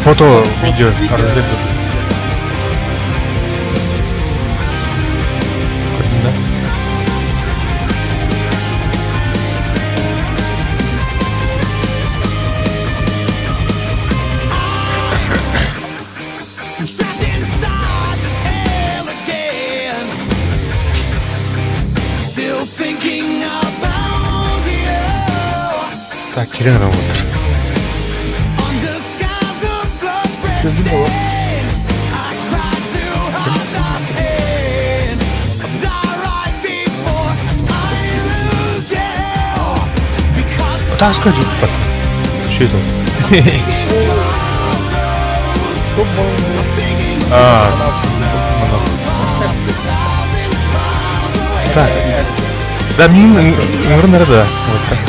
Foto, video, разлет. Так, Кирилл работает. Так скажи, под. Что это? Так. Да, мне наверное, да. Вот так.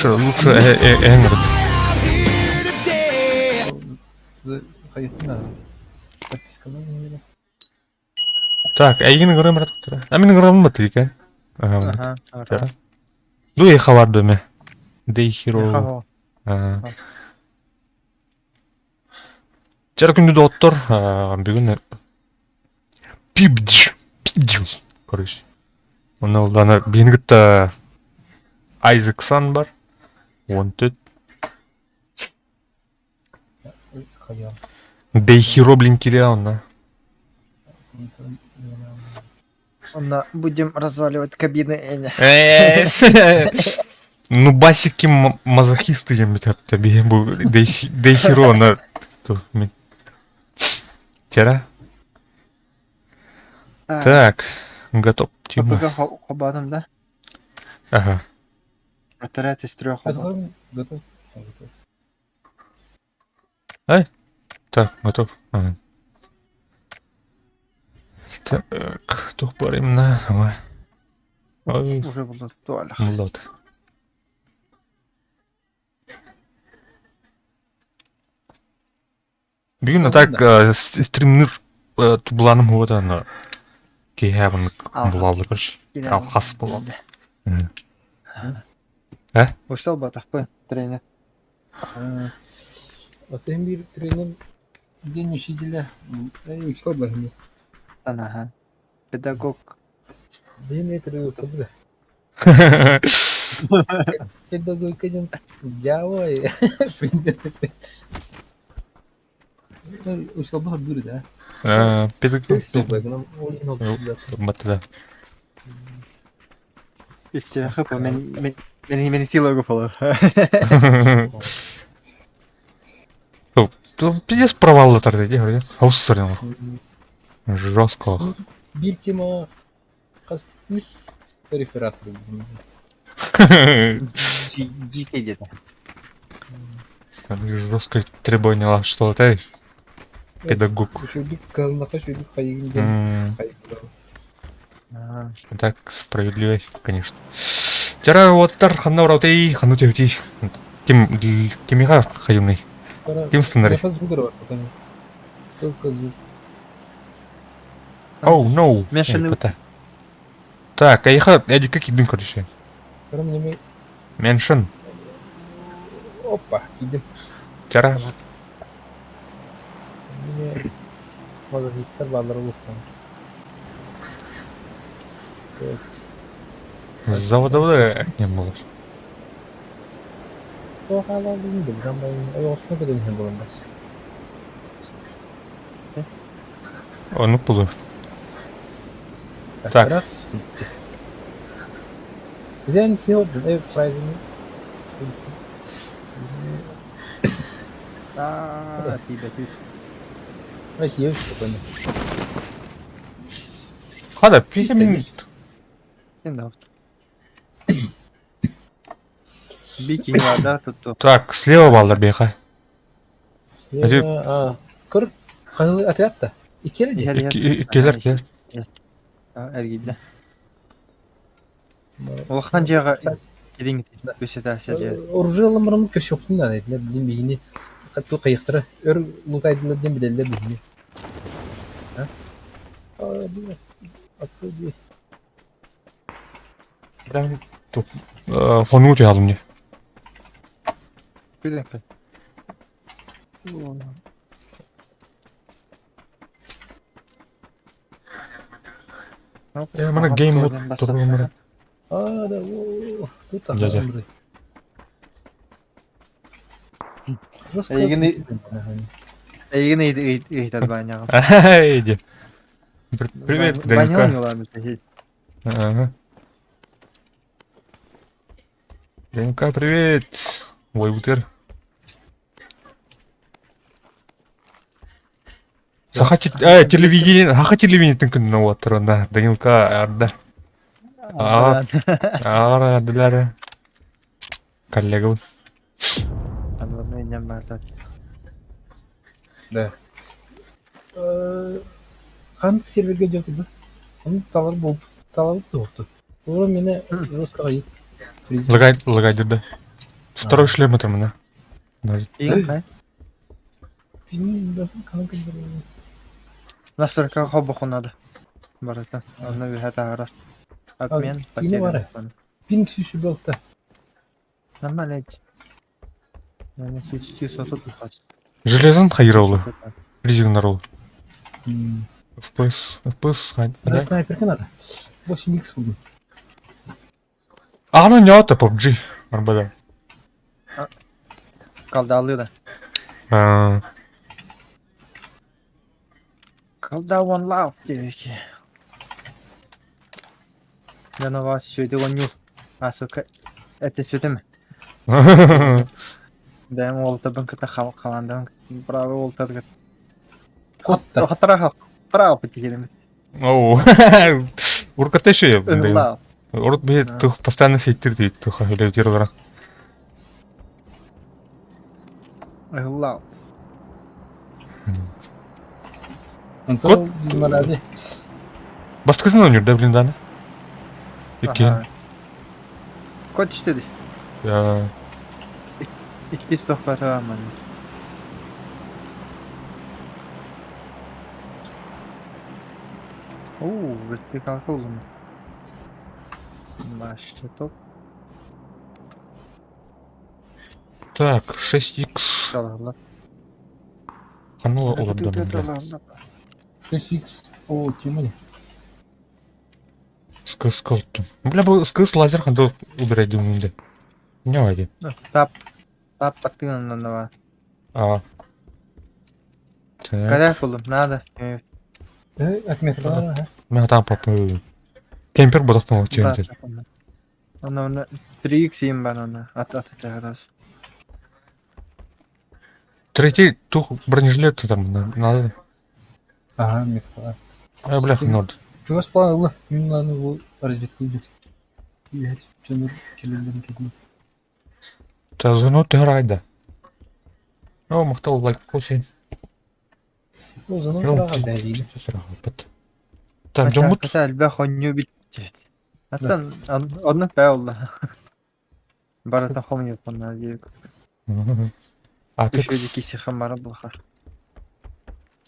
Лучше Энгер. Так, Эйген görüm ратыктыр. Мен görüm батыйка. Ага. Жара. Дуй хавардыме. Дей хиро. Жара күндү доттор. Бүгүн пибдж. Короче. Оны улдана бингитта Айзексан бар. 14. Дейхиро, блин, Кириана. Будем разваливать кабины. Ну, басики мазохисты, я тебе Дейхиро на... Вчера? Так, готов. Хобаном, да? Ага. Отряд из 3 Готов. Ай? Так, готов. Ага. Так, тух барим на. Ой. Уже было туалет. Мулот. Бүгін так стримнер тубланым вот ана. Кейхабын булалды көрш. Алқас болады. Ушел бы так тренер. Атайын bir тренер ден үшізілі. Үшлі бағымы. Ага. Педагог. Ден етірі өтті. Педагогика ден Java и принципе. Үшлі бағыр дұры да. Педагог. Үшлі бағынан ойын олды. Батыда. Истина хыпа, мен силогу фоло. Пиздец провалды тарда, де говорят. Ауссырын. Жестко. Bir tema üst referatör. Дикий где-то. Жесткое требование, что ты педагог. Çocuk kalına çocuk hayırlı. Так, справедливо, конечно. Жара оттар ханна ураутай ханутеути. Кимиха хайымный. Ким сценарий? Только звук. Оу, ноу. Мешаный. Так, аиха, эди как идем, короче. Меншин. Опа, идем. Жара. Мазохистер баллар улыстан. Заводовда не было. O hala bilmiyorum. Ben Osman'a kadar ne bulunmaz. Onu bulur. Так. Раз. Я не сегодня, прайзами. Тебя тут. Давайте я что понял. Хада, 5 минут. Бики не вода, тут. Так, слева балдар беха. Кыр. Отряд-то. Келер. Әргейді. Ол қан жағы келең көсет әсер. Оружие мұрымын көшоқтың да әділер білден бейіне. Қатты қайықтыры. Өр мұтайдылардан білелер бейіне. Открой дверь. Прям тут хонут ялым не. Көйлен. Mana game mode turun. Ada, oh, tuh tak Ya, ya. Andre. Terus Ini- Ini itu banyak. Ай, иди. Привет, Banyak ДНК. lah mesti. Ага. ДНК, привет. Ой, бутер. Телевидение, телевидение тыңкын отырында. ДНК, арда. Арадылары. Коллегабыз. Менен базар. Да. Қанды серверге жатыр да. Оны талабы тоқты. Олар мені Роскаға ет. Лагайдырды. Второй шлем это мына. Ең қай? Bilmiyorum, kanka bir Насырка хоббы қонады. Баратын. Оны бір хата арар. Al, Мен yine var ya. Pink süsü balıkta. Нормально эти. Yani hiç сотып қалсын. Железон хайраулы. Фризинг нарол. FPS. Sana sniper kan ada. 8x buldum. Аны не ата PUBG. Арбада. Қалды алıyor da. Қалды one love diyor ki. Ben o var şöyle on yıl. Asıl etesveti mi? Дайм олта бынкыта қаландың. Браво олта дегет. Котта. Хатыра пыты келемет. Оу. Урката еще. Лав. Урт бе тух постоянно сейттер дейді туха или террора. Лав. Untuk gimana aja? Баскасын ойнайды блин даны. Екен. Код istedi. Я 200 tohbata var mı? Oo, vertikal oldum. Başta top так, 6x. çalarlar. Қаныла олардан бля. 6x. O kim öyle? Скыз кылттым. Бля, бұл скыз лазер қанды убирай думайды. Не вайди. Tap taktığın anlamda var. Так. Kadar buldum. Nada. Ekmek var ha. Мен там попаю. Кемпер бодақтың ол черентер. Onu 3x yiyeyim ben onu. At kadar. Третий тух бронежилет там надо. Aha, ekmek var. Бляха, надо. Чего сплавил? Минуланы bu разведку идет. Блять, что келелерин кетмей. Тазыну тырайды. О, мақтау лайк қойсайын. O zaman Yok. bırak benzini. Так, жомут. Hatta elbe honyu bitti. Hatta onun be oldu. Barata honyu bunlar diye. Apex. Şöyle kişi xamarı bulxar.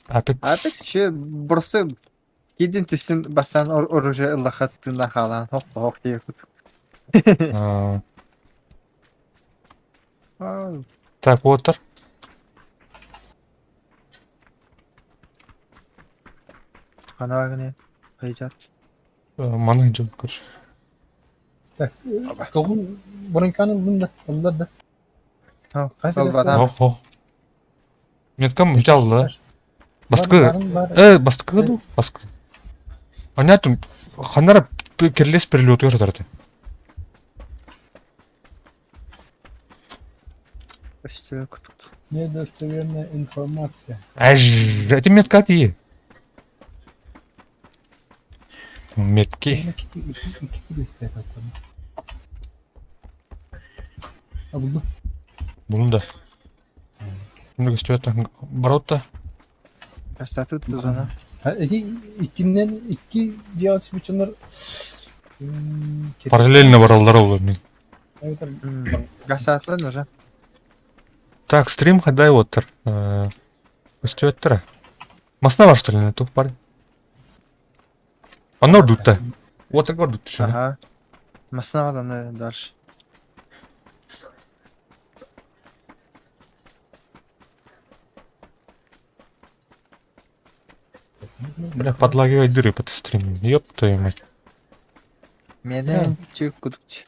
Apex. Apex şu burası gidin tüsün basan orucu ıllahattığında kalan hop diye kutu. Так, отыр. Kana bakın Kaycat. Маның жол көрші. Так, тоғын бұрынканы бunda. Onlar da. Қайсы Kalbadan. Охо. Меткам хиталды. Басқы. Бар. Басқы ду. Басқы. Анятым. Ханара керлес перелет өртарды. Üstü kutu. Недостоверная информация. Это метка ти. Метки. İki destek atalım. Ha buldum. Bunun da. Şimdi gösteriyor. Barotta. Kastatı tuzuna. Ha, iki cihaz biçimler Параллельно баралдар olur. Evet abi. Kastatı нужен. Так, стрим ходай отыр. Gösteriyor. Масна бар что ли на тух парень? Анор дутта. Вот гор дутта şu an. Aha. Masnavadan da ders. Бля, подлагивай дыры под стрим. Ёб твою мать. Менен чек кудукчу.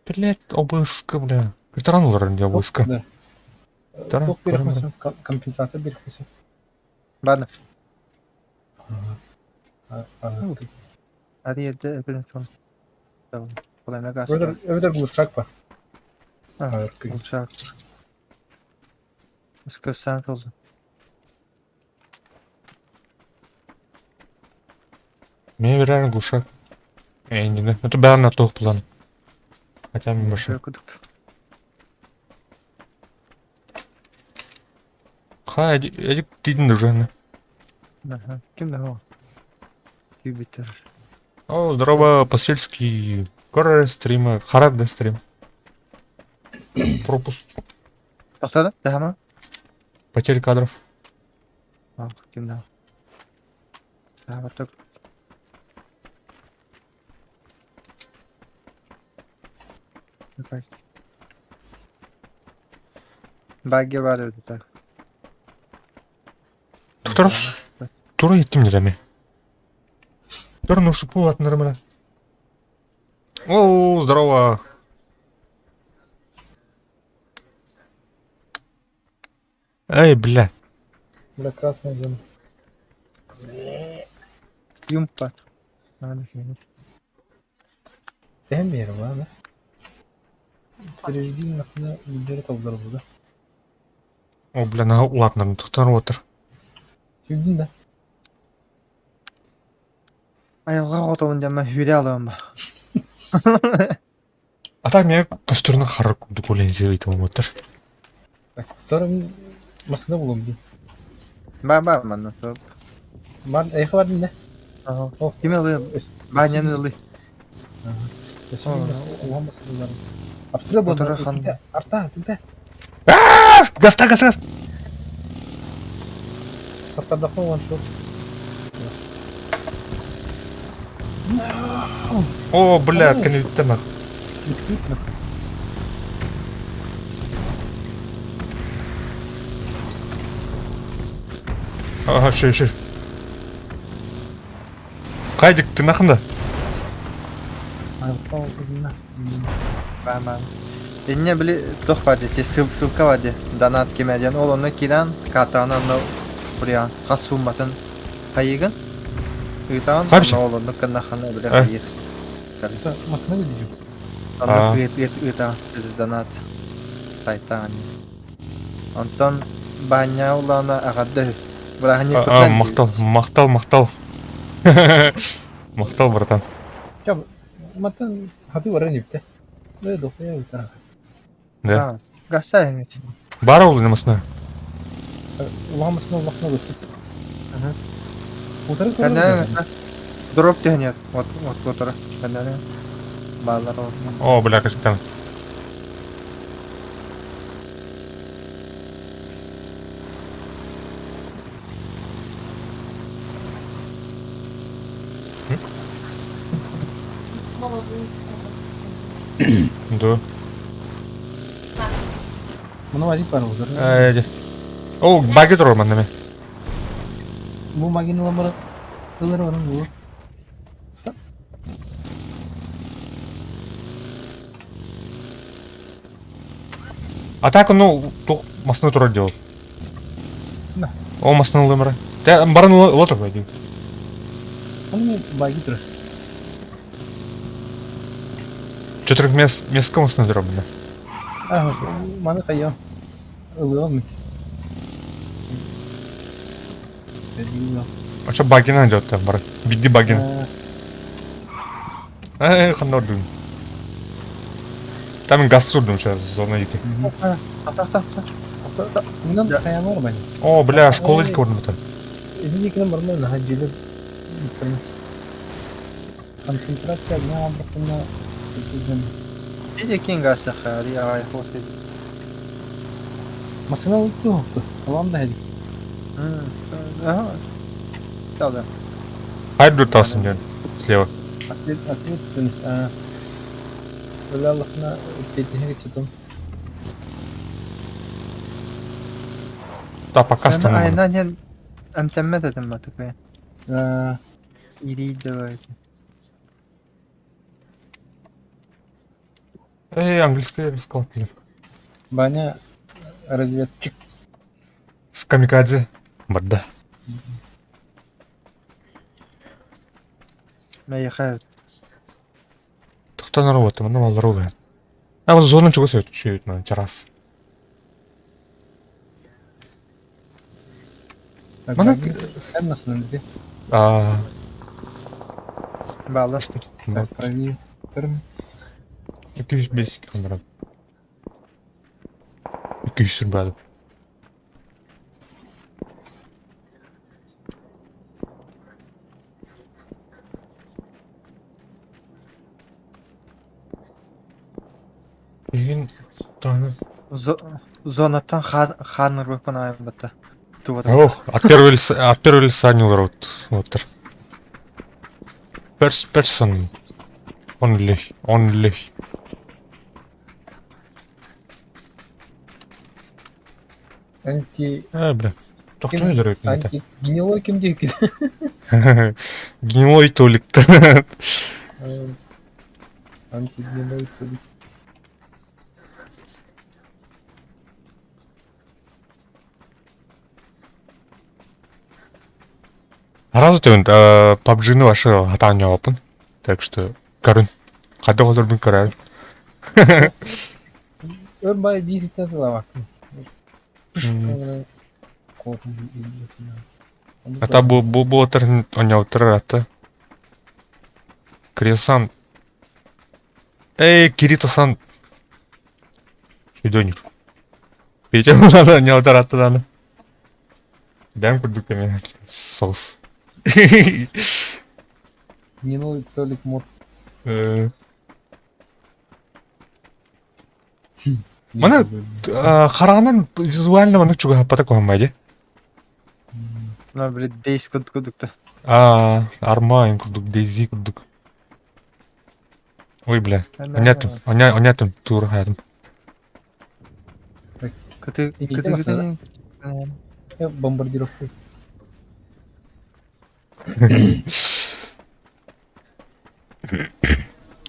Блять, обыска, бля. Странно, не обыска. Да. Тара, Тоқ беріп көрім, қойсаң, компенсатор беріп қойсаң. Баны. Ага. Hadi yedi öpüldüm son. Tamam. Kolay ne karşı. Öbür buluşacak pa. Ha, Harika. uçak. Üsküz sen oldu. Мне реально глушак. Не знаю. Это бәрі на тоқ план. Хотя мен башы. Şöyle kuduk. Ха, эдик дейдің уже. Ага. Kim de o? Kim bitirir. О, здорово, по-сельски. Скоро стрима. Харап да стрим. Пропуск. Doktor daha mı? Потеря кадров. Al kim daha? Daha var çok. Bak. Bagge var öyle tak. Туктаров, тура еттім дереме. Бір нұшып болатын нормально. О, здорово. Эй, бля. Бля, красная зона. Yum var. Hadi şimdi. Beğenmiyorum abi. Пережди нахуй видео толдырып burada. О, бля, на улатынарын тұқтарып отыр. Güldün de. Ayolga otoğunca ben hüre alıyorum bak. А так мен дәстүрінің қары докулензе айтып отыр. Bak, tutarım masada bulun bir. Ben nasıl? Var, ayakı var dinle. Aha. Oh. Kim alıyor? Ben yeni alayım. Mesela ulan masada var. Avsturya bu. Fotoğraf hanım. Arta, tilde. Газ, газ. Tatlarda falan şu. О, бля, отконнектен. Bitti mi? Ага, ще. Қайдик, ты нахында? Ayakta oturdun da. Ben. Eline bile doh var diye ссылка var diye. Donat kemediyen olanı kiran kartağına onu buraya kas summatın hayıgın. Iğdan Karşı. onu olanı kınakını bile Eh. hayır. Tutar masana gideceğim. Onu Aa. ığdan biz donat saytan. Ondan banya olana agadı. Buraya Мақтал. Мақтал, братан. Ya matan hadi var ne bitti. Böyle dokuya bir tarafa. Да. Gasta hiç. Бар ол намасына. Ulanmasına bakma götür. Aha. Otarı Kendine koyalım. drop diye yani. Ot motora. Kendine bağlar olsun. О, бля, кашықтан. Да. Buna vacip var otar. Әйде. О, баги тұр орман неме. Bu magin numara kılır onun bu. Stop. А так, ну, тоқ масына тұра делал. Да. О, масына лымыры. Та, барын лотыр байди. Onu bagi dur. Четырық месқа масына тұра бұнда. Ah, mana kayo. Ilıyor mu? Bilmiyorum. Ача багинан жауапты, бар. Бидди багин. Қандай ұрдың. Там газ тұрдым сейчас, зона екі. Tak. Bundan Ya. kaya var bence. О, бля, школа ilk орын бұтын. İzleyicilerin var mı? Hacılı istedim. Konsantrasyon ne anlatımda Diye kim gasta khari ay hosti. Masana uyuttu. Tamam da hadi. Aha. Tamam. Хайд дұртасың ден, слева. Ответственный. Öyle Allah'ına dediğine geçiyordum. Да, пока Ben стану. aynen yani emtemme dedim artık. Ири давай. Английский раскладывали. Баня разведчик. С камикадзе. Бадда. Маяхай. Кто на работе? Мана малдыруга. А вот зону чего стоит? Чуть на террас. Мана... Hem nasıl önde? Балы. Так, правее. Көрім. 205 километр. 200 сürбәді. Егін таны... Зонаттан ханыр болып пана бата. Ох, от первого лица не урод. Вот. Person. Only. Бля. Çok öyle öyle. Анти генелой кемде екен. Гнилой Толик. Анти генелой толик. Разу тегін PUBG-ны вашы атан жауапын. Так что, көрін. Қады қолдырбын көрәр. Өр бай бейрітті лавак. Ата бұл отыр, оня отыр аты. Кирилл-сан. Кирито-сан. Видонер. Петя мұнады оня отыр аты даны. Дәм күрдік емен. Соғыс. Генелой толик мод. Мана қарағаннан визуально мұны чуға хаппата қоймайды. Мына бір дейс күдікті. Армайн күрдік, дейзи күрдік. Ой, бля. Онятым, тур хаятым. Күтігісін... Бомбардировка.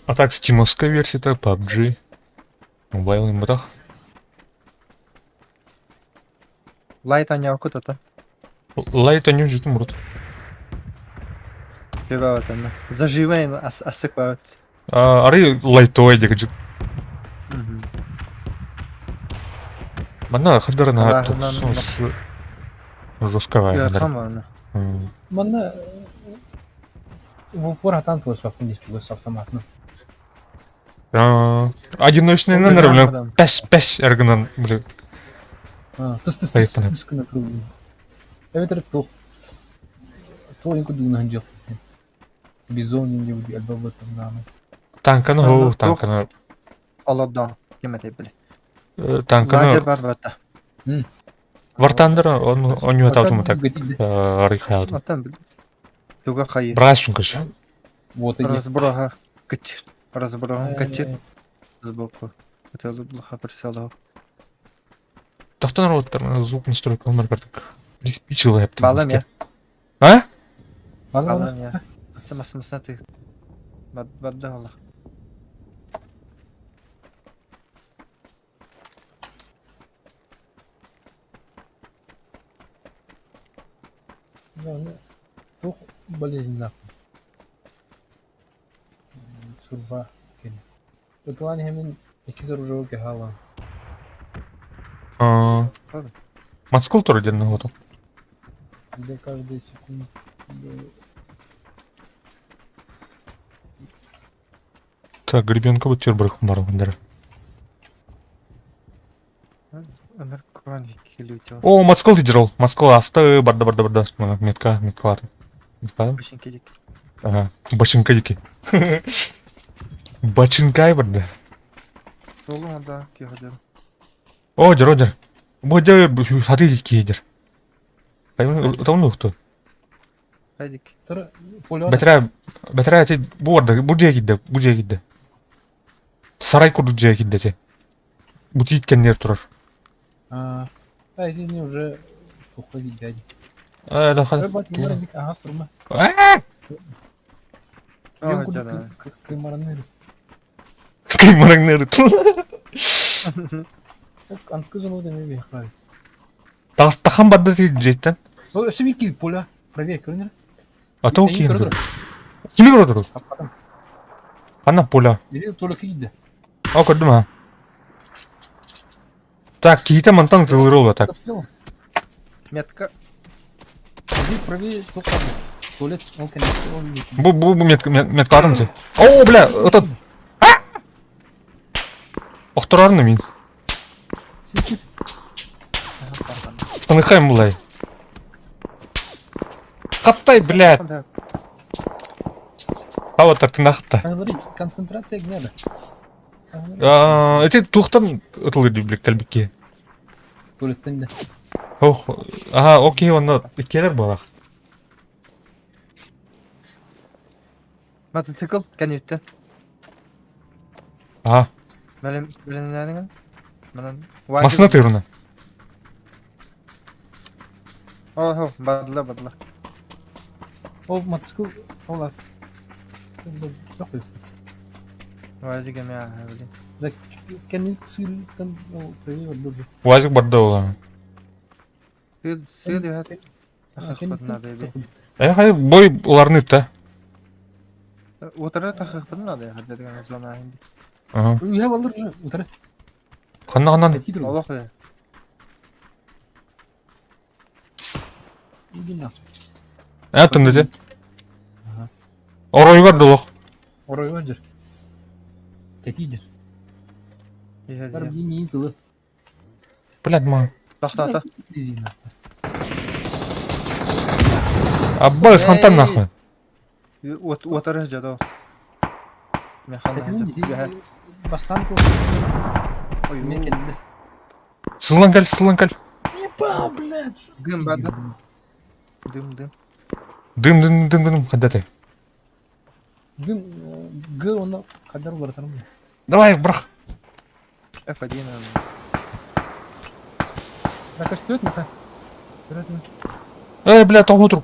А так, стимовская версия-то PUBG. Мобайл им бытах. Лайт аняу күтіті. Лайт они уже там рут. Кебәуәт әмі. Заживайын асық бәуәт. Ары лайтой дегіджік. Мана қадырына жестковая. Ярқам аны. Мана в упор атан твой спокойнее чугу с автоматным. Одиночный номер, бля. Пәс әргінен, бля. Тыс кіна кіру. Әветір тоқ. Тоқ енкі дуынан жоқ. Бизон енде өді әлбабы таңданы. Танканы хоу, танканы. Аладдан. Кемете білі. Танканы... Лазер бар бәтті. Вартандыр, он не атаутым так. Ары хаятым. Аттан білі. Туға қайы. Брас үшін көші. Вот и Разбұраға күтчір. Разбұрағын күтчір. Збоку. Өтелі бұлға присалау. Тоқтан роттар, звук настройка өмір кірдік. Диспичил әптім. Балам я. Балам я. Масына ты. Бадда Allah. Тоқ болезнь нахуй. Сурва кені. Өтуан hemen 2 оружого кехала. Мацкул тоже денно готов. Где каждую секунду. Так, гребенка будет тербрых марвандера. Өнір көңіл келеутел. О, мацкул дидерол. Мацкул асты, барда. Мана метка латы. Башын келек. Ага, башынка деке. Бачынкай барды. Солы анда кеғадыр. Одер. Бодя саты деке едер. Тауны ұқты. Хайдик. Тыры поля. Бәтірі әте бұр жия кидді. Сарай күрді жия кидді әте. Бұты еткенлер тұрар. Эти не уже уходить дяди. Да, Бат, морник, ага, струма. О, Ён куди жана. каймаранер. Скримарагнер. Анскы жону да мебе, хай. Тахан барды тиді жеттен. О, шевики поля. Проверь, көрінер. Атау Эйин кейін. көрдір. Кими көрдір? Капкадан. Ана поля. Или толы киді. О, көрдім а. Так, кейте мантан зылырыл так. Капсел. Метка. Иди проверь, только туалет, он, конечно, он не... Бұл меткарын зе. О, бля, этот. Оқтырарыны мен. Сир. Станыхайм бұлай. Қаптай, блядь. А вот так ты нахта. Говори, концентрация гняда. Эти тухтан ұтылыр блядь, кәлбікке. Туалеттен де. Ох, ага, окей, оны келер балақ. Мотоцикл кәнеттен. Ага, Білінлеріңін? масына тырына. О, бадыла. Ол мотоцикл, ол аз. Жоқ ой. Вазиге ме аға білін. Да, кәнет сүйілден, ол проверь, вот бұрды. Уазик барды ола. Сүйіл ехат. Хай бой оларны та. Отыры тақықпыдың ады ехат дедіген зона айынды. Ага. Үйе балыр жы, ұтары. Қанна. Кәти тұру. Олық ой. Иди на. Әптімді де. Орой көрді олық. Орой var жыр. Кәти жыр. Бар Ехат. демейін тұлы. Блядь, ма. Тақта. Резина. Аббай, схантан нахуй. Отыры жады о. Кәтімен Механа. бастан тұл. Мен келді. Сылан кәл. Епа, блядь. Дым бады. Дым. Дым, қаддаты. Гүн, г оны қадар баратарым. Давай, брах. F1. Ракаш төт мата. Блядь, тоғын отырып.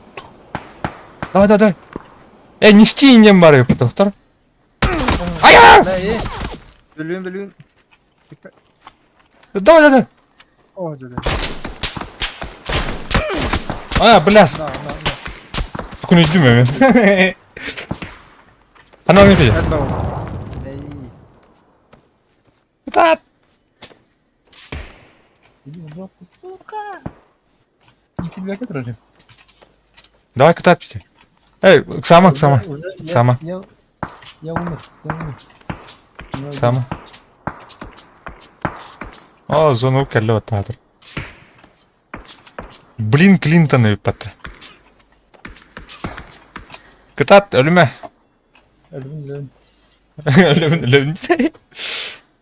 Давай. Нести инем бары, тоқтар. Ая! Ne? Bölüğün. Давай. О, жады. Блядь. Күн үйдім мен. Ана не пейді? Это Эй. Тат. Иди в жопу, сука. И ты, блядь, отрожи. Давай катать пейте. Сама. Сама. Я умер. Сама. О, зону кәлі отадыр. Блин, Клинтон өйпатты. Катат, өліме. Ölüm. Өлім.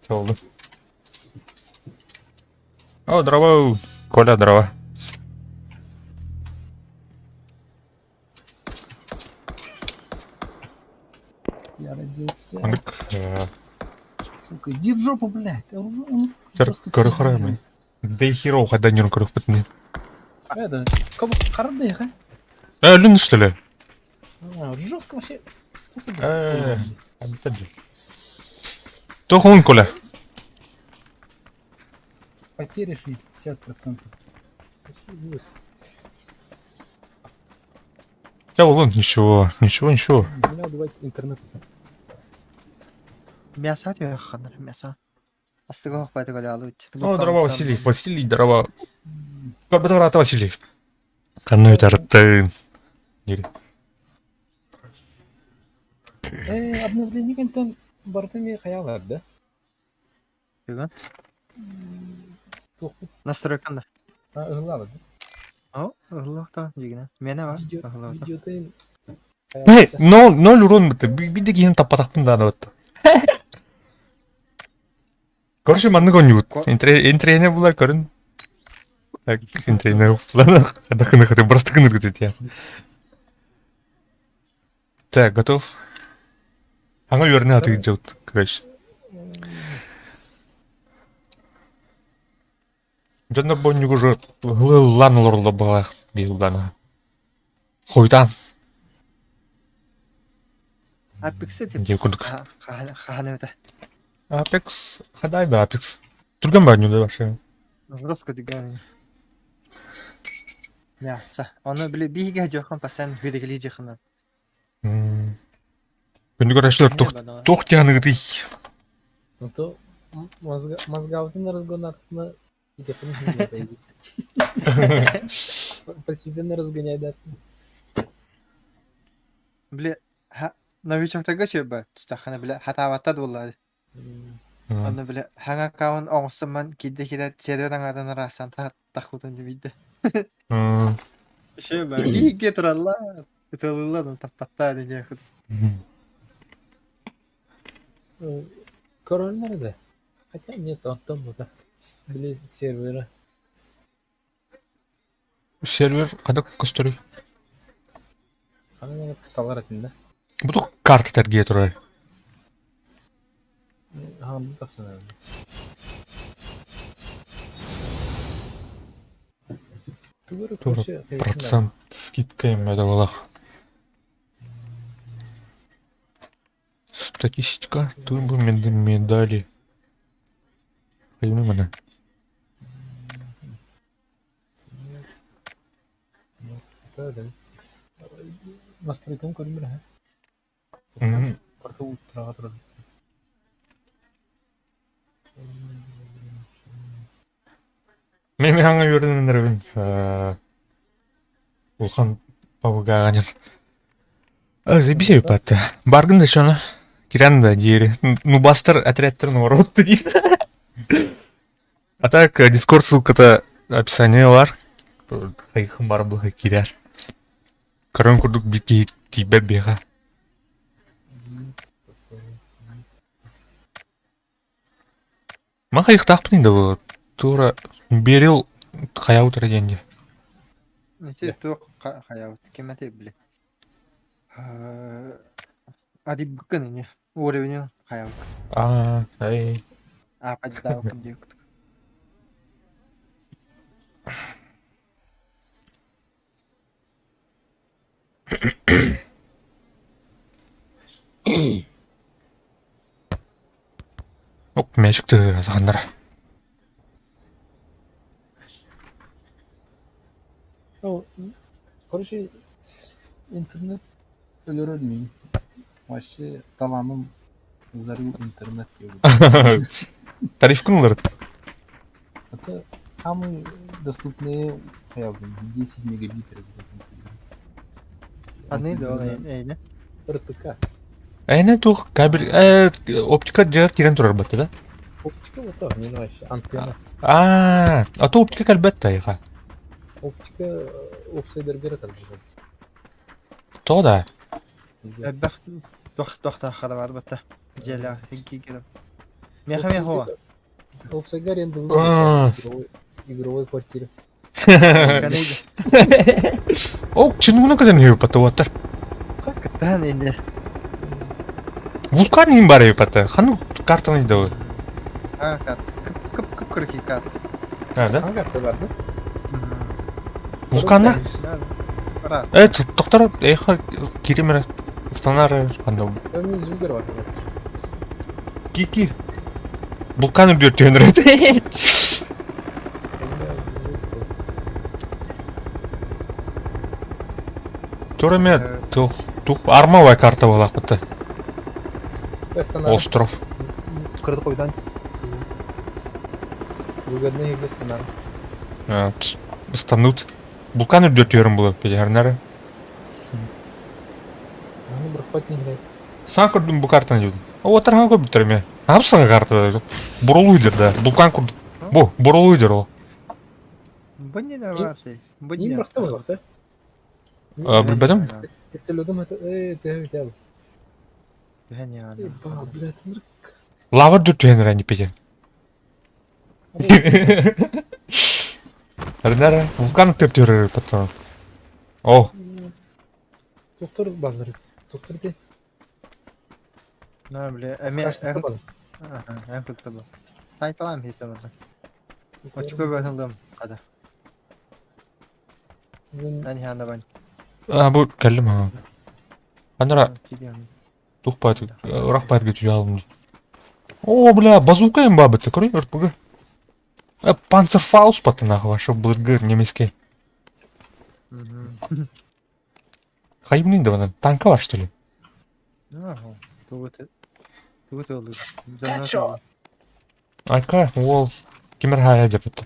Солды. О, дрова. Коля, дрова. Я родился. Анық. Сука, иди в жопу, блядь. Жар көрі құрай мен. Дей хиро қайдан ерін көріп бітінен. Это, кого харды, ха? Өлін үштілі. Жестко вообще. Тоқылын, Коля. Потери 60%. Я улын, ничего. Бля, давайте интернет. Мясо diyor yakınlar мясо. Astık oğuk baydı gölü alıt. О, дрова Василий, дрова. Көрбіді қараты Василий. Қанны өтәріттін. Обновление контент бортами хаялар, да? Бүгін. Тоқпыт. Настройканда. Ыгылалы, да? О, ығылықта жегіне. Мені бар. Видеотайм. Ноль урон бітті. Биді кейін таппатақтың да бітті. Короче, манны көні бұд. Энтрейне бұлар көрін. Энтрейне бұлар. Қадақыны қаты, бұрасты күнір күтеді я. Так, готов? Аңа өріне аты жауд, короче. Жонда боннюгу жо ғылылан олырлы бағақ бейілдана. Хойдан. Апексе тип. Деп күрдік. Ханы өте. Apex. Хадай да Apex. Тұрған ба нюда вообще? Жестко деген. Яса. Оны біле биге жоқын пасан хүрегели жоқын. Күндік арашылар тоқ тияны гыдый. Ну то мозгавтын разгонатны идепин хилдейди. Постепенно разгоняй. Біле новичоктага чөбі. Тұстақаны біле хатаваттад болады. Оны біле хаңа кауын оңысыман кейде сервер аңадан расан тақудын дебейді. Шөбі биге тұралла. Ütülüladın tappatta edince kız. Король да. Хотя нет, он там вот близ сервера. Сервер қадық көстөрүй. Аны талар атында. Бұты карта тәрге тұрай. Аны тапсана. Процент скидка им это валах. Статистика, тут бы медали. Пойми меня. Настройкам көрмір, Карта ултраға тұрады. Мен хаңа үйренендербін. Улхан пабыға ғанет. Забисей патты. Баргын да шоны. Киран да дері. Ну бастыр отрядтарын воротты дейді. А так, дискорд ссылката описание бар. Хайхым бар бұл киряр. Корон күрдік беки тибет беға. Ма хайх тақпын енді бұл. Тура берил хаяут раденде. Нете тоқ хаяут кемете біле. Адиб бүкін не. Уровень хаяут. Ай. Паддау күнде күтік. Оп, мәшікті ғандар. Короче, интернет өлөр өлмейін. Вообще, таланым зарыл интернет дейді. Тариф күн Это самые доступные 10 мегабит. Аны да ол әйне. РТК. Әйне тух кабель, оптика жығыр тирен тұрар бәтті да? Оптика вот так, не вообще. Антенна. Аты оптика кәлбәтті айға. Оптика офсайдер берет. То да. Әббәқ тоқта қада бар бәтті. Желі хенки келіп. Меха хова. Офсайдер енді игровой квартире. О, чынуына көден еу пәтті оттар. Тән енді. Вулкан ең бар еу пәтті. Қану картаны еді ол. Күп күркі карт. Да? Карта бар, да? Вулканна? Тоқтар, эйха керемер станары қанда. Там звугар бар. Ки. Вулкан өдер түйендір өді. Төреме тух армавай карта болақ бітті. Остров. Кырды қойдан. Выгодный игры станар. Станут. Вулкан өдер түйерім болы, педернары. Аны бір қойт не играйсы. Сан көрдім бұл картаны жүйдім. Отырған көп бітірме. Апсыңа карта. Бұрылу үйдер да. Вулкан көрдім. Бұрылу үйдер ол. Бұл не да бар сей? Не бірақта болақ, да? Білбәдім? Тектелудым, тәуі тәуі. Гениально. Блядь, Лава өдер түйендір әне педер. Әрінәрі, вулкан өтер түйері паттан. О. Доктор базары. Доктор де. Ne bile en kötü bu. Sayfalar hiç olmazsa. Açık bir bakıldım kadar. Ben yanında ben. А, bu келдим ага. Анара Кидем. тухпайды. Ырак байырга түйалым. О, бля, базука им бабы, ты көрейін, РПГ. Панцерфаус паты нахуй, ваша БРГ немецкий. Хайбнин да бана, танка бар, что ли? Ага. Тугут olur. Headshot. Айка, ол кемер хая деп бітті.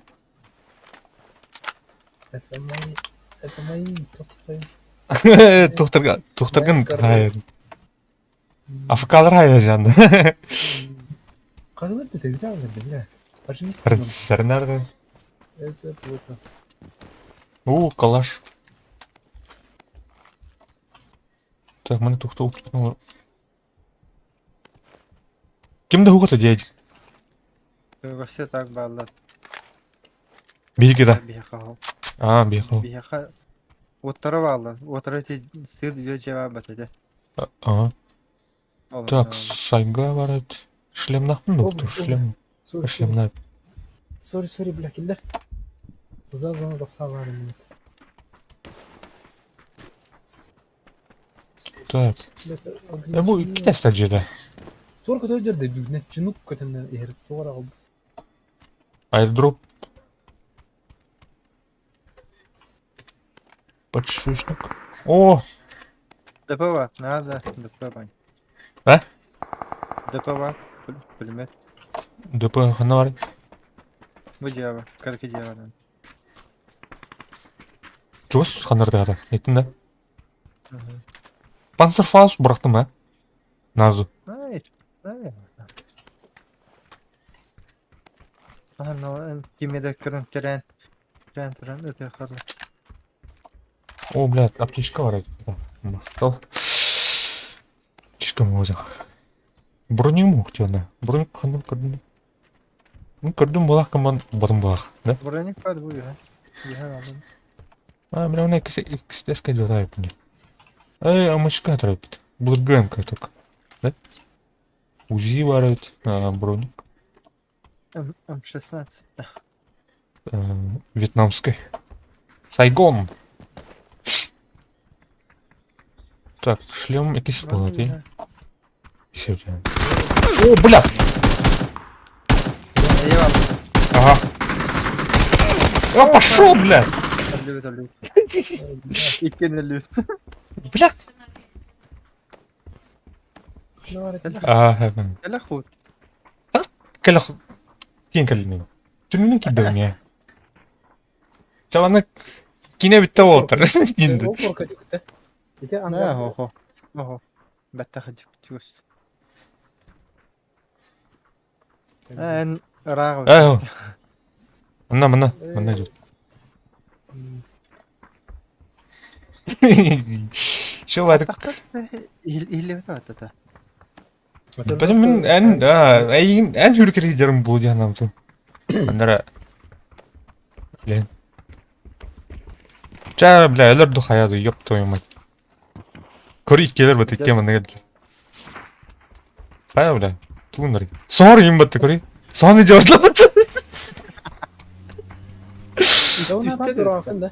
Это мои, тоқтар. Тухтарган хая. Афкалар хая жанды. Қағылар да тәуді алырды, бля. Пожалуйста. Сәрінарды. Это плохо. Калаш. Так, мене тухта упрекнуло. Кімді хуғыты дейді? Все так баллар. Бейгі да. Бияха. А, бейгі. Бияха. Оттары баллар. Оттары те сыр диyor cevap atacak. Ага. Olur, Так, olur. сайга барады. Шлем нахтын доктор, шлем. Шлем на. Сори, бля, келдер. Зазаны да сағарым. Так. Бұл iki test acıda. Sonra kötü öldürdü. Düğüne cınık kötünden eğerip doğru aldı. Airdrop. Подшишник. О! Depo var. Nerede? Depo var. He? Depo var. Pulmet. ДП хана бар. Bu cevap. 42 cevap. Жоғыз ханарды ғада. Етін да. Панцерфаус бұрақтым ба? Назу. Hayır. Hayır. Aha no. Kimede kırın tren. Tren öte kaldı. О, блядь, аптечка бар еді. Мақтал. Кішкім өзі. Броню му хотел, броню кырдым. Кырдым болақ кыман батым болақ, да? Bronnik var bu ya. Cihan aldım. А, бля, она кистеска делает мне. Амачка тратит. Блэкгэмка только. Да? УЗИ варит, броник. M16. Да. Вьетнамской. Сайгон. Так, шлем якийсь полотей. Все у тебя. О, бля! Eyvallah. Ага. А, пошел, бля! Ölü. İlk gün ölüyoruz. Бля! Ne var etti? Gel akut. Калах. Тин калины. Түнүнүн кидеуне. Чаланы кине битте болуптур. Динди. O korka çıktı. Bir de Ne anlar. oho. Oho. Bette hacık çıkıyoruz. En rağı. 아유. 만나 줘. Şu var. İhli mi var? Benim en hürkeli yarım bu canım. Onlara. Lan. Çağır bile ölür hayatı yok toyum. Koru ikkeler batı ikke manna geldi. Hayır bile. Tuğunları. Sonra yiyeyim batı koru. Sonra cevapla batı. Üstte dur akında.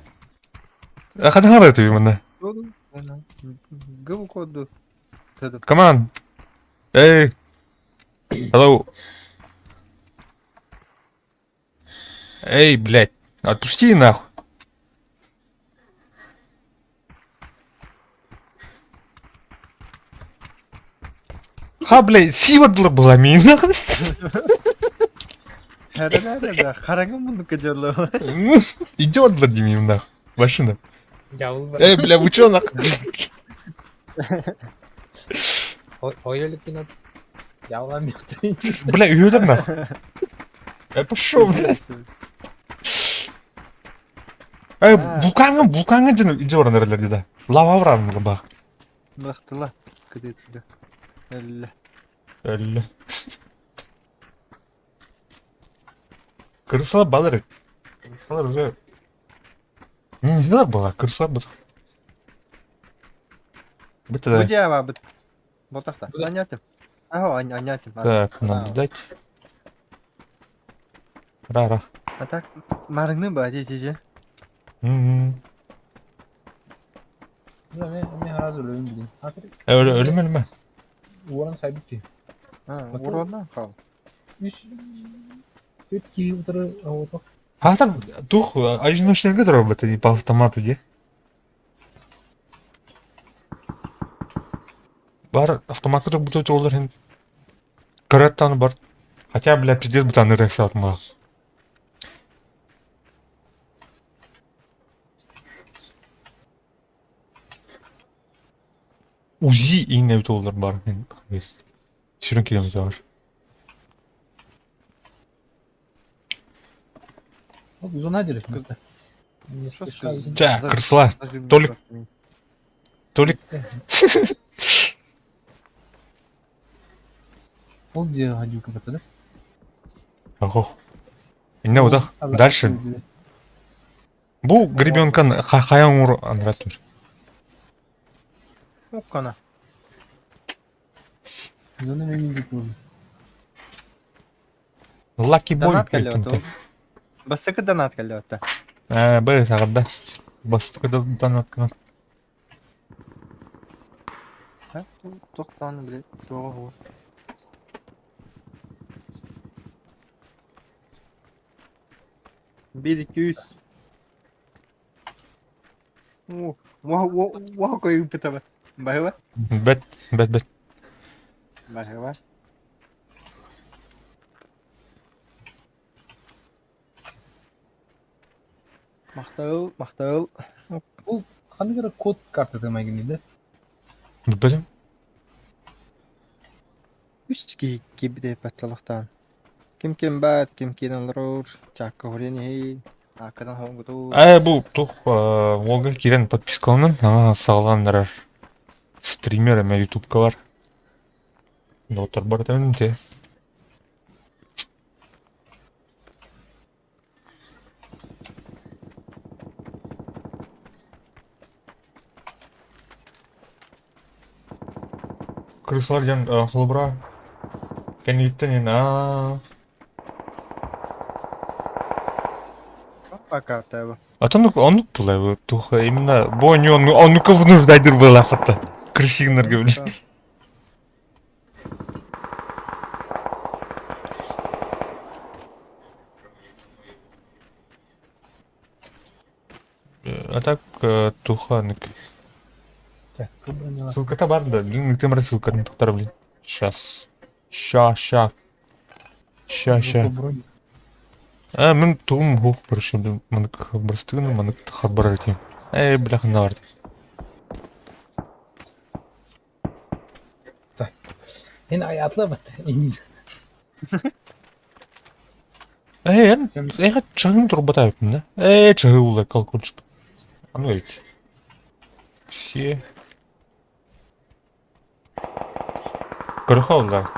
Kadın haber tuyum manna. Gım kodu. Come on. Hey. Hello. Эй, блядь, отпусти нахуй. Ха, блядь, сивардлар была мина. Herhalde de karagın bunu kaçırlı. Идётлар демейм нахуй. Машина. Yavuz var. Эй, бля, вы чё нахуй? Oylalık yine. Yavlan yaptı. Бля, үйөлөр нахуй. Пошёл, блядь. Вулканга жана ижоран эрелер да. Лава барам баг. Mıhtıla. Kıdırtılı. Öyle. Ölü. Kırsalar balık. Kırsalar уже. Ниндзялар была, кырсалар быт. Быт Bu да. cevabı. Botakta. Anlatım. Aha anlatım. Так, наблюдать. Ра-ра. А так, marını mı adetici? Ne hazır ölüm bileyim. Hatır. Ölüm. Uğran sahibi ki. Ha, Batı- oradan kal. Üç. Üç ki utarı avut. Hatır тух, ajın işlerine kadar robot по автомату где? Бар автоматты работают олар hen. Караттаны бар. Хотя, бля, пиздец бы таны рекс атмага. Узи ине бит олар бар hen. Ширин километр var. Bak uzun nedir? Не Что спешай. ты- Жа, Даже- кырсыла. даже мне Толик. просто не- Толик. Ол где гадюка батады? Ого. Не вот дальше. Бу гребенкан хаян ур анратур. Yok kana. Зоны меминдик болды. Лаки бой. Донат келеді. Басықы донат келеді. Бай сағырда. Бастықы да донат. Ha? Тоқтаны білет. Doğru. Bir iki yüz. Wow, koyun pita ba? Bahwa? Бет. Bahwa? Мақтау. Ол қандай кері код карта демеген дейді. Білбедім. Үш gibi de паталықтан. Ким бат, ким алыр, чакка хорени, акадан хонгуту. Бұл тух олга кирен подпискалынан сағылғандар стример эме ютубка бар. Доктор бар тәмінде. Крыслар жан хылбыра. Кәнеттен Пока тебе. онук булай тух именно бу не онука вынуждайдыр была хатта. Крысигнерге биле. А так туханык. Так, бронила. Ссылка-то бар, да. Блин, ты мразь ссылка, доктор, блин. Сейчас. Ща. Бронь. Мен туым хух көрші, мынык бірстігіні, мынык хабар етем. Бляха наварды. Так. Енді аятла бат. Чағын тұрып батайыппын, да? Чағы олай колокольчик. А ну эти. Все. Көріқал, да.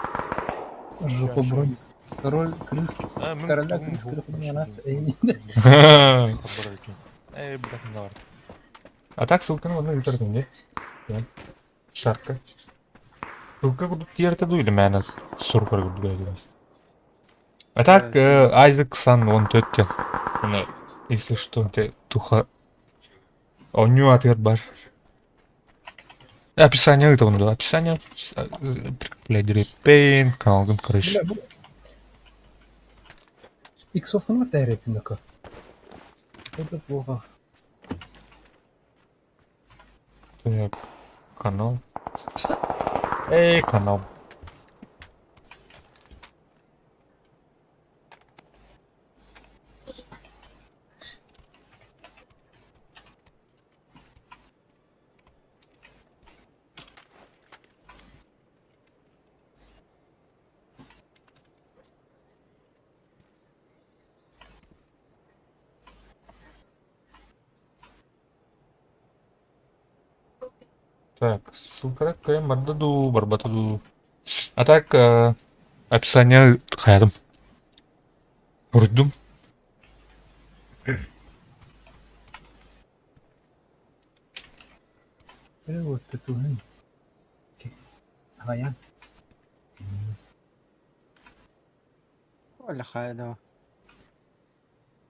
Жопа бронь. Король крыс. Короля крыс кіріп анат. Хабар етем. Бляха наварды. А так ссылканы оны өтердім, не? Шарка. Ссылка кудут ертеду или мәні сұрқыр күдігайды. А так, Айзек Сан 14 тен. Если что, те туха... Он не ответ бар. Описание это он, да. Описание. Прикрепляй дерепейн, каналдың короче. Иксовканы бар тәрепінді. Это плохо. Так, канал. Канал. Так, ссылка коем бардаду, барбатаду. А так, описание хаядым. Урдум. Вот это он. Аян. Валя хайда.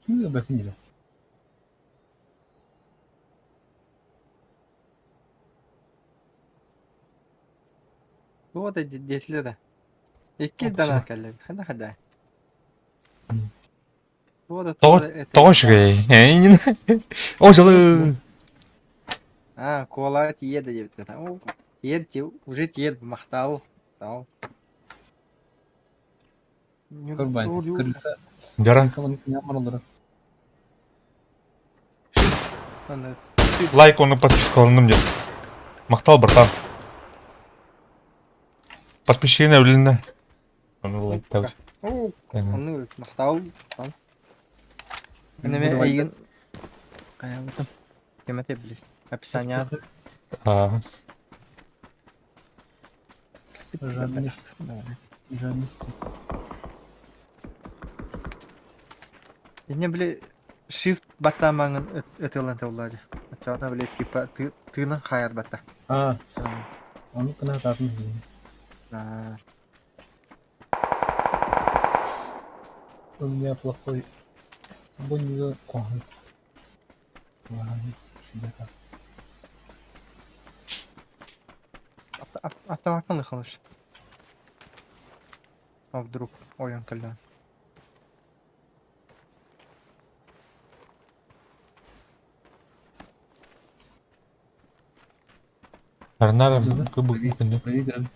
Кім бәфінділі? Вот эти детлер. Икки От дана сюда. калле. Хада. Мгм. Вот Тоғыш гей. О, жылы. А, кола тиеда деп. О, тиед, уже тиед мақтау. Тау. Көрбай. Кырса. Жара. Кырса оны ямар олар. Аны Лайк, оны подписка орындым деп. Мақтал, братан. Подписчигине үліне. Оны лайк тау. О, оны мақтау. Bunu Неме da айгын каябытым. Кемете билес. Описание. Жадность. Жадность. Эне биле shift баттамаңын өтөлөн тыллады. Ачана биле типа тыны хайр батта. А, onu kena tatmin. А, У меня плохой. Bunyi kuahnya. Kuahnya sudah tak. автоматтан хылыш. А вдруг оян калдан. Арнар көбі күнде. Проиграли.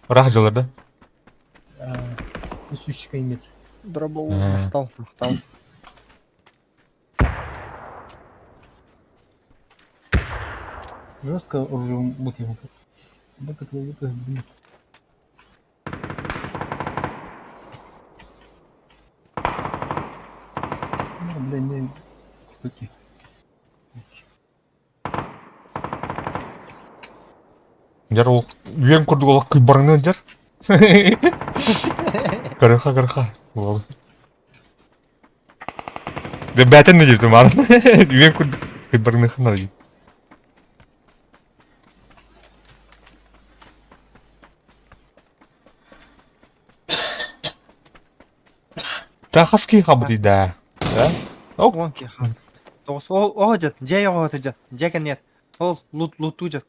Рақ жылырды. 300 километр. Дробоу мактал. Жестко уже бутылка. Так это лука. Блин, не. Штуки. Жар ол үйен күрді ол күй барыңнан жар. Кырыха. Ол. Де бәтін не жерді мағын. Үйен күрді күй барыңнан қына дейді. Тақас кей қабы дейді. Оу. Вон ки хан. Тос о жат, жай о жат. Жака нет. Ол луту жат.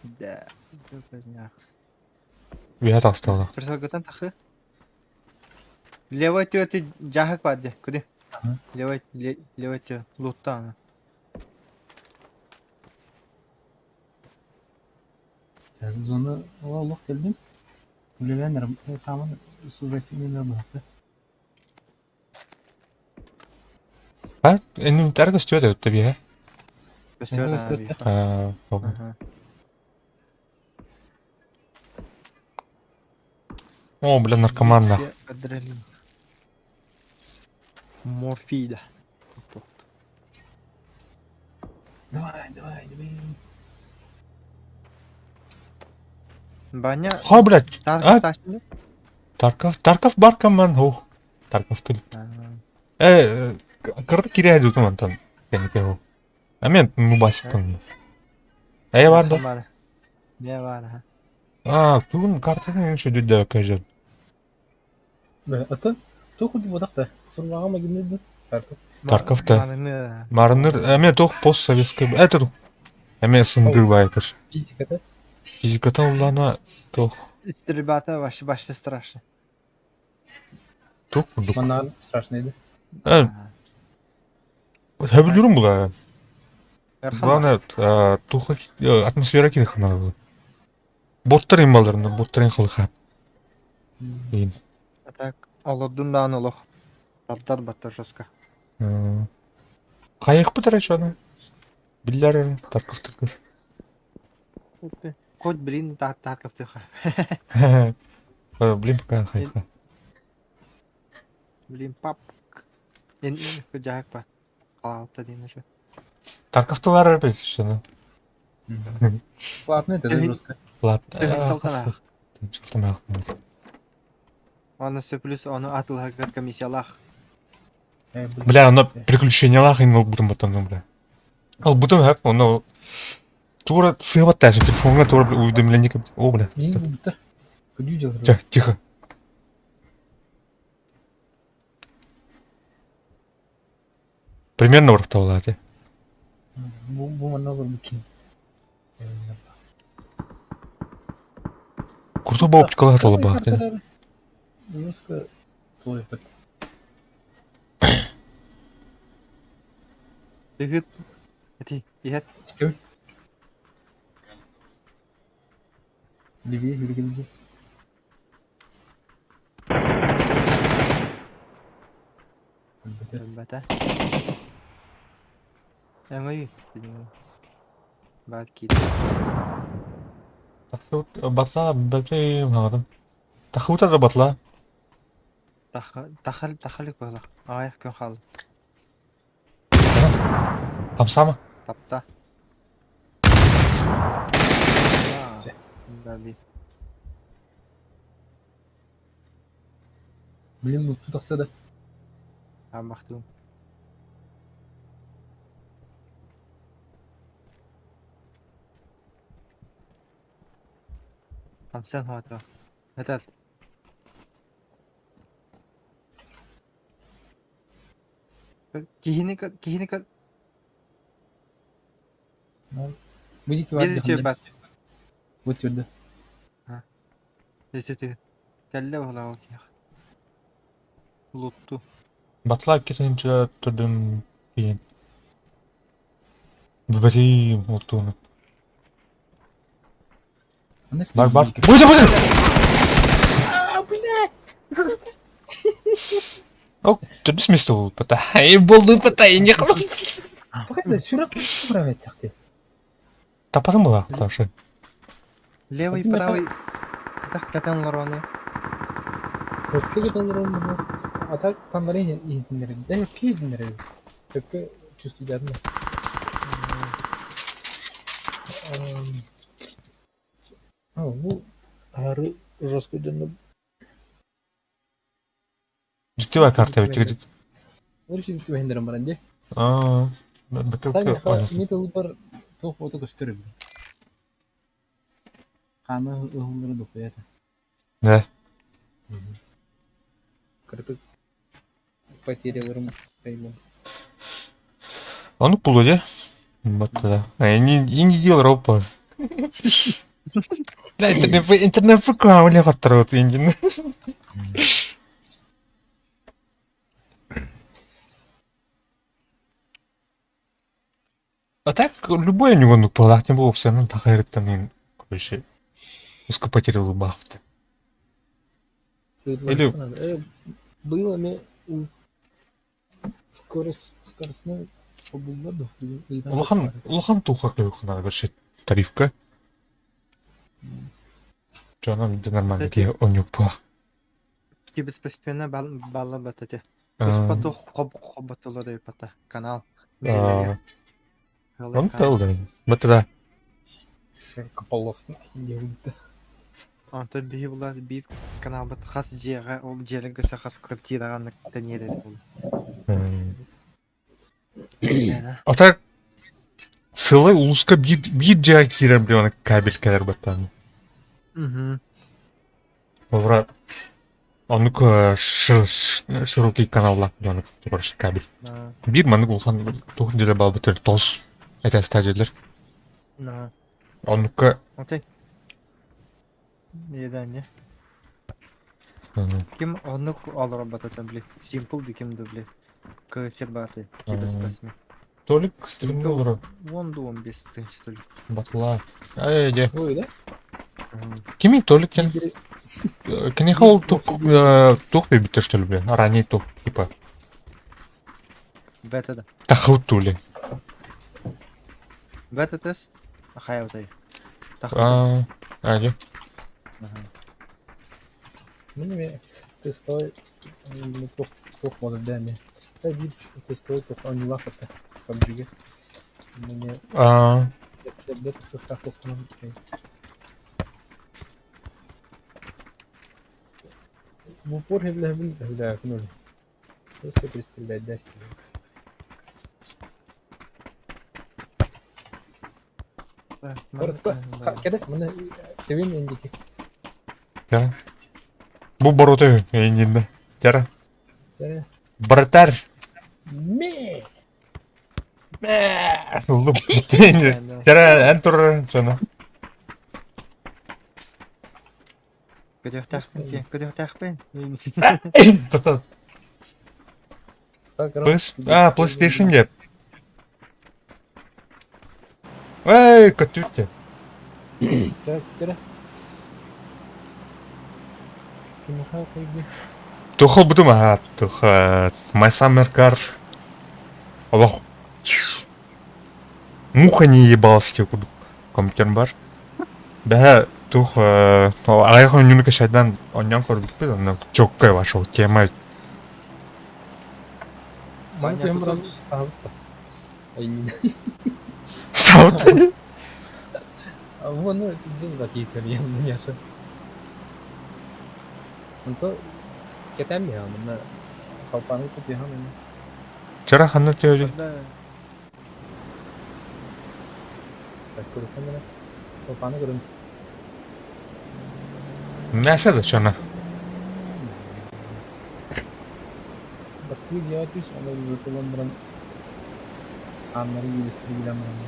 Да. Вия тастала. Трсагатан тахы. Левой ты жахак падде. Куди? Левой ты лута. Zona Allah geldim. Bilenlerim. Tamam. Suresi ne yaptı? Ха? Энің тәргі істеді өтті бия. Көстөдө. О, бля, наркоманна. Адреналин. Морфида. Давай. Баня. Ха, блядь. Ташты. Тарков баркаман. О, Тарков түл. Кырды кире әді өтім антон. Кәнеке о. Амен, нубасиптың. Әй барды. Не бар. Туғын картаны үші дөйді өкәжі. Это кто хоть вот так-то? Сурвага магнит. Тарковты. Марыныр, әме тоқ постсоветский. Әті тоқ. Әме сыңгыр байкыр. Физика-то? Физиката ұллана тоқ. Ребята, вообще страшно. Тоқ бұдық. Манар страшный, Әбілдерім бұла. Главное, Главное, туха атмосфера кені қанағы. Боттар ең балдарында, боттар ең қылыға. так, олодундан олох. Баттар баттар жестко. Қайық бұтар ашаны? Биллер, Тарков түркір. Хоть, блин, татков тыха. Блин, пока қайыққа. Блин, пап. Ен кыжак па. Қалаута дейін уже. Тарковты бар әрбет шыны. Платный, это жестко. Ладно. Тылтылтанақ. Тылтылтанақ. Оны плюс оны атылға комиссиялақ. Бля, оно приключениялақ ең ол бұтын бұтын, бля. Ал бұтын әп, оны тура сығабат тәші, телефонға тура уведомление кәп. О, бля. Не, это. Ходи делать. Тихо. Примерно ұрықта болады. Bu manavgar bu kim? Курсу бауп кала толы бақ деді. Юска той бит. Дегет. Эти, иһет. Стил. Ливия йөргәнде. Бәтә. Әңгәй. Бәлки. Батла бәлки мағадым. Тахута да батла. Тахалик бала. Аяк көн хал. Қамсама. Тапта. Все. Бәби. Блин, ну тут аксада. Амахтум. Хамсан хата. Хатал. Кихиника. Музыки var. Yedi tüy bak. Вот сюда. Tüy. Kelle bala o ya. Luttu. Батла кетенче түрден кейін. Блин, ұлтуны. Бар, бар. Бұйда! О, түрді сместі ол, пата. Болды, пата, не қылып. Погоди, сюрак править тахты. Тапасың бұға, таушы. Левый, Хотим правый. Так, катан лароны. Вот как это нормально. А так там рейн и нервы. Да я кид нервы. Как чувствую дарно. Bu ağrı жестко денно. Жүтті бар карта өтті. Вырши ты хендером баранде. Бәкіп Таня көп. мете улпар тоқ фото көстөрөм. Каны ылгыры докуята. Да. Кырпык потеряларым кайбы. Оны бұл өде. Батта. Не делал ропа. Интернет фыкла оле қаттар өт енгені. А так, любой университет полақ не болып, все равно тақайрыттан мен, короче, узко потерял бафты. Или- Было мне скоростной побугоду. Улахан туха қойқына, короче, тарифка. Жана менде нормально ке онюк полақ. Кибис постепенно балла батате. Успату хоббатулы да пата. Канал. Он тел да. Батта. Широкополосный. Еруды. Антон бии була бит канал бат хас жега ол желегесе хас квартирага тенеде бул. А так, сылай улуска бир жаға кирем бе кабель кәдер баттан. Мгм. Олар онук широкий каналлар бе короче кабель. Бир маны улхан тухын деле бал бітер тос. Это стадиялар. На. Онука Окей. Едан не. Ким онук алыр бататан бле. Simple диким дубле. Ксер баты. Кибис басми. толик стримный олар Вон до 15 тысяч что ли. батла. Айде. Ой, да? Кими толик кен? Кен ехал тух бе битер что ли бе? Ранее тух типа. Бета да. Тахут тули. Бета тест. Ахаяутай. Айде. Ну, не тестой. Тух может да не. Та бирс тестой тух он не лахата. Побриге. Мне да все так он. В упор да, ну. Просто пристрелять даст. Коротко. Кедес мене тевин индики. Жара. Бу бороты эйнинде. Жара. Жара. Братар. Ме. Луп. Жара антур жана. Көтөктәкпен. PlayStation деп. Эй, көтүтте. Тірі. Кімға қойды? Тухал бутум тух My Summer Car. Аллах. Муха не ебалась типа компьютер бар. Бә тух аяғын юника шайдан оннан көрдік пе, оны чоккай вошел тема. Ман тем biraz sabit. Aynen. Саут. Bunu düz vakit yanında yasa. Untuk kita mi ya, mana kapan itu dia mana? Чара ханна теори. Tak kurang mana? Kapan kurang? Näse de şuna. Pasti dia tu sama itu lembaran. Amari istri bilang mana?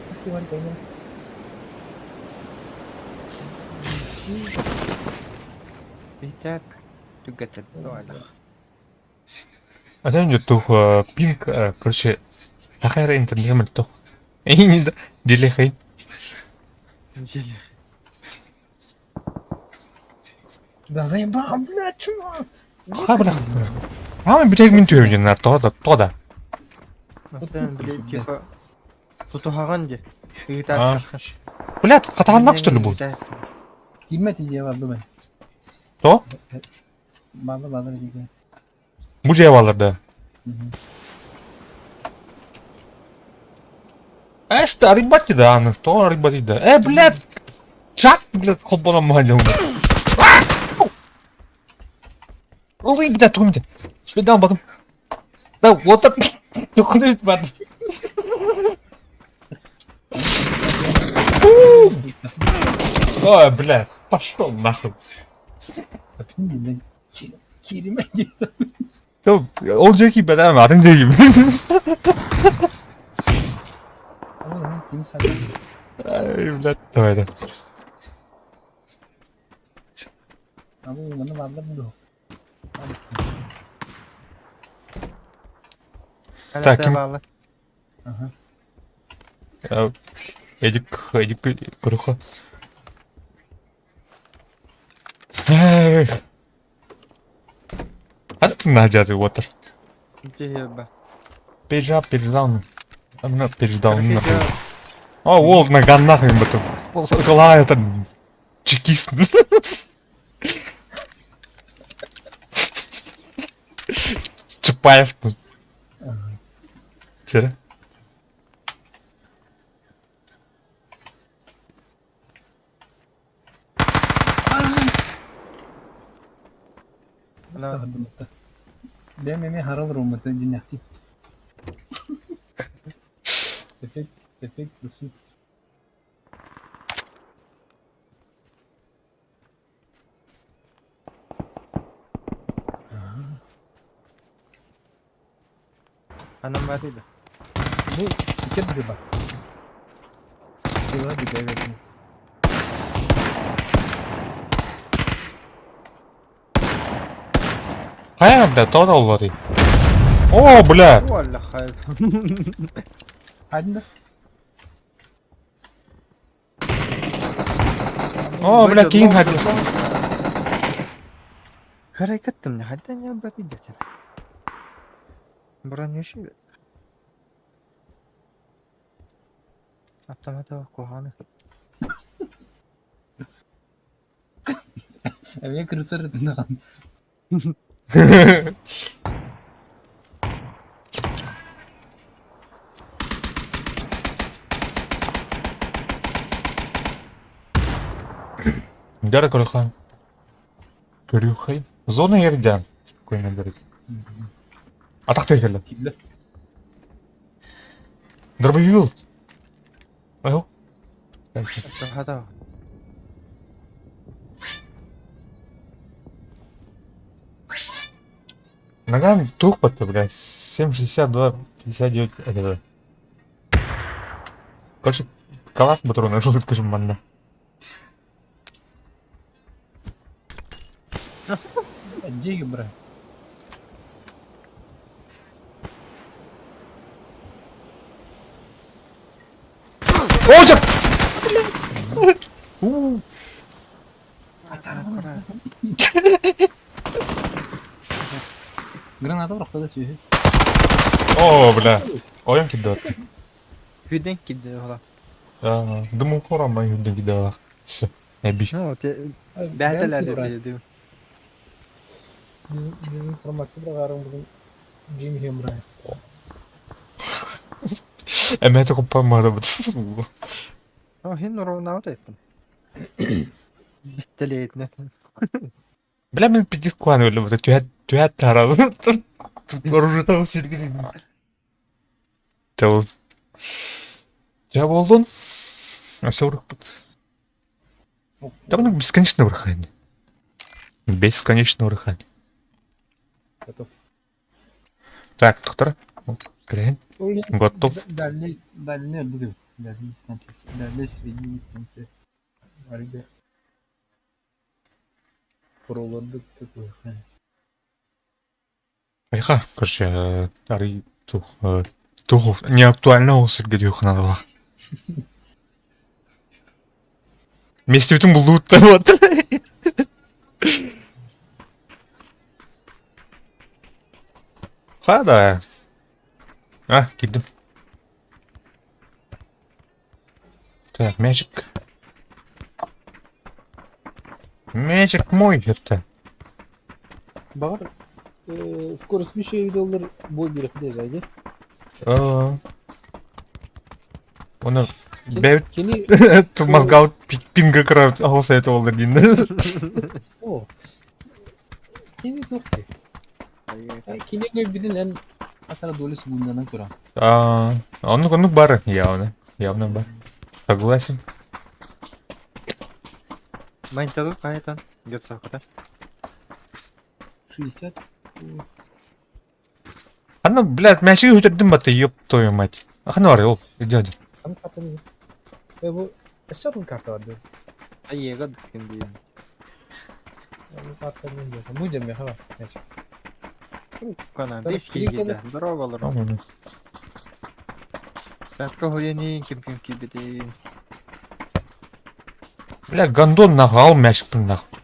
Pasti mana kau mana? Битәр. Түгәтеп. Адам же тух пинг, короче, ахайра интернет тух. И не делехай. Да заебал, блядь, чувак! Хабра. Ама битек мин теори на тода. Оттан билет типа тутуган ди. Блядь, катаганмак что ли бул? Girmedi diye vardı ben. То? Vardı diye. Bu cevalarda. Эста рибати да, на то рибати да. Блядь! Чак, блядь, хопона махалем. Ой, блядь, тумите. Сюда bakın. Да, вот так. Доходит, блядь. Ой, блядь, пошел нахуй. Bilmiyorum. Girmedi. То olacak gibi ben ama adın değil gibi. Ama kim sanıyor? Ay, блядь, давай. Ama bana vardı bu. Так, ким? bağlı. Эдик, круха. Hadi Naci water. Тиба. Page up, page down. I'm not page down. О, волк наган нахуй потом. Голова это чекист. Чапаев. Че? Dia memang haral rumah tu jenyakti. Efek kusut. Hanım var idi. Bu tiket bir bak. Şurada bir devlet. Hayır, блядь, то olmadı. О, блядь. Валла хайр. Hadi. О, блядь, кейін hadi. Harakatim ne? Hadden ya bari de. Buran yaşıyor. Atamata kohanı. Evye kırsar etinde kan. Gel Kırıkhan. Kırıkhan. Zona yerden. Koyun gerek. Atak tehlikeli. Kitle. Дробовик. Ого. Atamata. Наган тухпа-то, блядь. 7,62, 59. Это. Короче, калаш патрон, это скажем, манда. Джиги, брат. О, жап! Граната бıraktı da söylüyor. О, бля. Oyun gidiyor. Hüden gidiyor hala. Думаю, koran ben yurdan gidiyor. Все. Ne bir. Ну, те Ben бәтеләр брат. диyor. Дезинформация प्रकारं bizim Jimmy Hume брат. Emete koparmadı bu. А, хин ровно этим. Пистолетне. Бля, мен пидис куан öyle bu. Tühet taradım. Оружие усилили. Çavuz. Çav oldun. Все враг. Да ну бесконечно врахание. Бесконечно врахание. Готов. Так, доктор. Крен. Готов. Дальний öldü. Дальний дистанциясы. Дальний средний дистанция. Арыга. Проларды такой. Айха, короче, ари тух не актуально ол сергедеу надо было. Вместе bütün bu loot'ta вот. Ha da. Ah, gittim. Так, мячик. Мячик мой это. Bağır. Скорость bir şey videolar boy bir değil gayet. Onu бәу Keni мозга пинга кырап алса это болду дейін. o. Keni çok ki. Keni göbidin en asara dolesi bundan kura. Onu бар, явно бар. Согласен. Майнтаду кайтан. Где-то сахата. 60. Аны, блядь, мәшіге өтердім бата, еп твою мать. Ахны бар, ол, дядя. Kanı katılıyor. Ve bu eşarın kartı vardı. Айега дикенди. Bu kartı ne diyor? Bu cem ya ha. Neyse. Кана, Бәлки, 5 килге. килгелі. Здорово, Лорен. Tamam. Бәтка хуяни ким кибеди. Бля, гандон нахуй, ал мәшікпін нахуй.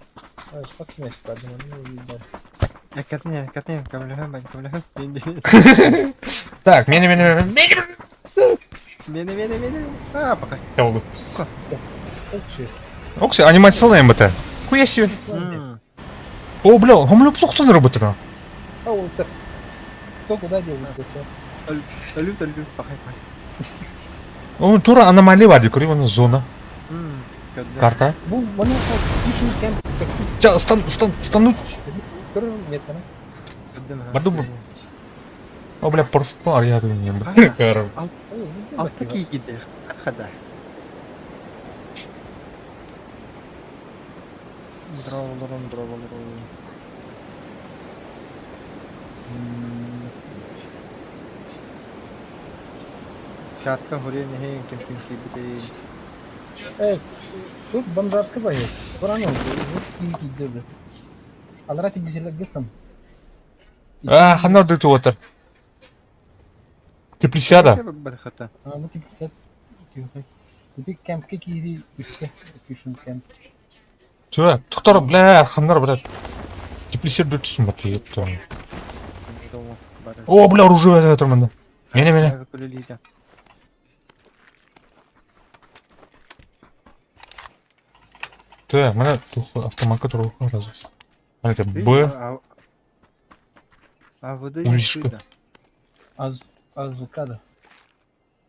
Evet, kastım eşit vardı. Onu bildiler. Катне, камлехам, камлехам. Так, мені. Мені. А, пока. Oldu. Çok şey. Окси, анимациялайын бата. Хуя себе. О, бля, он бля плохо работает. А вот так. Кто куда делает это? Ölü, пока. Он тура аномалия var yukarı, onun zona. Карта. Bu bana düşürken Ча, станут. görür net bana. Баду. О, бля, поршпу арияды мен. Карым. Alttaki gider. Hadi. Здорово. Катка хуяни ким кибеди. Evet. Şu Banjarska bayı. Buranın oldu. Bu iyi gidiyordu. Alara tek geçtim. Ханар дыты отыр. Теплисяда. Бадхата. Bu tek set. Bir kampke kiri üstte. Fusion camp. Чё, тоқтар, бля, ханар, бля. Теплисер дөртісін бата, епті. О, бля, оружие айтып жатыр мында. Мені. Так, мына автоматқа тұру разы. Это Б. А воды Уличка. Az vukada.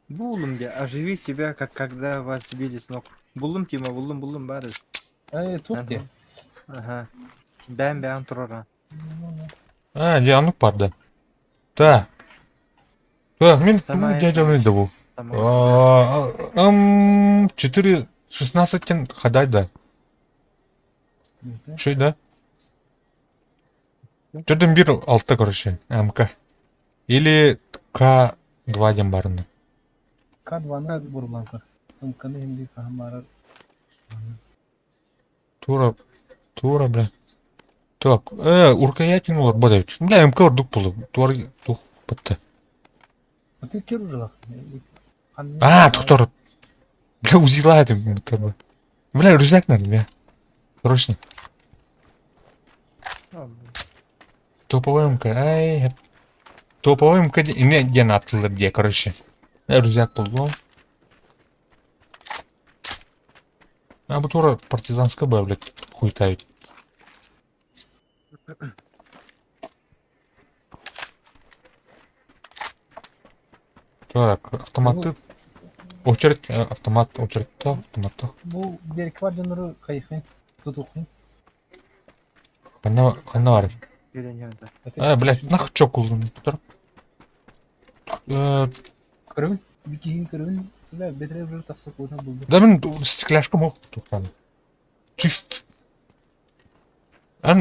Булым где, оживи себя, как когда вас сбили с ног. Булым, Тима, булым, бары. Тут diye. Ага. Бәм тұрара. Дианук бар да. Так. Так, мен Самая- дядя ойды бұл. 4.16-тен қадай да. Шой да? 4.1 короче, МК. Или К2 ден барында. K2'na vurulan kar. Kanı şimdi kahmarar. Тура, бля. Так, уркаятин олар бодайбыт. Бля, МК ордук болду. Туар тух бытты. А ты кер уже лах. Туктор. Бля, узилады мутабы. Бля, рюкзак надо, бля. Срочно. Топовая МК, ай. Топовая МК, не, где атылыр где, короче. Рюкзак болду. Бу тура партизанская бая, блядь, хуйтавить. Так, автоматы. Очередь, автомат, очередь, автомат. Bu berk var canları kayıkın. Tutukun. Хана бар. Gelin yanında. Блядь, нахуй чок улдым. Тур. Kırın. Bir kihin kırın. Ve bedre bir taksa koydan buldu. Да мен стекляшка мог туктаны. Чист.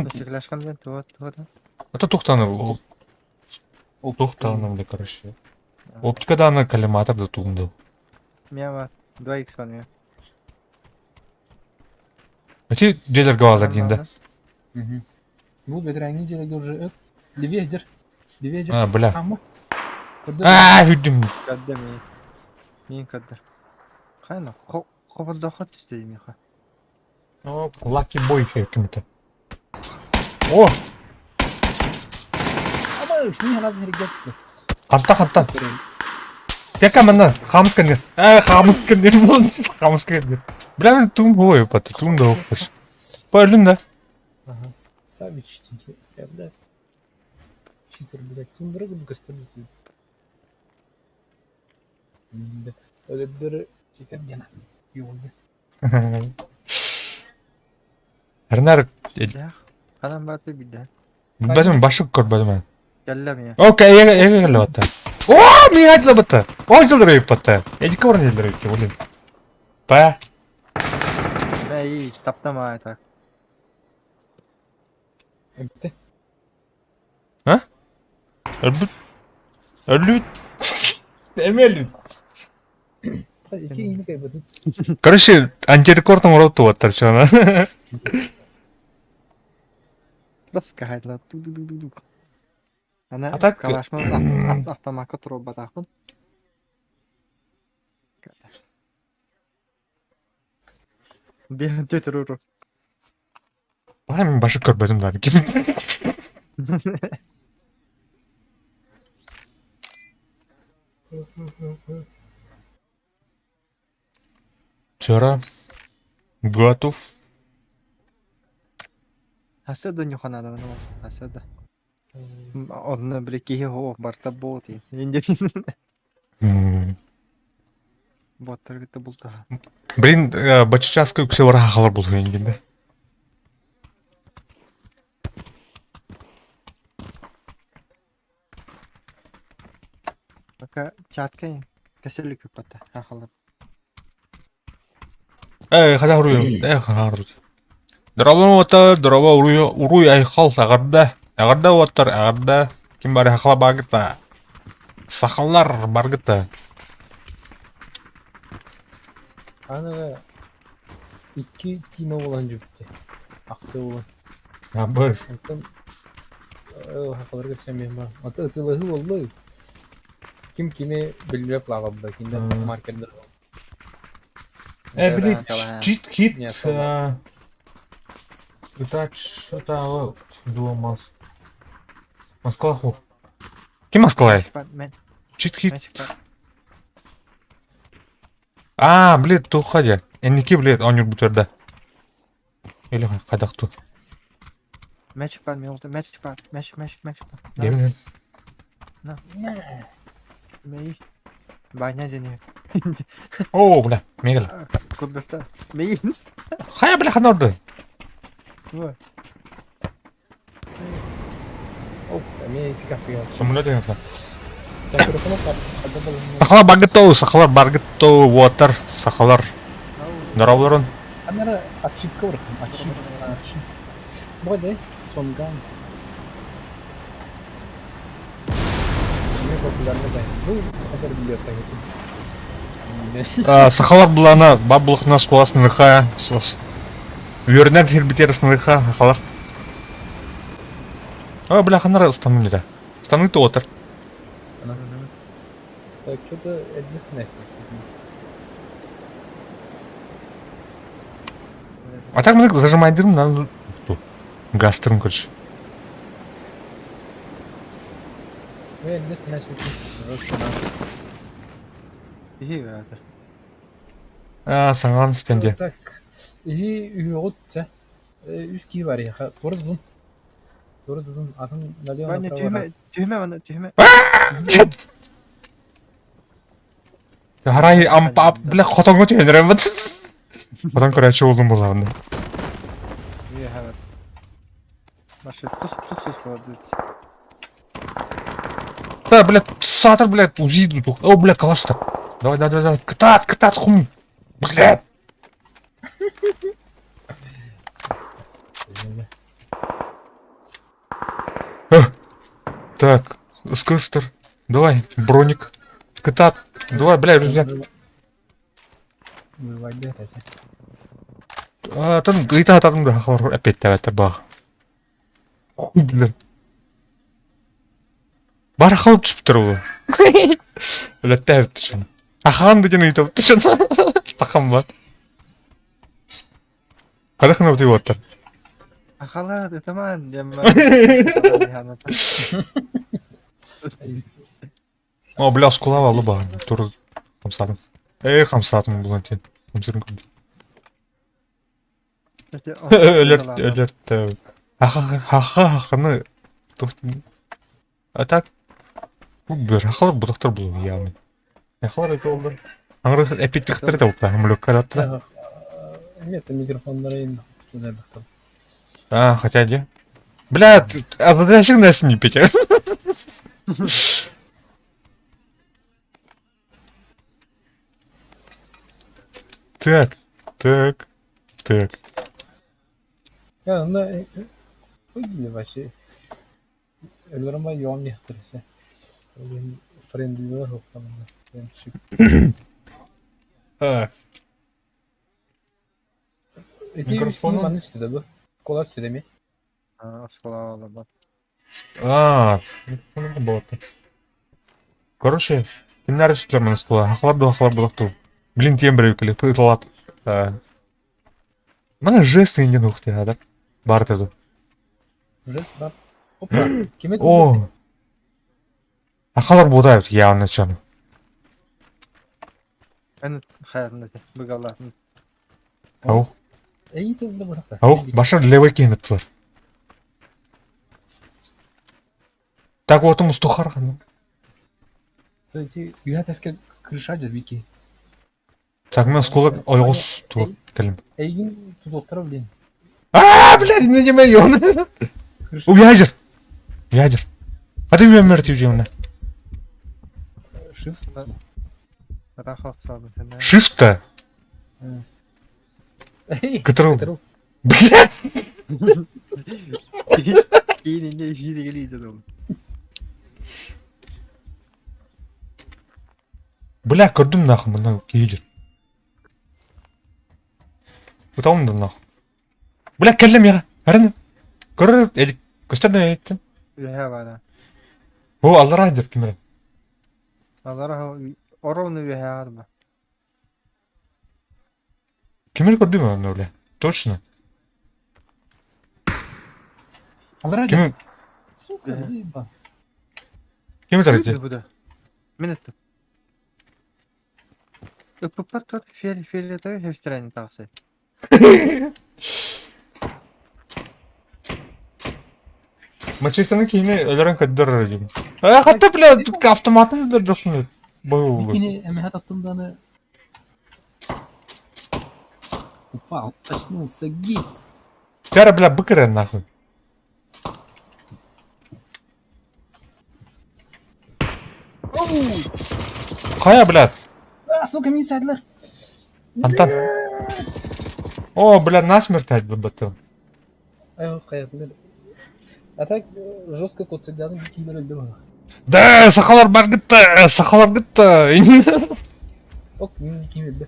Стекляшкам мен туат. Это туктаны. Туктаны, бля, короче. Оптикада аны коллиматорда тугунду. Мен var. 2x var men. Эти жерлерге балдар дейинде. Bu bedrengi jere görje öt. Livejdir. Livejdir. Бля. Tamam. Kırdı. Үйдүм. Kadda men. Men kadda. Қайна, қобылдақы түстейм еқа. Лаки бой кимите. О, Ama şunu hemen hazır gitti. канта. Тека мына хамыс кендер. Хамыс кендер болду. Хамыс кендер. Бля, мен тум ой, паты, тум да окуш. Пөлүн да. Aha. Sabi çiçek. Evde. Çiçek bir tundra gibi gösteriyor. Öyle bir çiçek gene. Yolda. Арнар, Ya, қанам барды биде. бәдім башы көрбәдім. Келлем я. Окей, эге келіп атты. О, мен айтылып атты. Ой, жылдырайып атты. Эдікі орын елдірайып ке, олен. Ба. Ben iyi, taптama ayta. Bitti. Ölüt. Эмелют. Hadi iki iğne kaybettin. Короче, антирекордың ұрып туып аттыр шана. Бас кайла. Тук. Ана Атак- калашма автоматқа тұрып батақпын. Бен төтірүру. Бай, мен башы көрбәдім да. Вчера готов. Хаседа нюхана да, ну, хаседа. Онны бір кеге хоқ барта бол дейм. Енді боттар кетті бұл таға. Блин, бачачаска үксе бара хақалар болу енгенде. Бака чаткай кәселік өппатта хақалар. Хада уруй, хару. Дрова ватар, дрова уруй айхал агарда. Агарда ватар, агарда. Ким бары хақала багыта. Сақалар баргыта. Anaga iki time olan cüpti. Aksi olan. Бір. Ondan hakalar geçen benim var. Ata ıtılahı oldu. Kim kimi bilmep lağabda. Kinde markerler. Блин, чит кит. Не, слабо. Итак, что-то думал. Москва ху. Ким Москва? Мен Чит кит. шықпа. Блин, тухадя. Энники, блин, он бутерда. Или қайдақ тут. Мен шықпа, мен олды. Мен шықпа. Демін. Мей. Байна және. О, бля, мегел. Көрдікті. Мей. Хая, бля, қана орды. Ой. Oh, ini sikap ya. Самолет еңірді. Yang kedua kan ada belum. Сақалар багыттау, ватар, сақалар. Дорауларын. Kamera açık kor. Açık. Bu ne? Songan. Ini populernya ben. Bu kadar biliyor kayak. Сақалар бұлана, бабылықна сқоласын виха. Үйерінен хербетерісін виха, сақалар. А, бля, қанар ұстаным лида. Ұстаным то отыр. Так, что-то единственное, что... А так мына зажимайдырым, надо... Гастырым, короче. Ну, единственное, что... İyi vardır. А, саңған стенде. Так, и уйгутса. Üç kişi var ya. Doğru düzgün. Doğru düzgün. Adın налево Ben de направо раз. tühme bana tühme. Харай, бля, хотонго түйендірем бұд. Хотон көрәчі олдым болағында. İyi evet. Başı tuzsuz koydu. Да, блядь, сатыр, блядь, узиду. О, блядь, калаштар. Давай. Кытат, хум. Блядь. Так, скыстер. Давай, броник. Кытат. Давай, блядь, блядь. Выводи это. Тын ыйта атадым да, ахалар опять тәбәттер бағы. Хуй, блядь. Бар ақылып түсіп тұр бұл. Блядь, тәбітті шын. Ахаған деген ыйта бұтты шын. Тақам ба. Қадақына бұты бұттыр. Akalar tamam diyem ben. О, бля, скулап алды баған. Туры қамсадым. Қамсадым бұған тен. Қамсырын көмді. Өлерді. Ақыны тоқтын. А так, бір ақылар бұдақтар бұл, яғын. Ақылар өте олды. Аңыры әпеттіктері де бұлда, мүліккер атты да. Нет, микрофонları indim. Şuraya bakalım. А, хотя де. Бля, азадашың нәсін не петер. Так. Ya onda ой, вообще. Ölürüm ben yoğun yahtırırsa. Benim friendliler hoklamında. Ben çık. Eti üç kişi bana istedi bu. Kolay istedi mi? Skola olur bak. А, ну вот. Короче, кинар işlerмен скула. Ахлар бұлақту. Блин, тембір өкілі, пұйтылат. Мана жест енген ұқты, да? Бар тезу. Жест бар. Опа, kime О! Ахалар бұдайып, явно чаны. Ben hayatımda bu Allah'ın. Ау, İyi tezde bırak da. башар левой кенет тұлар. Так отым ұстықар қаны. Güya teske kırışacağız bir ki. Так, мен скула ойғыз туып кәлім. Eygin tutuqtara bileyim. А, блядь, не деме ёны. У, ядер. А ты меня мертв демна. Shift. Rahat sağlık. Shift-то? Ctrl. Блядь. İyinin işini geliyse de olur. Бля, көрдім нахуй, мына кейдер. Бұтауым да нахуй. Бля, кәлім яға. Әрінім. Көріп, едік. Көстерден еттін. Üye var. О, аллар айдыр кемерін. Allah oranı üye var mı? Кемер көрдім оны, бля. Точно. Alır Кемер, Сука, заебал. кемер тарайды. Bu da. Minuttu. Pat фиолетовый hepsi aynı tavsiye. Манчестердің кейіне өлерін көддір дейм. Қатты, бля, автоматын өлдір жоқсын. Бой болды. Bikini emehat attığımdan упал, очнулся гипс. Кәрі, бля, быкырын нахуй. Қая, бля? Сука, меня садилер. Антон. О, бля, насмерть айтып бітті. Hayatlar. А так жестко коцеляны бикилер öldü bana. Да, сақалар бар гітті. Ok, kim öldü?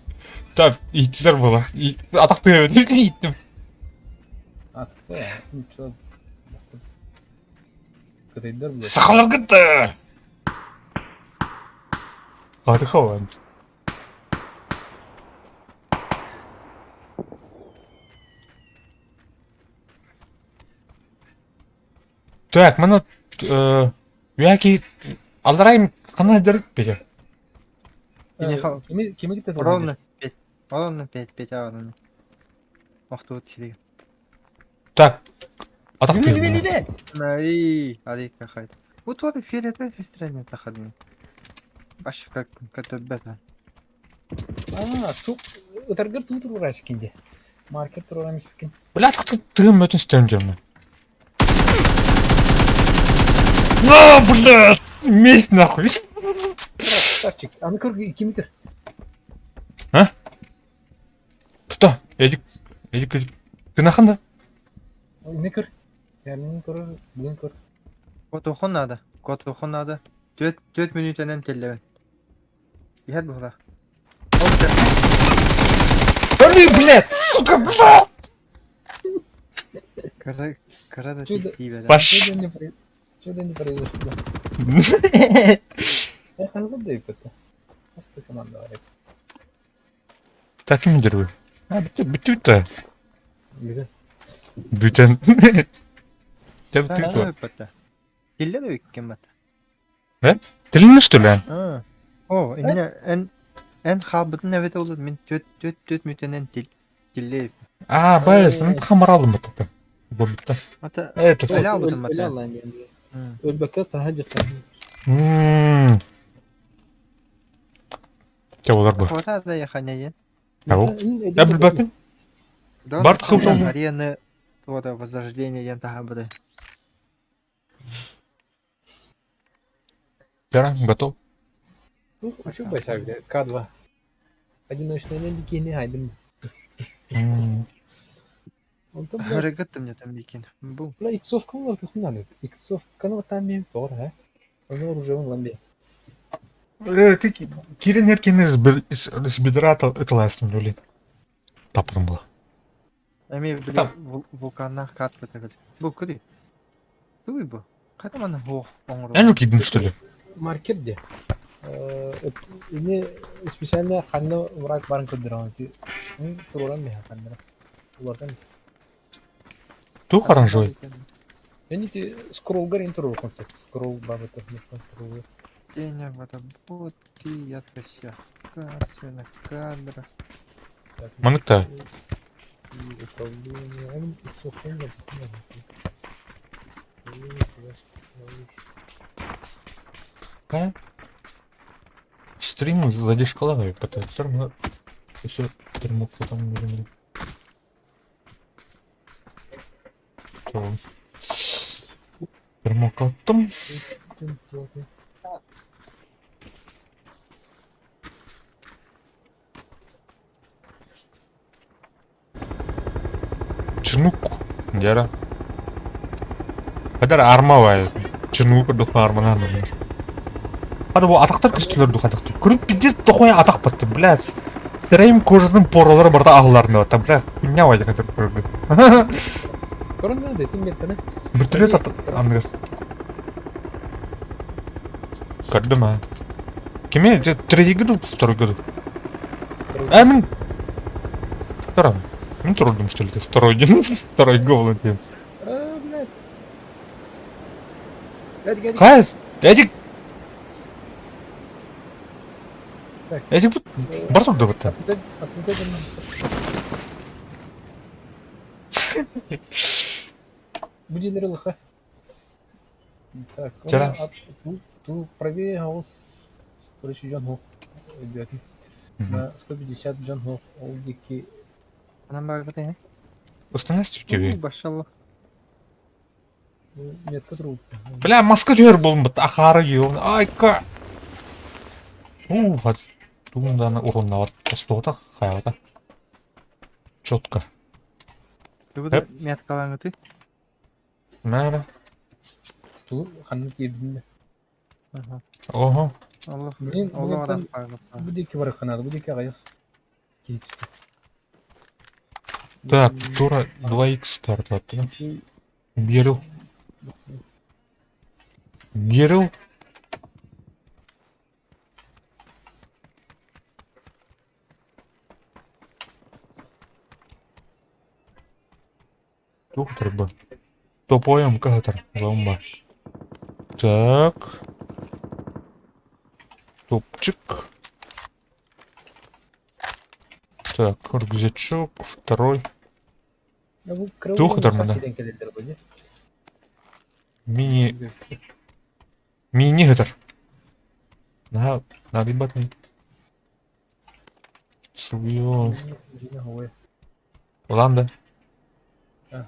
Так, иттілер бола. Атақты иттім. Atı ya. Neyse. Кытайдар бұл. Сақалар кетті! Хады хаван. Так, мұны... Яки... Алдарайым қана дөріп беді. Кеме кетеді? Ровно 5. Ровно 5 ağrını. Vakti oturuyor. Так. Атақ Леве, деймін. леве! Мари, алейк кахайт. Вот вот фиолетовый фестиваль тахадны. Аш как бета. Тук, өтәргір тұғы тұру рәс кенде. Маркет тұру рәмес бекен. Блядь, қытық тығым өтін істеуін жермін. На, блядь! Месть нахуй! Красавчик. Аны көр, кеме көр. А? Кто? Эдик. Эдик. Ты нахында? Не көр. Ярмин көр, бүгін көр. Код оқын надо. Код оқын надо. 4 minütenden telleben. Ехать бұғда. Блин, блядь! Сука, блядь! Кара да Чудо. тип беда. Баш. Что не произошло? Я ханзу да и пыта. Просто команда варит. Так, мидер вы. А, бітті. Где? Бүтін. Тебя Да, бітті. бета. Тилле да өйкен бета. Тіліні, что ли? О, en xabıtın evet olur. Min 4 minütenden tille. А, байсын, қамар алдым бітті. Бұл бітті. Ата Это öyle aldım Öyle beta. Allah'ın geldi. Ölbekte sahaca tabii. Тебя олар бұл. Хвата да яханайын. Я білбәпін. Бар тықыл Арены вот возрождение тага быды. Бәрі, готов. Ну, şu başarılı. K2. Одиночный бикини haydim. Он там, блядь, Hareket мне там бикин. Бу. бля, иксовка var тут надо. Иксовка ну там мен тор, а? Он уже он ламбе. Ты Кирин Еркин из бедра ытыласың, блин. Тапырым бұл. Эми Там. вулканна кат бетегел. Бу кыды. Туй бу. Ката мана хох оңру. Ән жүк едің, что ли? Маркетде. Ne spesialne hanno враг барын көддөрөң. Мен туруран мен ханна. Улардан. Ту оранжевый. Они ти скроллгар интервью концепт. Скролл бабата, не скролл. Деня в это будки яткася. Картина кадра. Мынықты. Стрим задешкалавый, потому что мы еще термок потом не видим. Термок attım. Чынук. Яра. Кадар арма бай. Чынук духу арманан. Hadi bu атақтар көстілерді қадықты. Көріп пиздец тұхуя атақ бітті, блядь. Сірейім кожының поралары барда ағыларында бата, блядь. Меня вайда қатыр көрді. Корона да тим беттене. Біртілет аңғыр. Көрді ма? Кеме? Третий году? Второй году? Мен... Второй. Мен тұрдым, что ли, второй день. Второй голый день. Блядь. Эдик. Қайыз? Эдик! Так. Эдик бар тұрды бітті. Будинер лыха. Так, Жара. ту правее хаус. Короче, Джон Хок. Ребята. На 150 Джон Хок. Олдики. Анам бар бете. Установись тебе. Башалла. Метка труп. Бля, маскатер болым бітті. Ақары еуін. Айка! Хат. Туынданы урынна бар. Постуғыта қайғыта. Четко. Ты вот меткалаңы ты. Мәлі. Ту ханны тиебдинде. Ого. Allah. Мен Allah одан бар. будеки бар ханады, будеки гаяс. Кетишти. Так, тура 2х тартатты. Беру. Герил. Тух треба. Топоем катер. Зомба. Так. Топчик. Так, рюкзачок. Второй. Ya bu kralı Tuh kadar mı olmasa ne? denk gelirler böyle. Мини... Мини гитар. Надо ебать. Свое. Yine havaya. Ладно. Ha.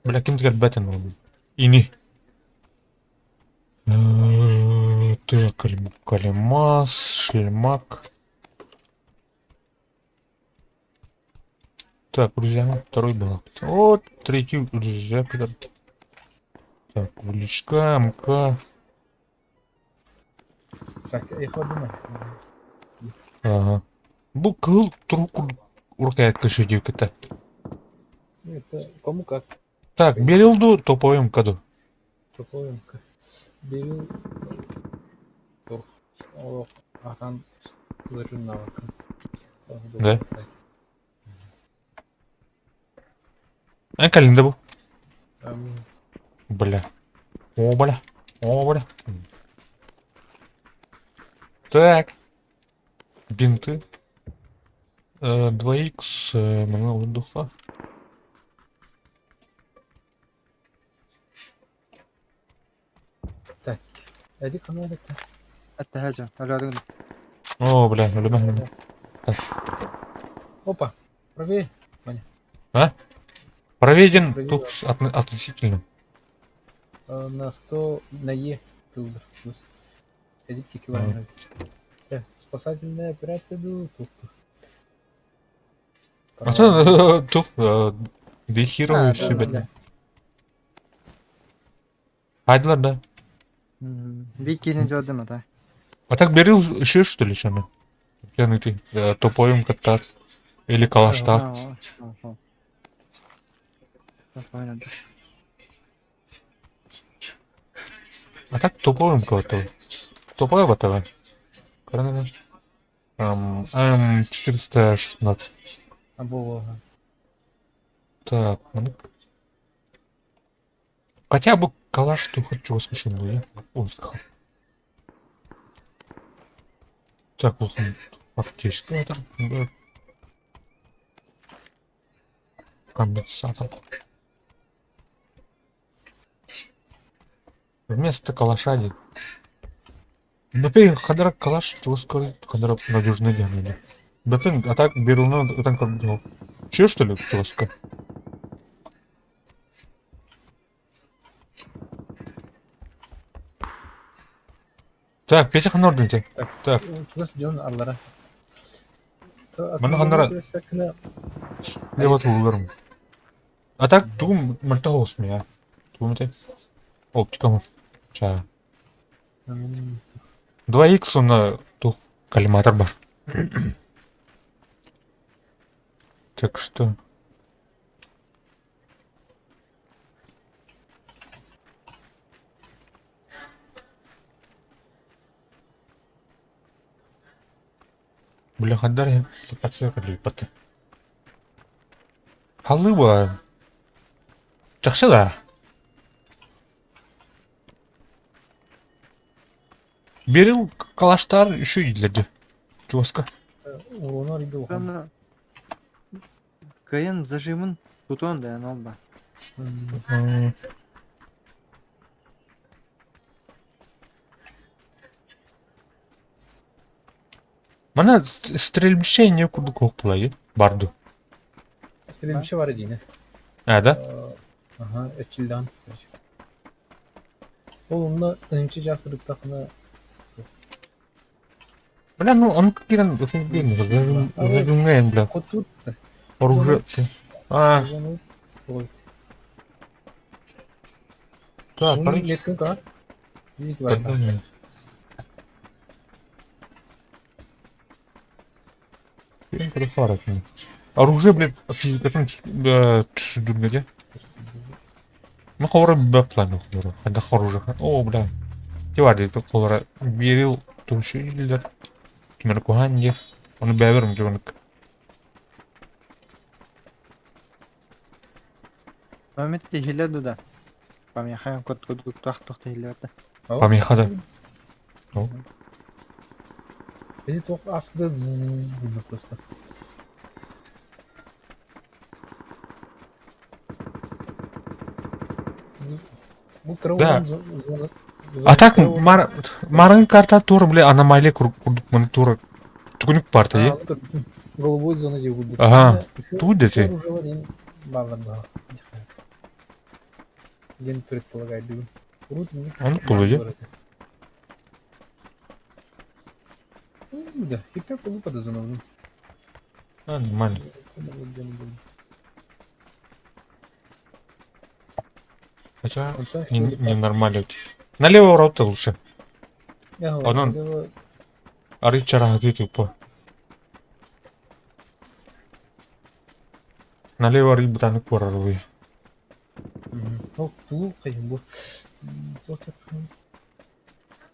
Бля, кем ты бэтен был? Ини. Так, калимас, шлемак. Так, друзья, второй был. Вот, третий, друзья, так, уличка, МК. Sanki yakaladı mı? Ага. Bu kıl truku уркает кошедюк-то. Это кому как. Так, берилду топовым каду. Топовым. Biri dur. O akan zırhına bakın. Да. А калинда был? Бля. О, бля. О, бля. Так. Бинты. 2х, мануал воздуха. Так. Hadi kamera tak. التهجم الوادق О, бля, любимый. Опа. Правее. А? Проведен Проведен. тут относительно. На 100 на Е filter. Плюс. Edit 2 var. Спасательная операция был тут. А то тут дехировую А, да, себе. да. Айдлар, да. Викини жодым ата. А так берил еще что ли, что-то? Я найти топовым кататься. Или калаштар. Понятно. А так топовым кого-то. Топовый ВТВ. Карнана. М416. Або. Так, ну. Хотя бы калаш, что хочу воскрешен был, я воздуха. Так, вот он. Аптечка это. Да. Конденсатор. Вместо калаша один. Бепин хадара калаш, ускорит хадара надежный день. Бепин, а так беру, ну, это как бы. Че что ли, жестко? Так, Петя Норденте. Так, Şurası diyorsun arlara. Bana kanlara- я вот уверен. А так, тум, мальтаус меня. Тумте. Оптиком. Ча. 2х на тух коллиматор бар. Так что... Бля, хадар я подсекали, паты. Халыба. Жақсы да. Берил калаштар еще ийлерди. Жестко. Onlar gibi okan. Sonra kayın zajımın tutuğun da yani olma. Mana стрельбише некуда koklayı. Bardu. Üstelik bir şey var yine. Ha da? Aha, Ekil'den. Oğlumla önce casırlık takına Бля, ну он киран офигенно. Зажимаем, бля. kutu Оружие. А, kazanıp koy. так, Bunun парень. yakın kadar. Büyük var. Оружие, блядь, офигенно. Где? Мы хоры бэплами хоры. Хада хоружа. О, бля. Тевади, тут хоры. Берил туши или кимер куханье. Он бэверм киванок. Мамет тихиле дуда. Памяхаем кот тох тихиле. Помехада. Ну. Эти только аспида видно просто. Bu Да. зона. А так, марын карта тур, бля, аномалия курдук маны тур. Тугунук парта, е? Голубой зона где будет. Ага. Тут да ты. Ген предполагает, да. Он полуе. Да, и как полу под зону. А, нормально. Хотя, не нормально. Налево рота лучше. Onun arı çara hadi по. Налево арı бутаны порарвы. Ну, ту кайым bu. Тот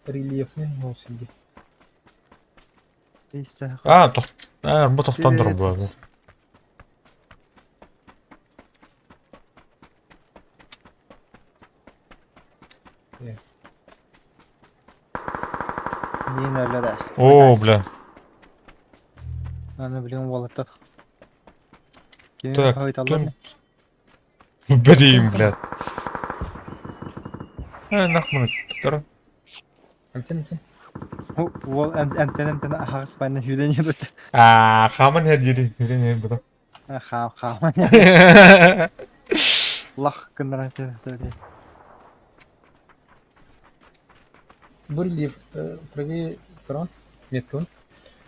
рельефный носинги. А, тох. А, бу тохтан дуру bu. Мен öyle dersin. О, бля. Аны білем болаттар. Так, Кем? Блин, блядь. Нахман. Антен. Ол әмтен ағыс байны хүлені бұд. Хаман her yeri. Yürü bu. Хам. Лах кындыра. Bu рельеф правее кран, меткон.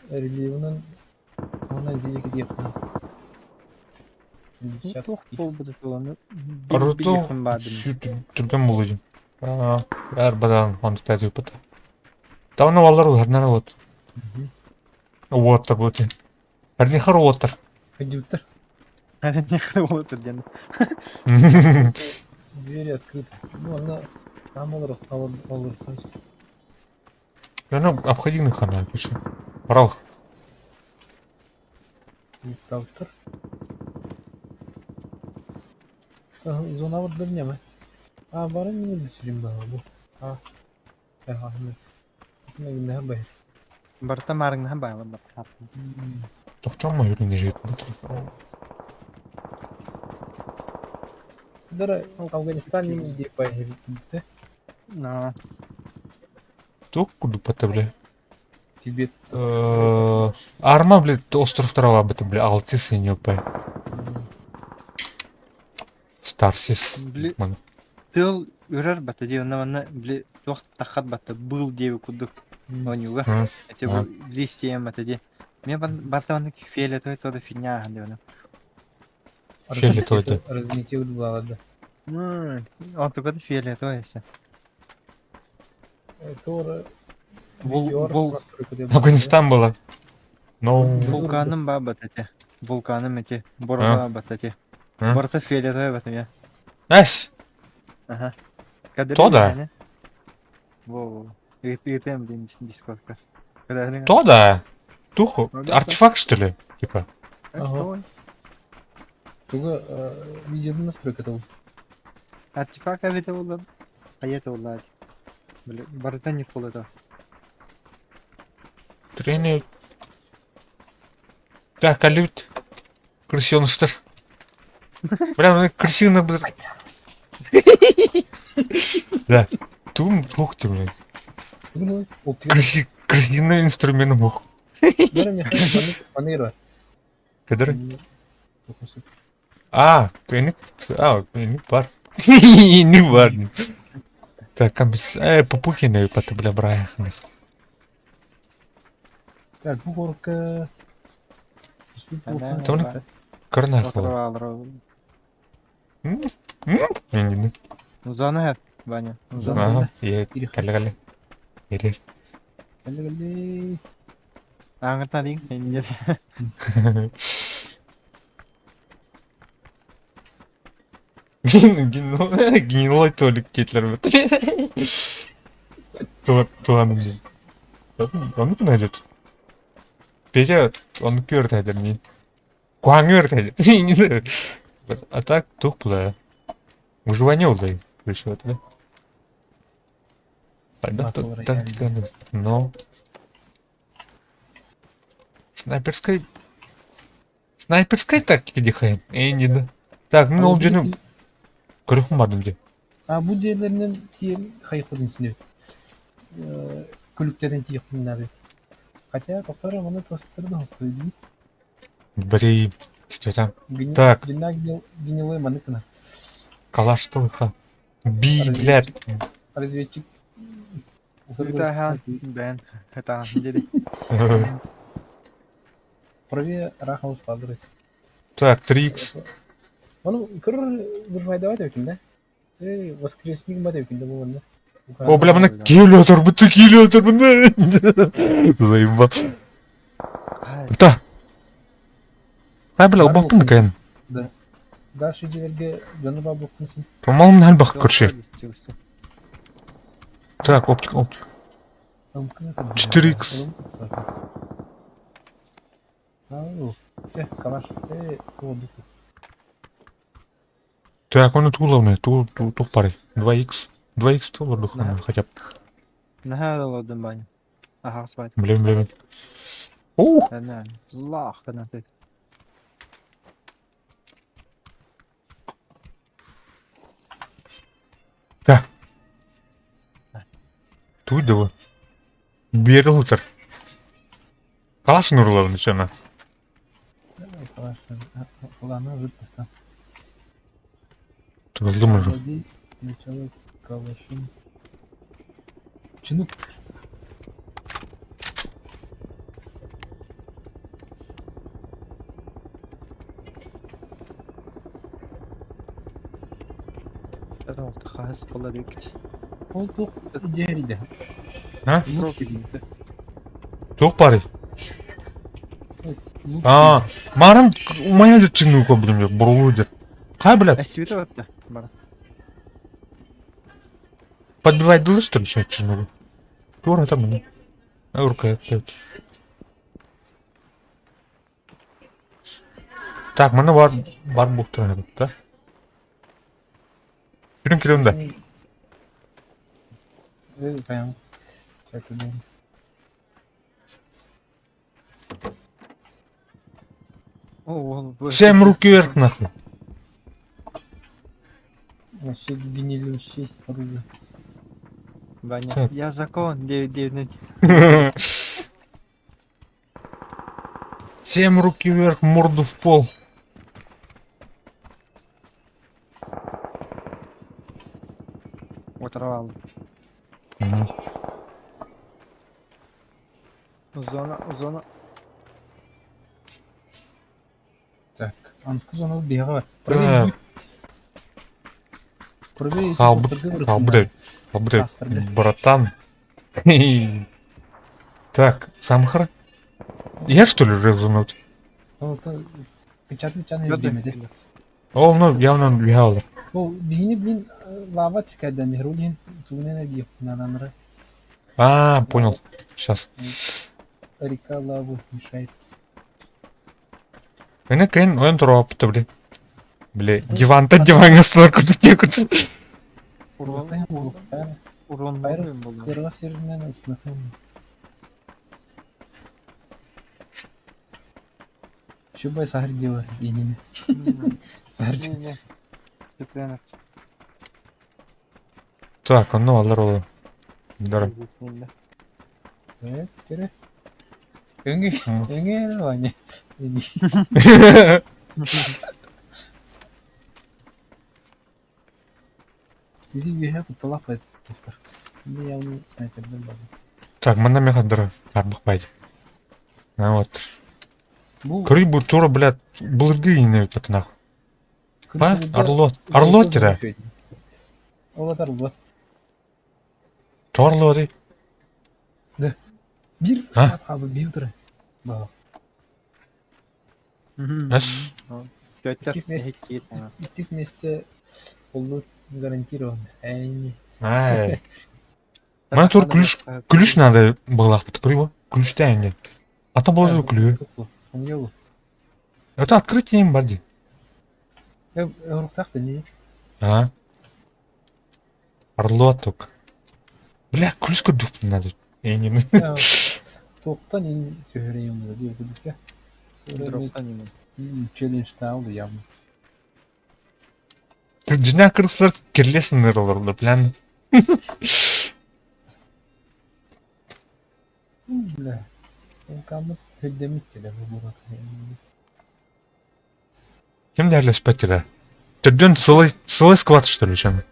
Рельефнан ona диек диек. Тух бол бұд жоланы. Аруту. Түрген болуды. Әр бадан он тәзі бұд. Давно валар ұғарнары вот. Уоттар бұд. Әрден қар уоттар. Ходюттар. Не қылып отыр дені. Двери открыты. Ну, она там олар. Яна обходимый хана пише. Раух. Металлтар. Зона вот для меня. А, барын не үлчилим баа бу. А. Не бай. Барта марыңна байлы бар. Тоқчан ма жүрген жет бұд. Дара Афганистан не где поехали. На. Тук куду пата, бля. Тибет. Арма, блядь, остров трава быты, бля, алтис и не упай. Старсис. Тыл үрер бата де, онна бля, тоқ тақат бата, был деві кудық. Онюга. Это был листьем бата де. Мен бата оны феле той, тода фигня ағын де оны. Феле той. Разметил два, да. Он только феле той, если. Тора. Афганистан была. Но... Вулканым ба батате. Вулканым эти. Борга батате. Борта феле той бата я. Эс! Ага. То да. Воу. Иртем блин дискордка. То да. Туху. Артефакт, что ли? Типа. Туга видео настройка того. Артефакт это было. А это было. Блин, бартаник пол это. Тренер. Так, калют. Красиво, что ж. Прям красиво, блядь. Да. Ух ты, блядь. Красивый инструмент мух. Кадры? Ты не пар. Не важно. Так, попухины потом, бля, брая. Так, бугорка. Карнахова. Не. Зана, Ваня. Ага, я калли. Ерер. Аңыртна дейін, нет. Генерал Толик кетлер бит. Туғаным мен. Оны кім әдет? Петя, оны көрді әдер мен. Қуаң өрді әдер. А так, тух бұлай. Выживание ұлдай. Выше вот, да? Пойда, тактика, но... Снайперскай тактика дихаем. Не да. Так, мен ол жөнім... Көріқім бардым де. Бұл жерлерінен тиен қайықпадың сіне. Көліктерден тиекпін нәбі. Хотя тоқтары оны тоспыттырды хоқты. Блин, что там? Так. Гнилой маныкана. Калаш только. Би, блядь. Разведчик. Итахан, бен, это деді. Правее рахаус падры. Так, 3х. Оны көр бір файда бар екен да. Воскресник бар екен да бұл. О, бля, мына келі отыр, мына. Заебал. Да. Ай, бля, ұбақпын кайын. Да. Дальше жерге жаны бар бұқтынсын. Помалым нәл бақ көрші. Так, оптик. 4х. Ау, калаш. Олды. Так, оны туғылауны, туқ парай. 2х. 2х толыр дұқаны, хотя бы. Нәһәр олардың бәні. Аға спайт. Білем. Оу! Әнән. Лах, қанаты. Да. Туйды ғой. Бері ұлтыр. Қалашын ұрлауын үшіна. Калаш. Оланы жұрт бастан. Түгілді мұжу. Начало калашын. Чинук. Әралты қағыз болар екті. Ол тоқ жәрейді. Ha? Лук едіңді. Туқ парай. Марын мая жер чыңны көп білім жоқ, бұрылу жер. Қай, блядь? Әсібеті өтті. Бара. Подбивать было, что ли, еще чину? Тура там, не? Урка, Так, мана бар бұқтырын, да? Жүрін келем да. Прям. Как ты думаешь? Всем руки вверх, нахуй. Вообще гнилющий оружие. Ваня. Я закон, 9-9. Всем руки вверх, морду в пол. Оторвал. Зона. Так, ансқы зона беға бар. Қалбыдай, братан. Так, самхар. Я что ли резануть? Печатный бемеде. О, ну, явно бегал. О, бейни, блин, лава цикада, михрулин, тунена бьет на намры. Понял. Сейчас. Река лаву мешает. Ini kain orang terop tuh beli. Beli диван астына күтіп. Урон болды. Кырға серінен ысынақым. Шубай сахар дева, енеме. Сахар дева. Так, ну алар ол. Дара. Тірі. Өңе ваня. Бизи беха куталап айт. Мен явно снайперден бардым. Так, мына меха дара. Арбықпайды. Вот. Көрей бұл тура, блядь, бұлырғы ені өтті нахуй. Ба? Орлот тірі. Олат орлот. Торло дей. Да. Bir saat kaldı bir lira. Bak. Аш? Götter. İkisi mes- Hek git. İkis mesle olur garantирован. Әйне. Ай. Mana tur gülüş nerede bağlak bıtıkırıyor bu? Gülüş de yenge. Ata bozdu gülüyor. Он его. Это открытие им бади. Руктах да не. А? Орлоток. Бля, гülüş көдük надо. Еңені. Тоқтан ен төхірейім болды. Диyor күдікке. Дроптан ему. Челленджді алды явно. Жина кырсылар кирлесіңдер оларды, план. Бля. Он камы төлдемейді де бұл болады. Кем дәрлес пәтері? Түрден сылай скват, что ли, чем?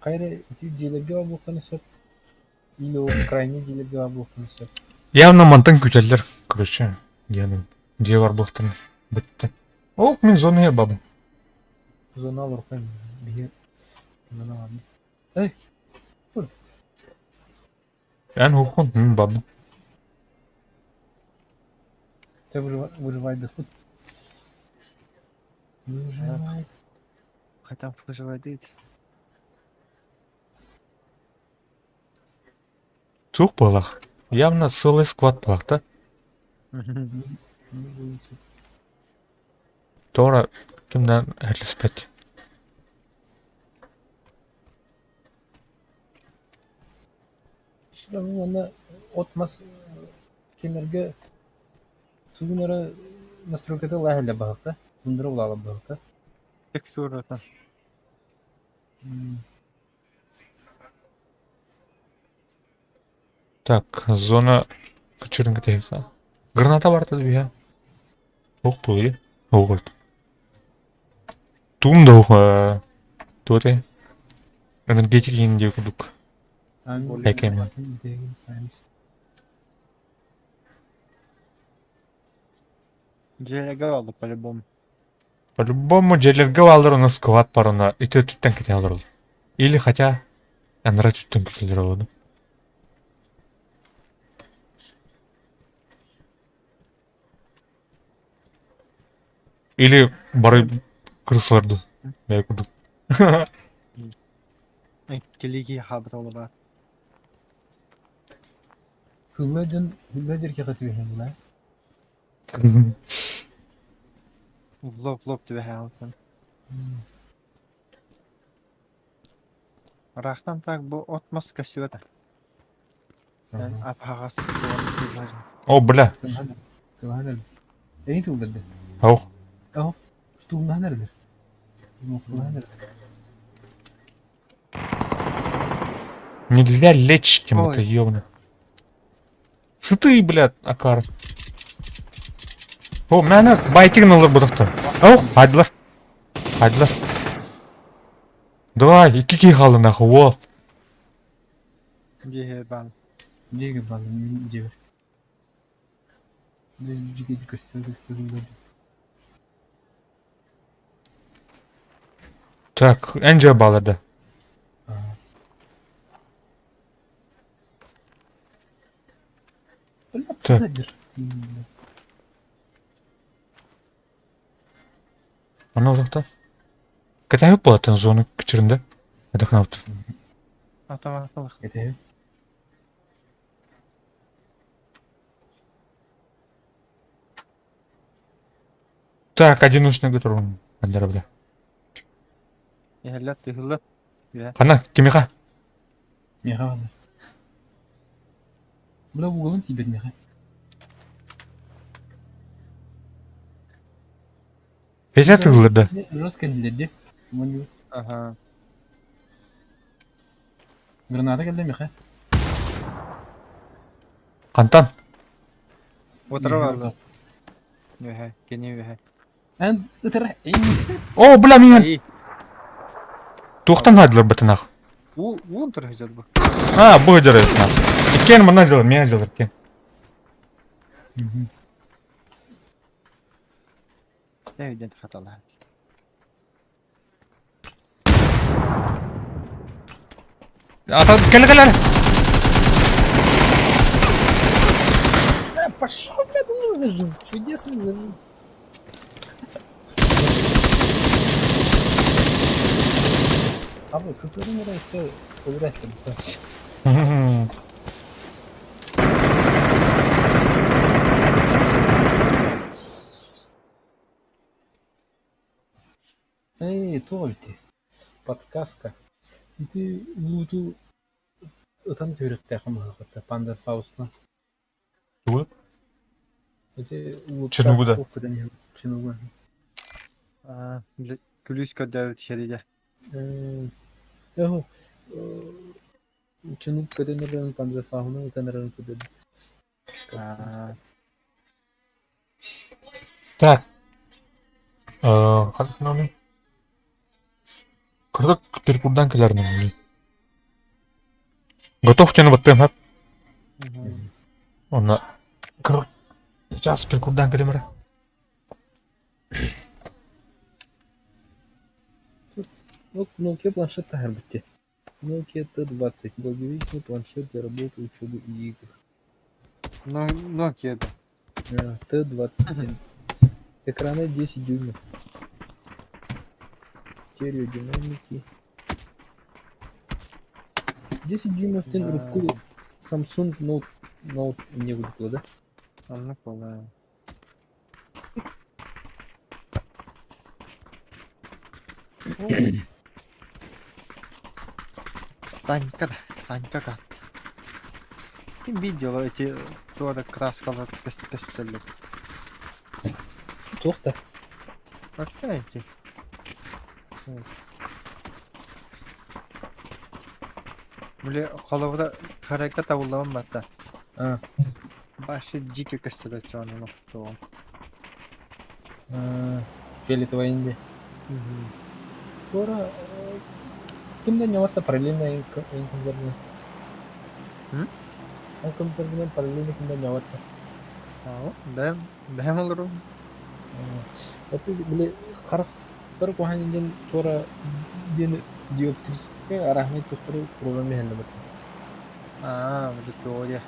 Қайры желерге бар болғаны сөп. Или ол крайне желерге бар болғаны сөп. Явно мантан күтелдер, короче. Яның. Де бар бұқтын. Бітті. О, мен зонaya бабы. Зона алыр қайын. Бігер. Зона алады. Эй! Ән оқын, мен бабы. Ты выживай до худ. Выживай. Хотя выживает дейді. Тух балақ. Явно сылай скват балақ, та? Тора кімден әрлес пәт? Şimdi ona otmaz kemerge tuğunları настройкада ләһәллә багта. Бундырып алып багта. Текстурatan. Так, зона кычырынғы тегі. Граната бар тады бия. Оқ бұл е. Оқ өлді. Туым да оқ. Тоте. Энергетик енінде күдік. Әкем. Желеге алды по-любому. По-любому жерлерге алыр, оны скват бар, оны үті түттен кете алыр ол. Или хотя әнірі түттен кетелер олады. Или бары кырсыларды. Бәй күдік. Келеге хабыт олы бар. Hülla jerke qatibehen la. Влоп тебе хәлтен. Рахтан так bu отмас кәсүәтә. Yani апагас болған. О, бля. Тылганыр. Эйн тылдырды. Ау. Ау. Стулна нердер. Муфланер. Нельзя лечь тем Ой. это ёбно. Сыты, блядь, акар. О, мәні байтигін алыр бұдықты. Ау, айдылар. Айдылар. Давай, iki key қалды наху, о. Жеге бан. Жеге балын жебер. Жеге көстер. Так, әнже балады. Садыр. Ана ұзақта. Кәтәйіп болатын зоны күчірінде. Әдіқін алды. Аталық. Кетеби. Так, одиночный götürün. Әндері бля. Ehlet tühülü. Қана, кемеға. Меха алыр. Бля уголын тибет меха. Песет ғылырды. Жестко нелерде. Aha. Граната келді меха. Қантан. Отырып алды. Веhe. Gene vehe. Ән ытыр. О, бля, мен. İyi. Тоқтан адылар бітінақ. Вон тұрғызыр bu. А, бұл жары. Кен мұна жылыр, мен жылыр кен. Evden hatalar. Ата, кәлі. Пошел, блядь, он зажил. Чудесный зажил. Abi sıtırın orası olur aslında. Туалете. Подсказка. Ты луту там төрөктө камагата Пандер Фаустна. Dur. Эти лутта Чернугуда. копкадан чынуга. Gülüş ködü şeride. Эхо чынук каденерен Пандер Фауна каденерен каден. Aa, Так. Как это? Кырдык перекурдан келерdim. Готов тянып аттым, хап. Онна. Кырдык. Час перекурдан келемер. Вот Nokia планшет тахарбытте. Nokia T20. Долговечный планшет для работы, учебы и игр. Nokia'da. Т-21. Экраны 10 дюймов. Стереодинамики. 10 дюймов тен Да. руку Samsung Note не выдохло, да? Anlık oluyor. Санька как. Видела эти тоже краскалы тестили. Тоқта. Покажите. Böyle kalıbıda hareket avullamam hatta. А, Başı дикий костюм черный нахуй. фиолетовая Индия. Тора кимде нявата параллельно инкомдерне. Инкомдерне параллельно кимде нявата. Ben olurum. Это были харак тор коханин тора ден диоптрическе арахне тор проблем хелле бат. Aa, bu teoriya.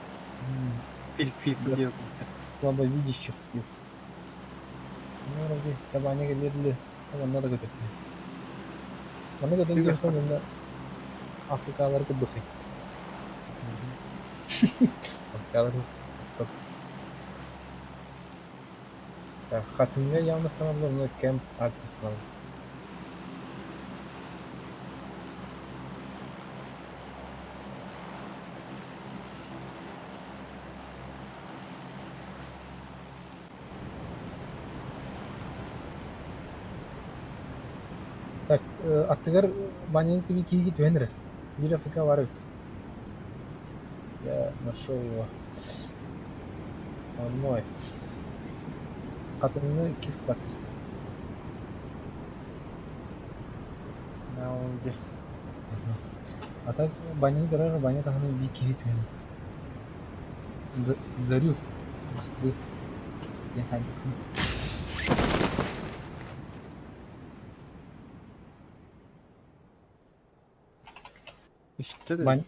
Fil diyor. Слабовидящих. Ну, вроде, табаня gelirli. Ama onlar da kötü. Bana kadar Güzel. bir konuda Afrikalılar da bakıyor. Afrikalılar da ya Hatım'ya yalnız tamamlar mı? Camp Art Festival. Так, аттыгар банянын тиги киги түенер. Bir Afrika var. Ya нашел его. Он мой. Hatım'ı kis battı. Ne oldu? А так баняны карар баня таханы bir kиги түенер. Дарю. Астыгы. Я хадик. İşte de.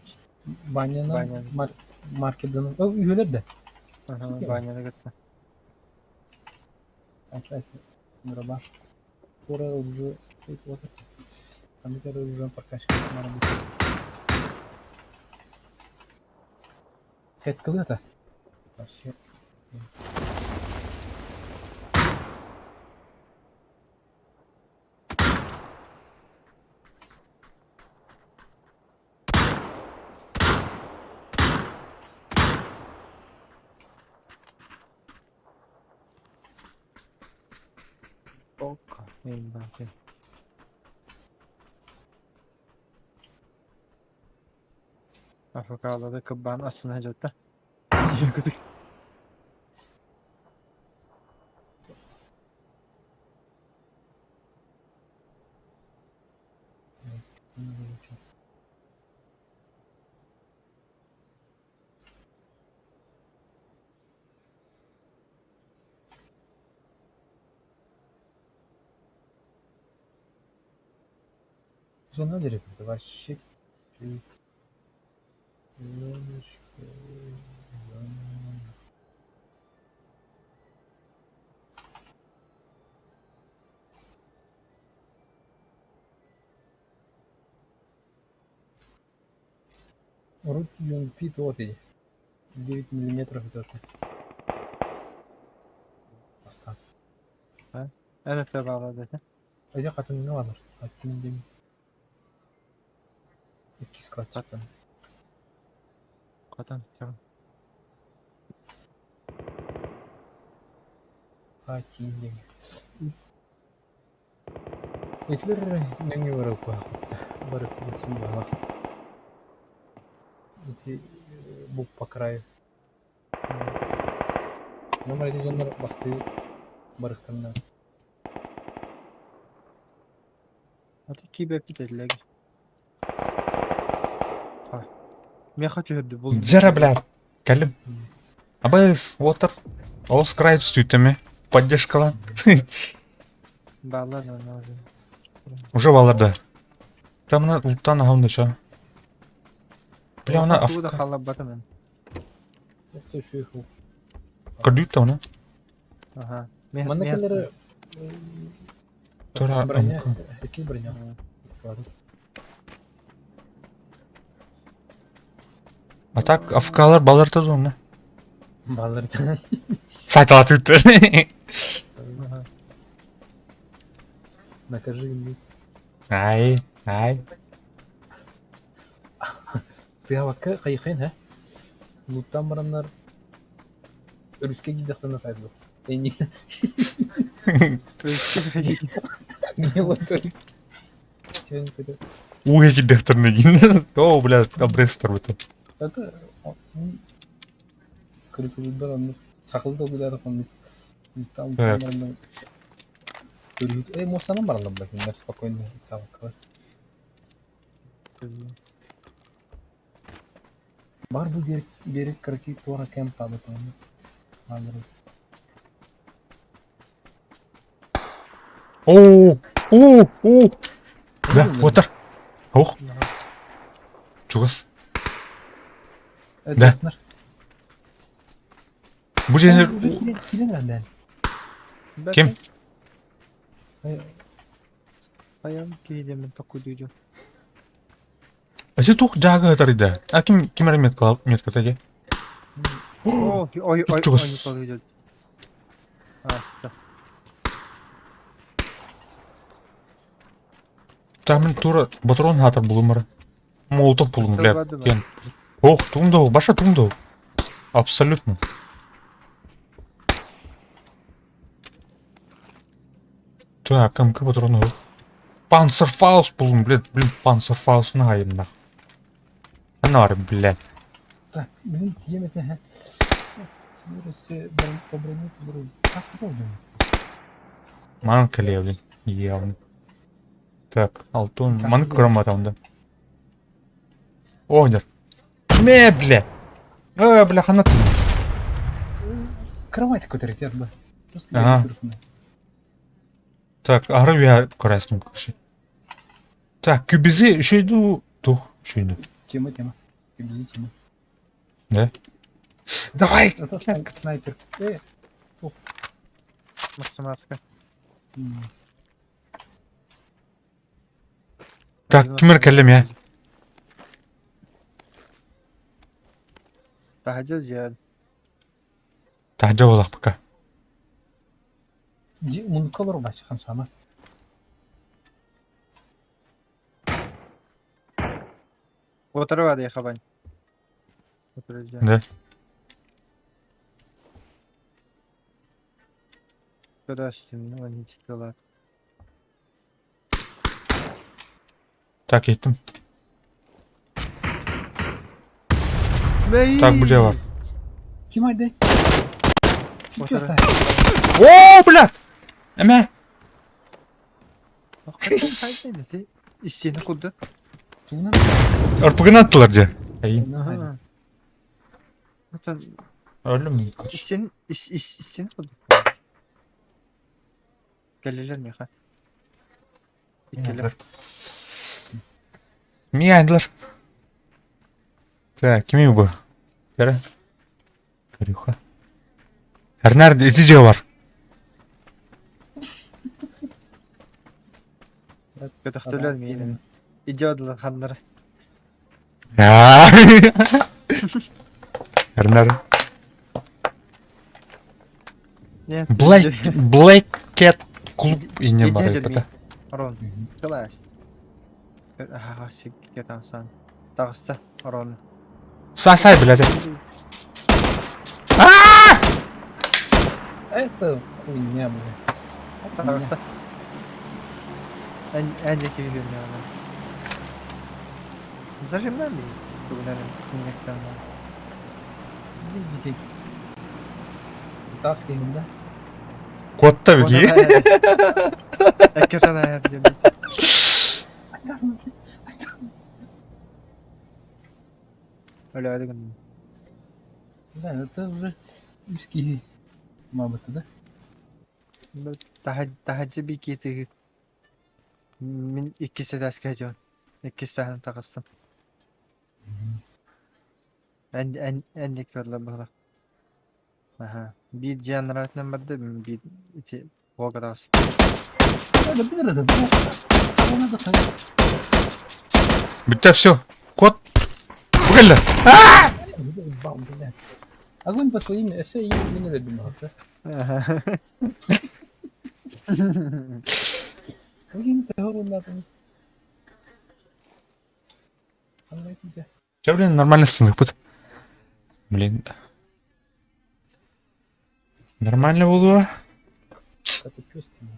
Banyanın Banyanın. marketin üyeler de. Aha, banyada gitme. Трансляция мiraба. Скоро уже вот компьютер уже прокачка надо будет. Хэт кылы это. Вообще. Ok. Neyim ben seni. Afrikalı'da kıbban aslında hacıtta. Yürüdük. Что надо ребята? Вообще. Рут Юнпи вот эти. 9 миллиметров идет. Астан. Evet de bağladı. Öyle katın ne vardır? Katın değil. 2 kat çıktı. Kadın. Tamam. Katın değil. Etler ne var bu? Barık bulsun bana. Эти бук по краю. Номер эти жандар басты барыктанна. Hadi ki bekle dediler. Ha. Ben kaçırdı bu. Жара, блядь. Кәлім. Абайс, отыр. Ол скрайп түстеме. Поддержкалан. Bağlar ne oldu? Уже баларда. Там мына улттан алынды ча. Бля, ана Bu da kalabalık mı? Это все их. кырдыйт та уна. Aha. Манекеллері Тора броня, амка. эки броня. А так афкалар баларда да уна. Баллардан. Сайтала түтті. Накажи им. Ай, ай. Ты авакка кайхайн, ха? Луттан бараннар өрүскө гидактан сайдылы. Эни. Не вот это. Чен кыды. Уе киддехтерне гин. О, блядь, абрестер бөтө. Это крысылыдар аны чакылды билер аны. Там Так. бараннар. Мостанан баралам бак, мен спокойно сабакка. Бар бу берек краки тора кемп абы тону. Алыр. О. Да, отыр. Ох. Чугас. Да. Бу жеңер Килен анден. ким? Ayağım giyelim ben takuduydu. Аси тук жагы атарыда. А кимер метка таге? Ой, Чугас. не подойдет. А, да. Тамын тура батрон хатыр булумар. Молотов булум, блядь. Сылбады ма? Кен. Ох, туңдау, баша туңдау. Абсолютно. Так, МК патроны был. Панцерфаус булум, блядь, Панцерфаус нахайым нах. Анар, блядь. Так, bizim diyemete ha. Burası ben problemi burası. Kask oldu. Манка левлин, явно. Так, Алтун, Каска манка был. крома там, да. Огнер. Бля. Бля, хана. Кровать көтерет я бы. Ага. Так, арып я көрәсің көші. Так, күбізі үшейді тух, үшейді. Тема. Бези тема. Да? Давай! Это снайпер. Максиматска. Так, кімер кәлем я? Bahacız ya. Тахджа болақ бұқа. Мұны қалар башқан сама. Oturuverdi yakaban. Oturacağım. Да. Görüştüm. Onu çıkıyorlar. Так, еттім. Так, бұл жай бар. Kim haydi? Kim Otur. göster? О, блядь! Әмә! Hakikaten kaydedildi. İsteyeni kurdu. Tuğuna. РПГ-ны аттылар же. Әйін. Aha. Zaten Өлім. isteyeni kurdu. Gelirler mi ha? Gittiler. Мия айдылар. Так, кеме бұл? Кәрі. Кәрюха. Әрнәрді еті же бар. Gıdıktırlar mı yine? İdiyordular hanları. Ya. Karena Не, Black Cat клуб ini Иди бар aja это. Рон, kelas. Asik kita san. Тағыста, Рон. Сай, блядь. Это хуйня, блин. Тағыста. Әнде келген яғына. Зажимнан бей. Бүгінәрін күннектен. Видите, вытаскиваем, да? Котта бики. Әккетен әйір деді. Öyle öyle gün. Да, это уже узкий мамы-то, да? Daha bir kiti. Min ikisi de eskece. İkisi de takıstım. En dikkatli bana. Aha. Bir jeneratörün vardı bir iti o kadar. Это bir lira da bu. Ona da tabii. Bitti все. Кот. Пугали. Бам, блядь. Огонь по своим, все и меня любимого, да? Какие-то горы надо. Сейчас, блин, нормально сынок будет. Блин. Нормально было. Это пёс тебе.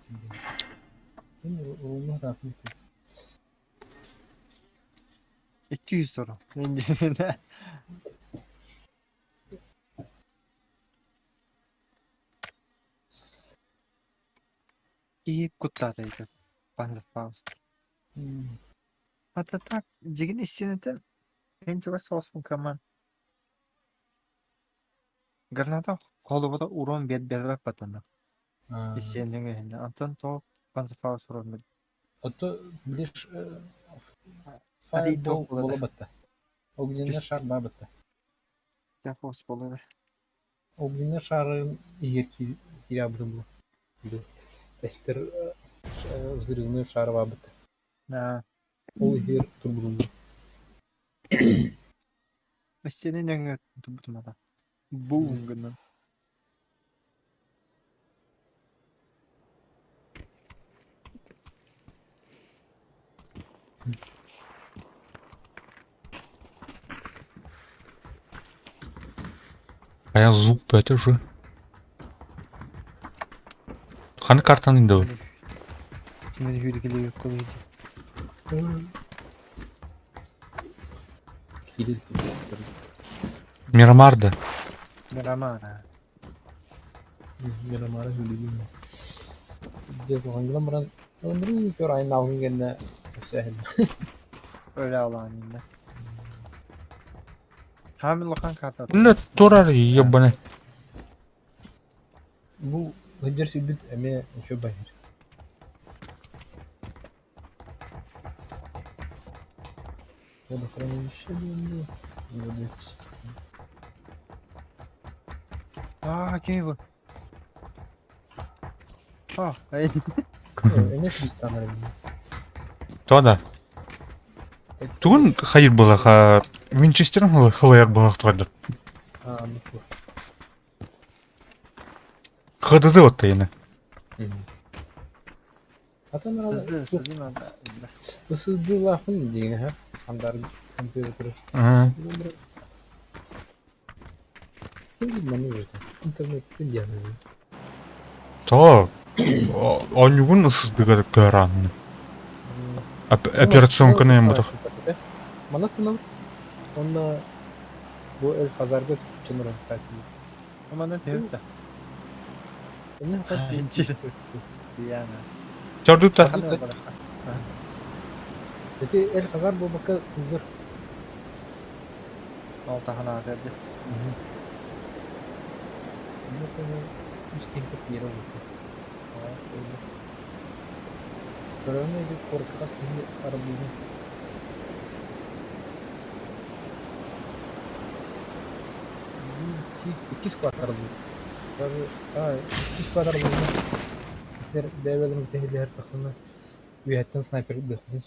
Ровно так. 200 soru. İyi kutladıydı. Panzer Faust. Hatta tak, jigin istediğinden en çok sos mükemmel. Granada kolubada uron bed batanda. İstediğinden Антон то Panzer Faust uron. А то, видишь, Hadi Fireball top было бы-то. Огненный Пусть- шар бабы-то. Ya Faust olur. Огненный шар и я бы Эстер взрывной шар бабы-то. Ha. Ол егер турбулунду. İstediğinden tutmadı. Boom gını. А я звук это же. Хан картаны да. Şimdi hürgülü koyucu. Кирилл. Мирамарда. Miramara. Miramara hülülüğüm. Cez oğangilan buran. Ömrü kör ayın algın genne. Sehil. Öyle alanında. Hamil Lokan kasat. Ну, турар ебаный. Bu hıcır sübüt eme şu bayır. Ya da kırmızı bir şey değil. Böyle işte. Aa kim bu? Ah, hayır. Eme bir tane. То да. Тугун хайыр была ха Винчестерн хылайар была тоды. Ha, bu. ХДД вот тайны. Atanlar Hızlı, çok hızlı mı? ısızdı lafın diyene ha. Andar kompüteri. Kim bilmem ne zaten. İnternette yani. То. Онюгун ысыздыгы көран. Операционканы эми бутак. Manastırın onunla bu el pazarda çıkınır zaten. Ama ne diyor da? Ne kadar İnci. Yani. Чордута. Jadi el pazar bu bakal dur. Altahan verdi. Ne kadar üst kemik yeri oldu. Karena itu korkas ini arabulu. İki squad arabulu. Tabii, iki squad arabulu. Devletin mütehidi her takımda üyetten sniper dökülüyor.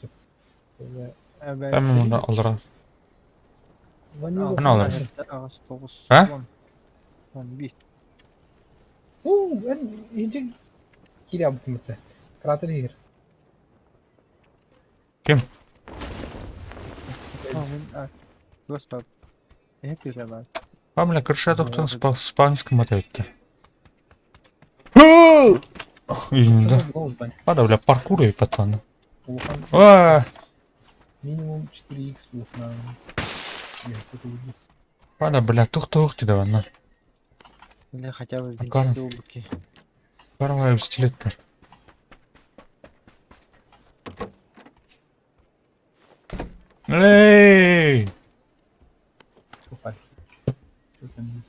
Evet. Эми муну алар. Ваниза Ana alırım. Ağaç 9. Ha? 11. Ben iyice gir yaptım bitti. Krater gir. Kim? Tamam. Göster. Hep güzel var. А, бля, крыша тоқтан спавниском мотает. Именно. Голубань. Надо, бля, паркур и пацаны. Улхан А, минимум 4х был на... Нет, это не Надо, бля, тух-тух тебе, на. Или хотя бы Покажем. винчестер. Первая стилетка. Эй! попали. Что там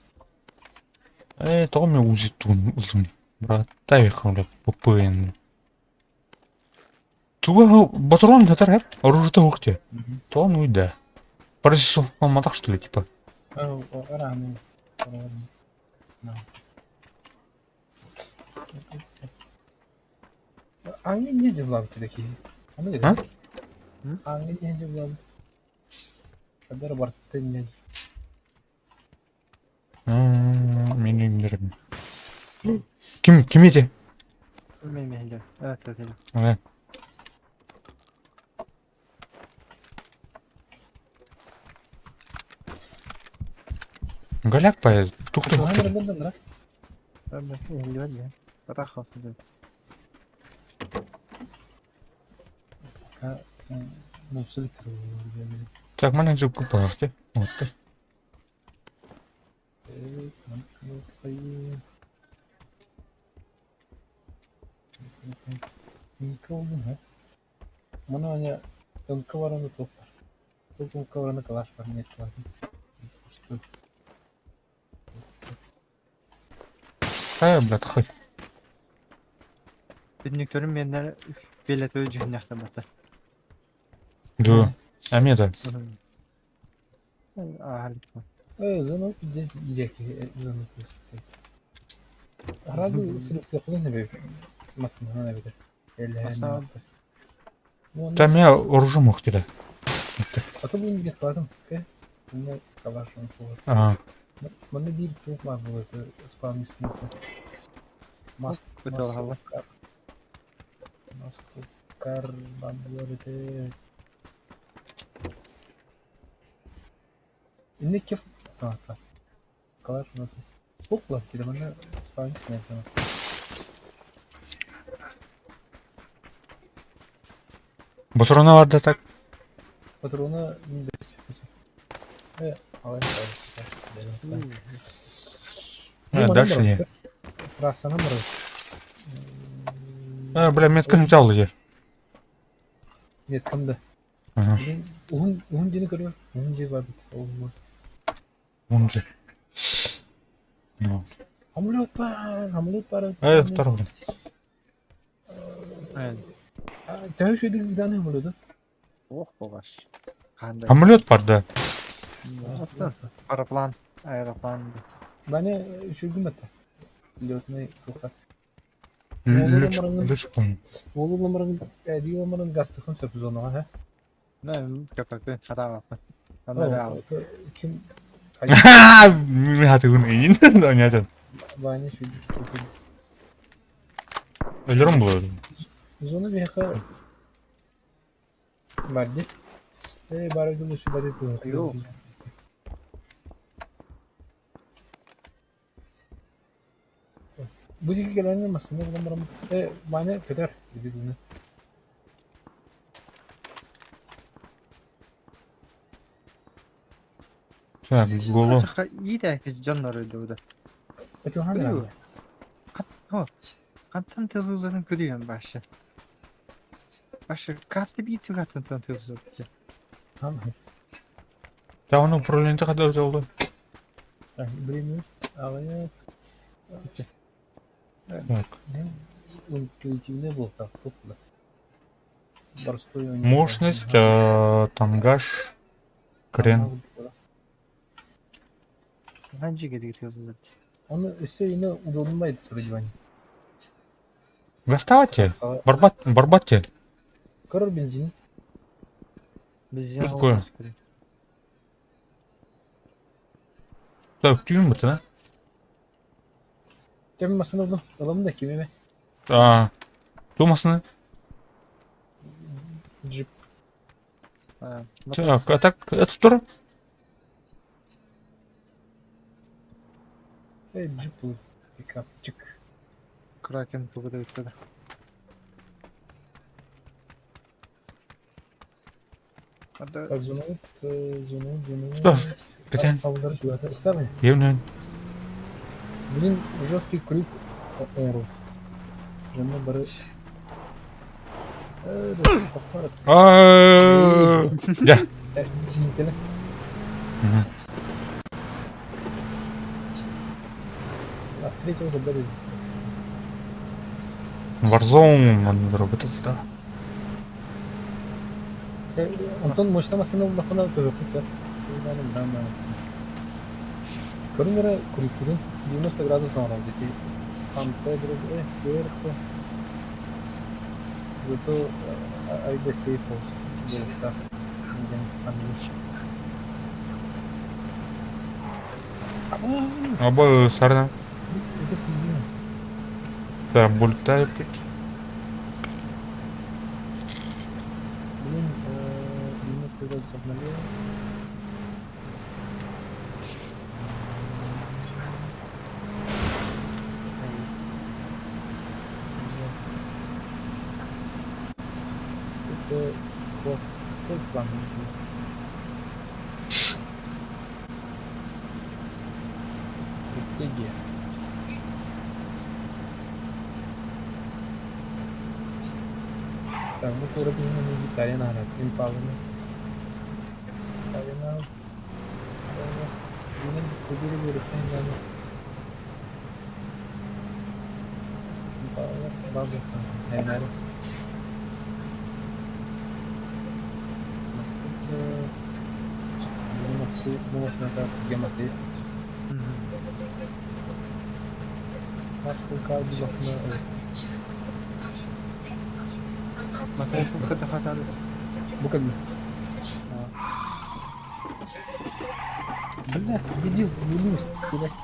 есть? Томи узи тун узун. Брат, тавиха, бля, попын. Туга батрон гатар, оружие ухте. То ну и да. Паразитов матах, что ли, типа? Рано. Angin niye cevabı такие? Аны А? gede? Angin niye cevabı? Kadar barttı ne? Meni indirim. Kim idi? Bilmiyorum. Evet evet. Evet. Голяк поедет. Тух-тух. Hangi bundan lan? Ben de eldiven ya. Bırak olsun. Ka bu sültür. Так, менеджер купахте. Вот ты. İlk oldu mu? Bana hani ılkı varanı toplar. Ilkı varanı kalaş var. Net var. İşte Блядь, хоть. Binliktörün benler bilet öcüğün yaklamatı. Да. А мне да. Harika. Zanı biz iyice zanı tespit. Razı sınıf yapılır ne böyle? Masum ne böyle? Masa- Там я оружие мог тебе. Ata bunu git vardım. Bunlar kalaş var. Ага. Bana bir çok var burada. Spam ismi. Kötü hava. Maskar ben böyle. Ne kif? Tamam. Kalaş nasıl? Hopla dedi bana spam ismi yapamaz. Батрона vardı так. Patrona bir Evet. Havaya Дальше не. Трассаны мыры. Бля, метка не взял я. Нет, кімді? Ага. Уғын дені көріп, уғын де бар дейді. Он же. Ну. Амулет бар. Второй. Evet. Тәуі шөйді гиданы амулеті. Oh boğaç. Kandı. Амулет бар, да. Aeroplan. Aeroplan. Бәне шөйді мәтті. Летный тухат. Лечь помню. Олы лымырын, әді лымырын гастықын сөпіз оныға, хә? Ne köpekten hata yapma. Bana da al. Кім? Hadi bunu yiyin. Oynayacaksın. Бәне шөйді. Ölürüm bu öyle. Зоны бейқа бәрді. Бәрі күлі ші бәрі тұғын. Yok. Bu iki gelen masasında bulamıyorum. Bana kadar dedi bunu. Так, голу. Açıkta iyi de herkes canlar öldürdü. Itu hangi Görüyor. abi? Kantan tezuzların görüyorum başı. Başı kartı bir tür kantan tezuzları. Hangi? Да, он управление когда oldu. Bilmiyorum. Ağaya. Так. Ne? Intuitivne был так. Topla. Простой. Мощность, тангаж, крен. Hangi gedi tezuzları? Onu üstü yine udalınmaydı turcu bence. Доставайте. Sağ. Барбатте. Kırır benzini. Biz Biz koyalım. Öptüğün mü lan? Kemin masasını buldum. Alalım da kimi mi? Durmasın. Jeep. Ha, Так, а так, это тоже? Jeep bul. Pickupçık. Kraken bu kadar yükseldi. Hadi. Так, Зунут. Что? Катян, Avları şu anda. Самый. Евнен. Блин, жесткий крюк Эру. Жанна бары. Таппарат. Да. Жинтеле. От третьего до бары. Warzone, он работает, да. Антон мощнамасını bakana köpütse. Körünlere krükürün 90 градус sonra dedi. Сан-Педро, Пуэрто. Зато айда сейф olsun. Böyle так. Оба сарна. Это физина. Да, бультай, блядь. Блин, 90 градусов обновил. Это какой план? Стратегия. Так, мы тут уровень не гитаре надо. Импалами. Арена. Yine kuduru görürken yani. Bazı hemen. Bu masada gemati. Насколько обязательно. Mesela bu kadar hatalı. Bu kadar. Бля, дебил, не лезь, не лезь.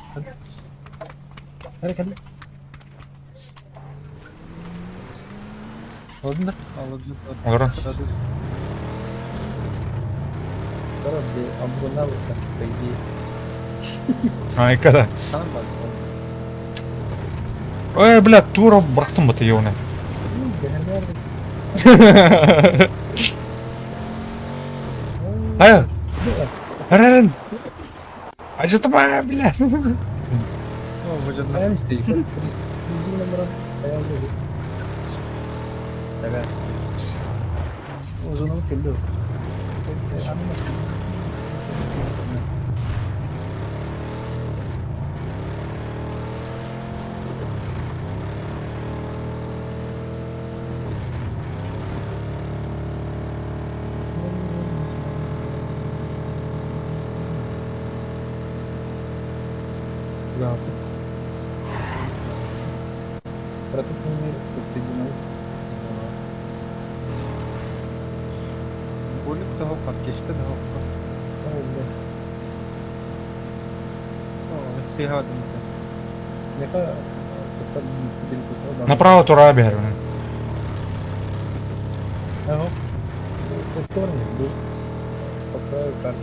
Hadi. Oldu mu? Alıcı. Ora. Короче, обгонал это, по идее. Ай, когда? Tamam bak. Блядь, тура брахтым это ёвна. Ай, Рен! А что там, блядь? O vücuduna. Ayağım işte yukarı. Krizin numaram ayağım dedi. Evet. Uzunluğu belli o. Anlamasın. Rahat. Протокол мир подсоединил. Bulik daha ufak, keşke daha ufak. O siyah adım. Яка така білку. Направо тура бегаю. Ага. Сатурний був. Поправив карту.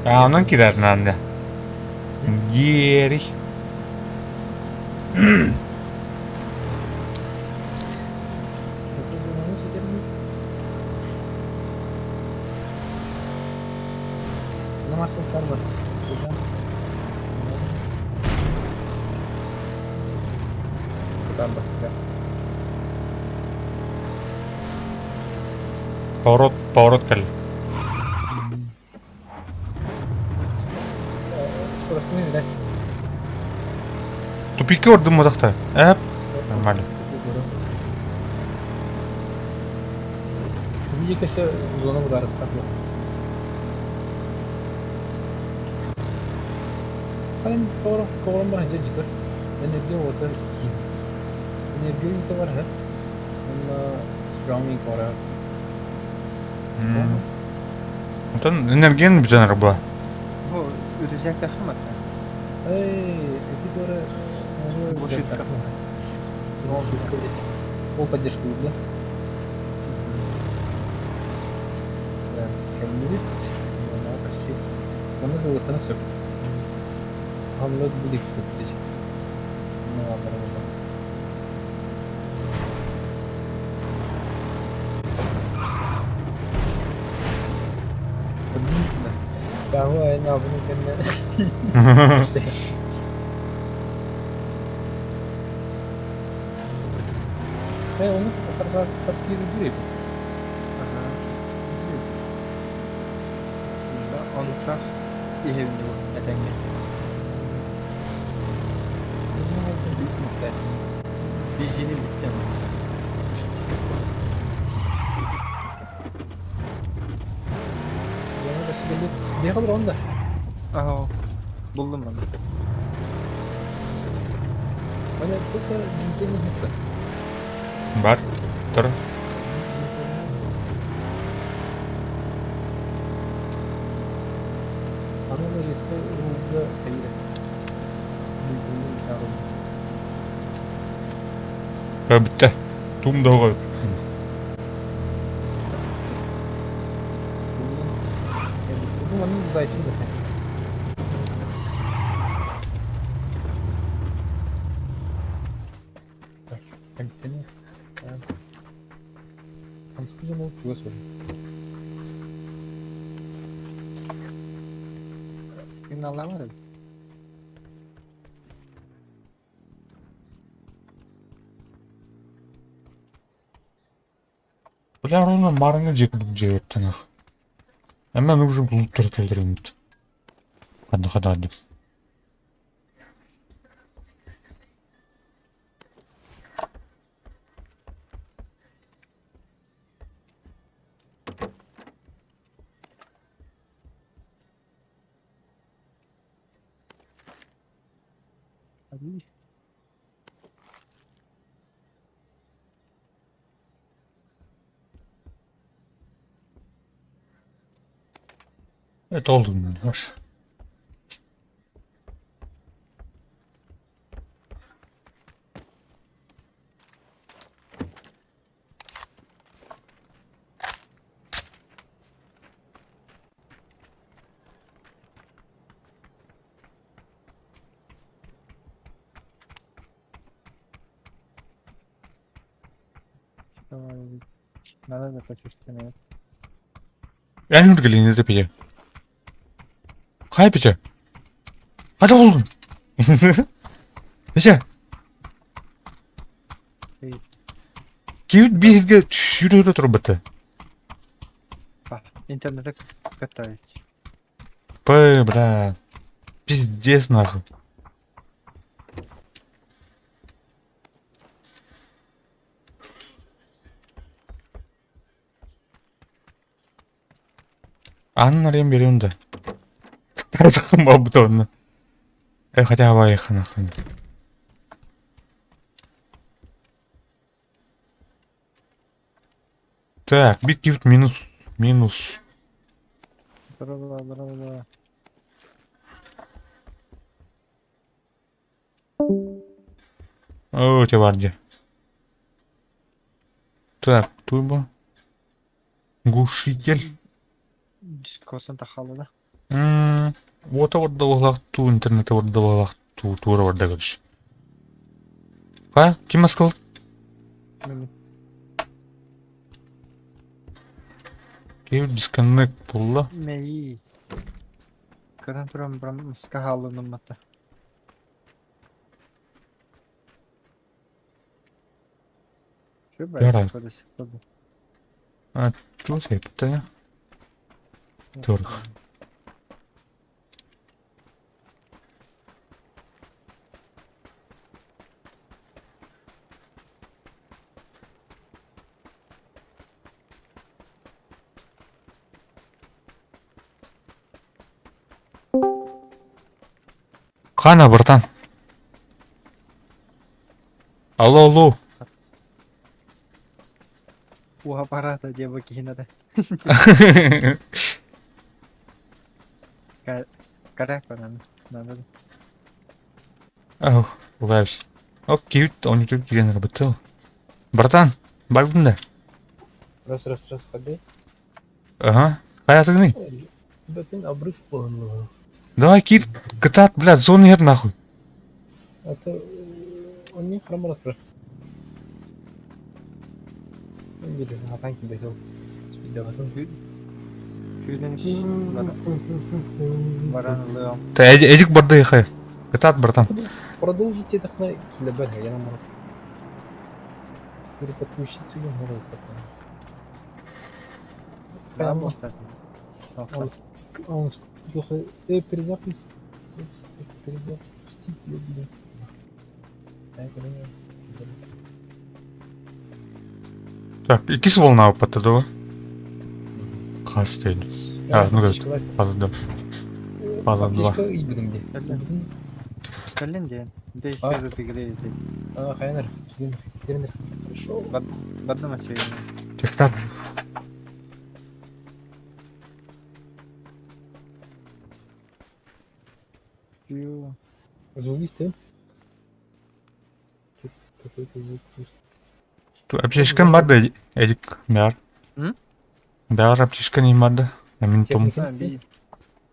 Ya ondan girer nende. Yeri. Namazın karma. Karma. Поворот кали. Скоростной вилась. Тупики ордым модакта. Нормально. Видите, все зона ударов. Paling kau orang aja juga energi water energi itu var है हम स्ट्रांग नहीं कर रहा Ondan enerjiyen bir tane bu. Bu ürüzek de hırmat. Эй, эти тоже... Бушитка. Ол поддержку да? Да, кәмелет. Почти. Оны да отаны сөп. Анлык будет көптеш. Ну, абыралы. Tahu ayna bunu kena. Onu farsi değil. Onu traf iyi evinde bu. Etenge. Bizini bitti mi? Dia kan ronda. Aha. Buldum ben. Mana tu kan jinjing itu. Var. Dur. Anu da riske ruga hayır. Jinjing taruh. Bitti. Tum da koy. Bu mana zayıfsın da. Так, тяни. Там скажи, ну, чего сегодня? Gün anlamadım. Ular onu marını cebepten. Hemen уже bulup turtuldurum. Hadi hadi. Hadi. Evet oldu. Hoş. Nerede kaçıştın ya? Yani nurgelin ne pije? Kay pije? Hadi oğlum. Pije. İyi. Kim bir de yürüyor turbatı. Bak, internete катаюсь. Бля. Пиздец нахуй. Анна рем берем да. Тарзахым бабутонна. Хотя бы их нахуй. Так, бит минус. Бра-бра-бра-бра. О, у тебя варди. Так, туйба. Глушитель. Дискосын тахалы да. Ота орда олақ ту, интернет орда олақ ту, тура орда көріш. Ха? Ким аскал? Кев дисконнект пулла. Мей. Көрін тұрам бір мысқа халының мата. Şu Yarar. böyle sıkıldı. А, чего себе, питание? Тёрх. Хана, братан. Алло. аппарата деп кинада. Карак банан. Надо. Ау, угайш. Оп, киют, он тут кирен работал. Братан, баргында. Раз, ходи. Ага. Хаятыгны. Бәтен обрыв болын. Давай, кит, катат, блядь, зоны нет нахуй. Это он не хромал про. Он говорит, а танки бегал. Спидаватон. Күйден баран лыгам. Та эдик барды хай. Катат, братан. Продолжите так на килобер, я нам могу. Переподключиться я могу потом. Прямо. Он плохо. Перезапись. Перезапустить, блин. Так, ikisi волна patladı o. Kas değil. Ha, ну да, patladı. Patladı. Аптечка и будем где? Калленде. Değişmedi tigreyi. Хайнер. Тренер. Хорошо. Badda mı şey? Tekrar. Ю. Звук есть, да? Тут какой-то звук слышно. Tu aптечкан бар да эдик бяр. Бяр аптечка не бар да. Амин том.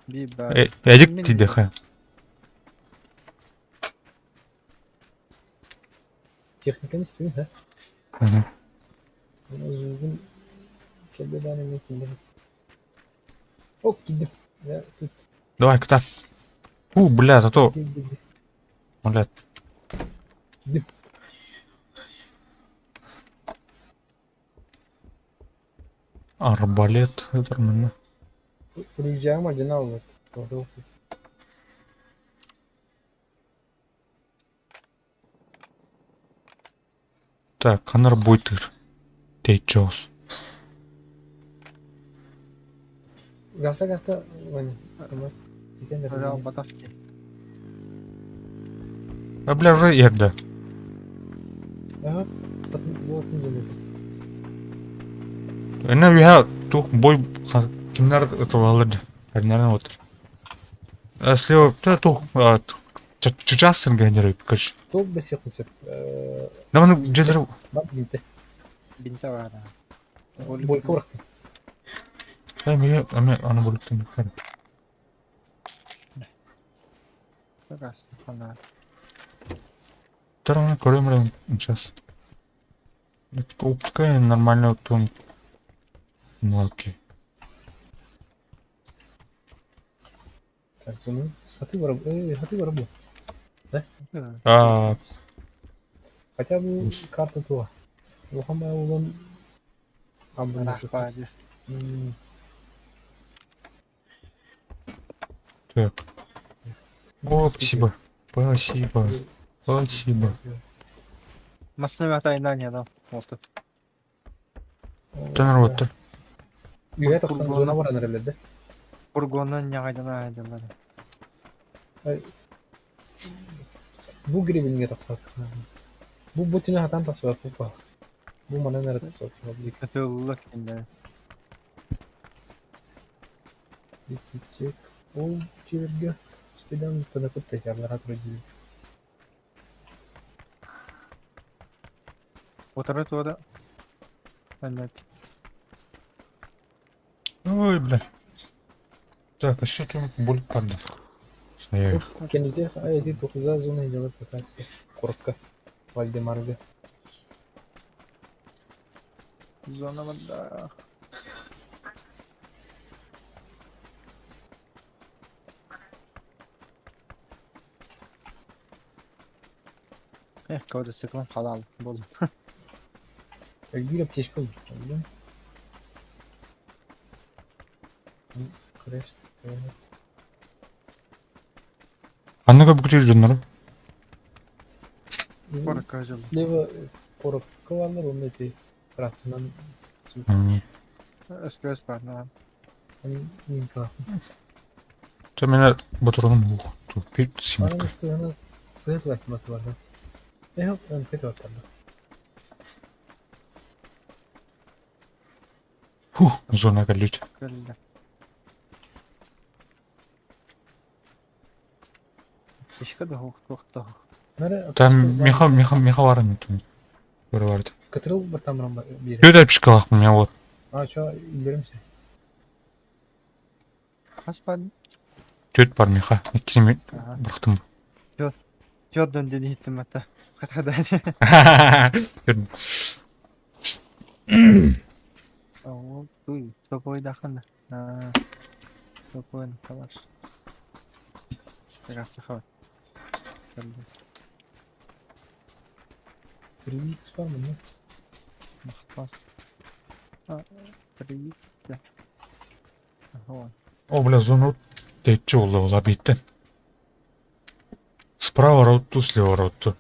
Би ба. Эдик тиде хай. Техника не стоит, да? Мгм. Звук. Кебе баны не киндер. Ок, киндер. Я тут. Давай, катат. Блядь, а то, блядь. Киндер. Арбалет, это нормально. Рюкзак маржинал вот. Так, канар буйтыр. Тейчос. Гаста, Ваня. Хазал баташки. А бля, уже ерда. Ага. Вот не заметил. Эне виха тух бой кимнар это алады. Арнаран отыр. Если вот тух чачасын генерей покаж. Топ бесек несеп. Наманы жедер Бак бинте. Бинте var ha. Болька бıraktım. ами аны булыктын. Bakars. Fana. Тараны көрөмөрөм сейчас. Пускай нормально вот он. Ну окей. Так, sonra satı var. Satı var bu. А, Хотя бы карта то. Лохама улан. Рахбади. так. О, спасибо. Спасибо. Масны атайна не дал. Вот. Танар отыр. Üye taksan zona var herhalde. Furgondan ne kaydana aydılar. Bu gribinge taksak. Bu botine hatan tasvir kupa. Bu bana nerede tasvir kupa? Kötülük şimdi. Çiçek. O çevirge. Üsteden tanıkıp tekerler hatırlayıcı. Oturup orada. Evet. Ой, бля. Так, а что там болит падает? Kendisi ayeti 9'a zona inceler pakası. Korkka. Valdemar'da. Zonamada. Kavada sıkılan halal. Bozun. Bir aптечка oldu. Креш. Анныга бүкіл жөнлері. Korkka acaba. Слева korkka varlar onun eti. Ratsından. SPS var ne? Minka. Це мене батароном тут під Bana сімка. üstüne sıhhat lastimati var. Yok, ön kötü atarlar. Фух, зона колючая. Көлді. Кешкі да уақыт. Нары Там меха бар ма тут? Бір барды. Катрыл бір тамырын бері. Төт алып шыққалақ у меня вот. А, чо, беремсе. Қас бады? Төт бар меха. Екене Ага. бұрықтым. Йоддан деді еттім ата. Қатада. О, туй. Топой дақында. Топой қалаш. Тағасы қауат. Трюикс бар мı ne? Мақтас. Привет. Ага. О, бля, зона тече болды ол обидтен. Справа роутту, слева роутту.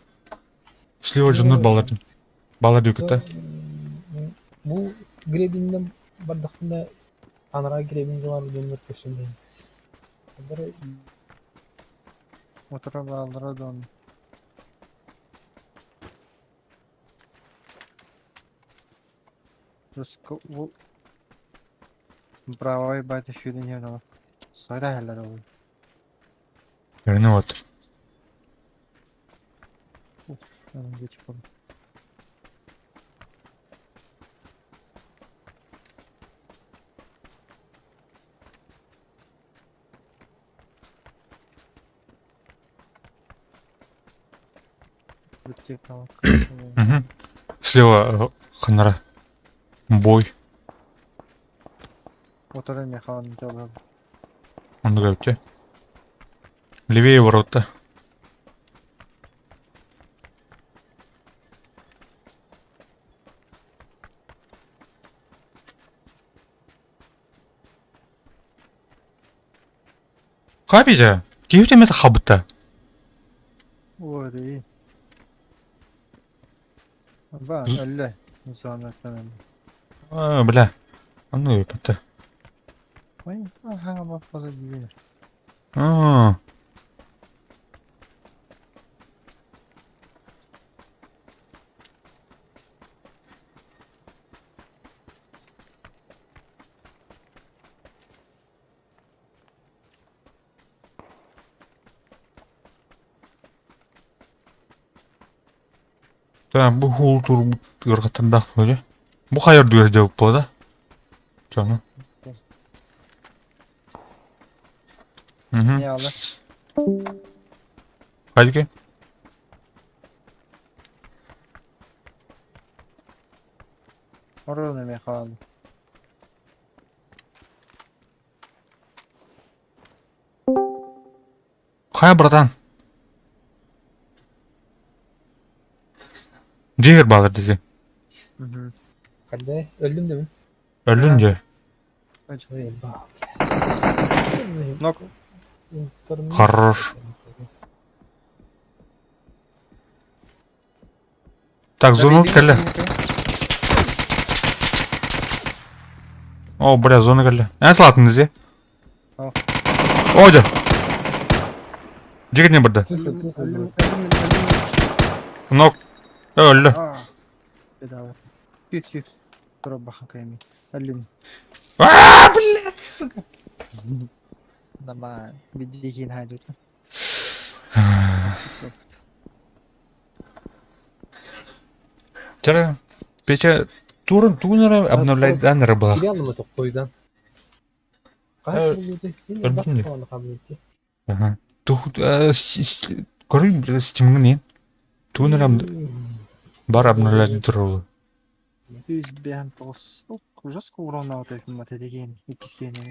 Слева жонур бала дөкіті. Bu grebin'den bardakında anara grebin var dönür köşemden. Bunları Отыра балдырады оны. Бұл правой байды фюден еді. Сайда әлдер ол. Еріне вот. Оның кетіп болды. Бүттек тауық. Слева қанара. Бой. Отыра не қаланы жолы. Он көпте. Левее ворота. Қапиже? Кейвте мета хабыта. Ой, ба, әлі. Зонаттан әлі. Бля. Ну и пата. Ой, ага, ба, фаза бүйер. Tamam bu hul tur ırgatandaq böyle. Bu hayır duyar cevap bu da. Canım. Не алды? Hadi ki. Орын еме қалды. Kaya bratан. Diğer bağır dedi. Kadde öldüm değil mi? Ölünce. Ey bak. Нок. Хорош. Так, зону келе. О, бля, зона келе. Салатыңыз е? Ал. Ойда. Жігітіне бірді. Цифры. Нок. Өлі. Бедава. Сүйт. Тұрып бақын кайми. Әлім. Блядь, сука. Дама, биддеген хайдут. Жара, пече туғыныры обновляйданыры была. Кирианlı mı topluydan? Kaç buluyordu? Öldüm de. Onu kabul etti. Ага. Көрі стимгін ең. Туғыныры бар обновляйдан тұры. Үз бән тоғыз. Жас қоғырауына отайфын бата деген. Икискені.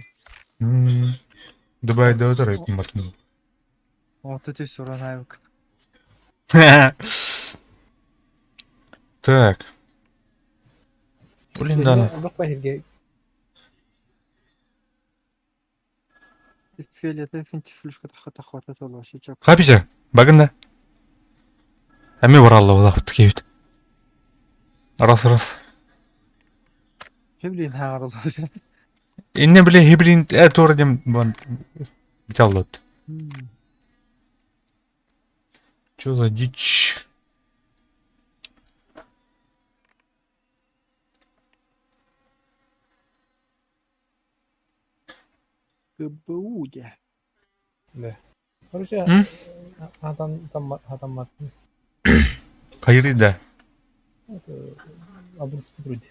Дубайда отыр екен батын. Оты төс оран айвық. Так. Блин, да. Bak bakayım. Фиолетовый фентифлюшка тахвата толы шичок. Қапиже, багында. Әме баралла олақыпты кейбіт. Рас. Хеблин хағырылды. Инне біле хебрин әтуар дем біталлады. Чё за дичь? ГБУ де. Да. Короче, М? атам маттын. Кайрыда. Это обрусский труд.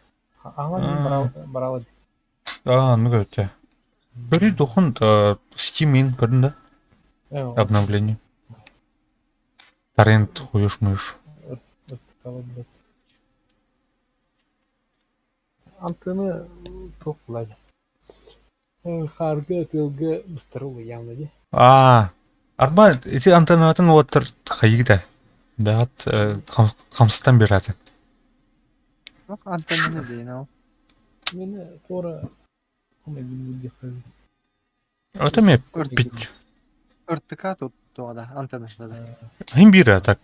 Аңа дейін баралы. Ну говорите. Говорит, дохон Steam көрінді. Обновление. Торрент хуешь-мышь. Антыны тоқ болады. Харгы тылгы быстырылы явно де. Арба, эти антеннатын отыр хайыда. Бәғат қамсыстан берады. Антенна дейін ау. Мені тора қомай білуге қойды. Это мне пить. РТК тут тоғада, антеннасы да. Им бира так.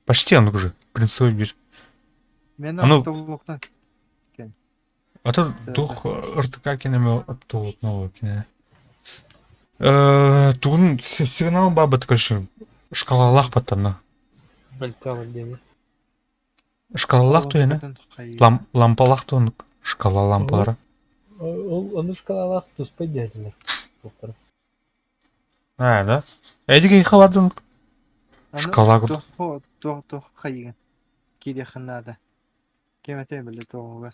Почти он уже. В принципе, бир. Мен Аны- автолуқтан. А то дух РТК кенеме оптолот нового кине. Тугун сигнал бабыт короче. Шкалалах паттана. Бәлталы деме. Шкалалах то ене. Лампалах то шкала лампалары. Ол аны шкалалақ тұспай дәділер. Тоқтар. Да. Эдиге хабардың. Шкала көп. Тоқ хайыған. Кейде қынады. Кемете білі тоғығыз.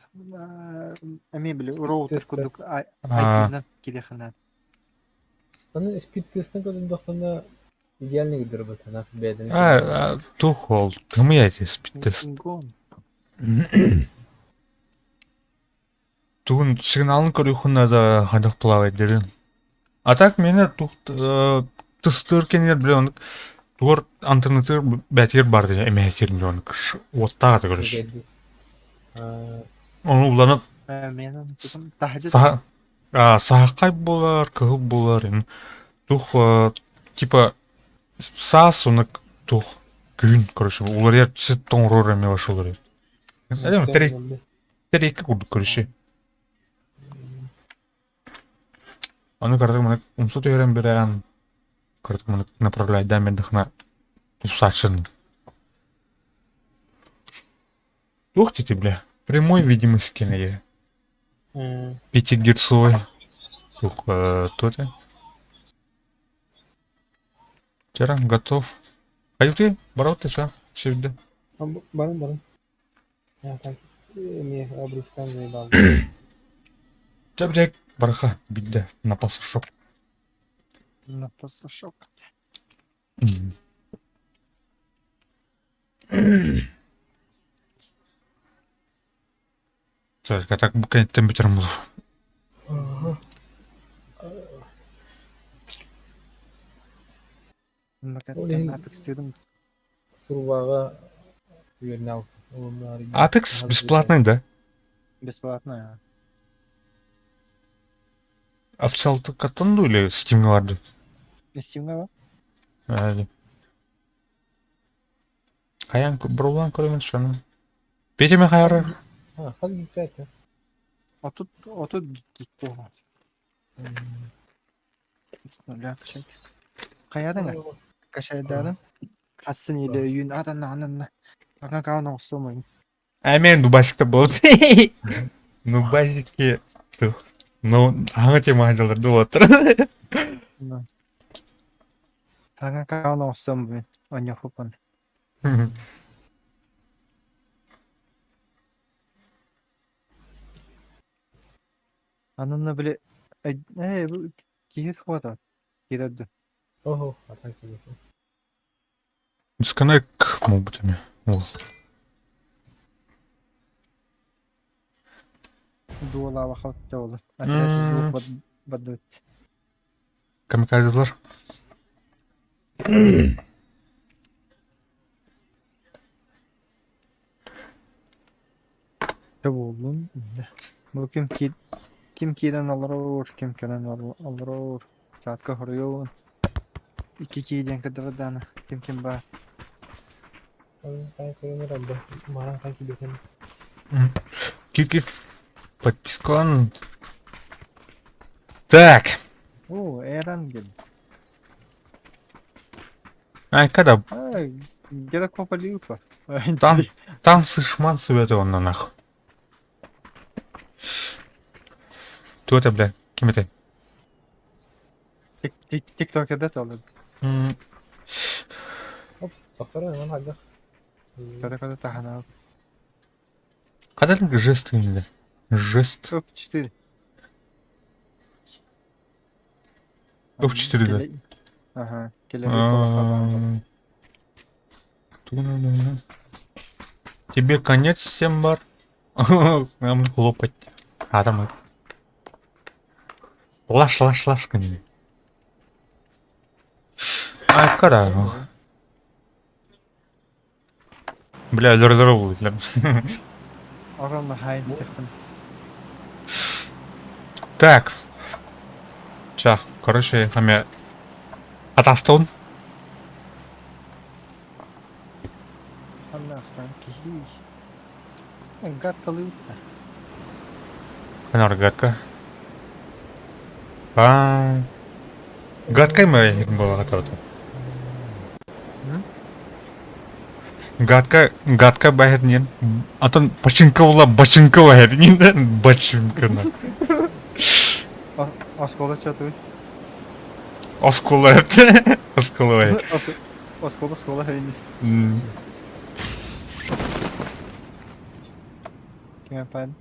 Әме білі роутер Тесті. күдік айтынан кейде қынады. Аны спид тестін көдін доқтанда идеальный гидер бұтына бәдін. Тух ол. Кым яйте спиттес. Гон. Тугун сигналын көрүхүн да хадах плавать дерин. А так мені тух тыстыр кенер біле оны. Тугор антеннатыр бәтер бар деген әмәйтер біле оны. Оттағы да көріш. Оны уланып Менің тұтым тахады. сағақай болар, кығыл болар. Тух типа саас оны тух күн, короче. Улар ер түсет тоңрор әме башылар. Әдем, терейкі күрдік көріші. Аны кардык мына умсут өйрен берен кардык мына направлять дамендих на тусачын. Ух ты, бля. Прямой видимость кине. 5 герцовый. Ух, тут я. Теран готов. Каюты, барот ты чё? Сюда. Барын. Я так, не обрустан заебал. Жабрек, бараха, бидде, на пасашок. На пасашок. Так, а так букает температуру. Накаттан Apex дедім. Сурваға үйеріне алып. Apex бесплатный, да? Бесплатно. Официалды каттанды или Steam'ga vardı? Steam'ga var. Öyle. Каян бұрулан көремін шаны. Бетеме қайары? Қаз кетсе айтты. Отут гик болған. Нуля кішет. Қаядың ға? Кашайдадың? Қасын елі үйін аданна. Аған қауына ұстамайын. Мен Нубасикта болды. Нубасикке... Ну, аңа тема ажаларды отыр. Аған қауына ұстамайын. Оня хупан. Анынна біле... бұл кейет хуата. Кейдеді. Ого, атан келеді. Disconnect мог быть ами. Дуала вахатта олы. Отряд звук бадыт. Камикадзелар. Болдun. Bu kim kiden alır, kim kiden alır. Çatka horuyor. İki kiden kadar dana. Kim var. Kayak koyunlar abda. Marang kayak bikin. Кики. Подпискан. Так. Oo, Eren geldi. Когда Где-то копали var. танцы шман себе он на нахуй. Кто это, бля? Кем это? TikTok'da da olur. М, Оп, тоқтар ана хагга. Kada tahana. Кадәрлек жест инде. Жест. Öp 4. Öp 4'de. Ага, келебек колакка барды. Ту-ну-ну-ну. Тебе конец всем бар. Нам хлопать. Адам это. Лаш, конечно. Ай, карагу. Бля, дыр-дыр будет. Огромный хайн сехтен. Так. Чах, короче, хаме. Атастон. Аннастан кихи. Гад калыпта. Канар гадка. Гадкай моя была готова. Гадка баһернен. Атын бачинка була, бачинка баһернен. Бачинканы. Оскола чатуй. Оскола это. Оскола баһер. Оскола скола хайни. Кем пан?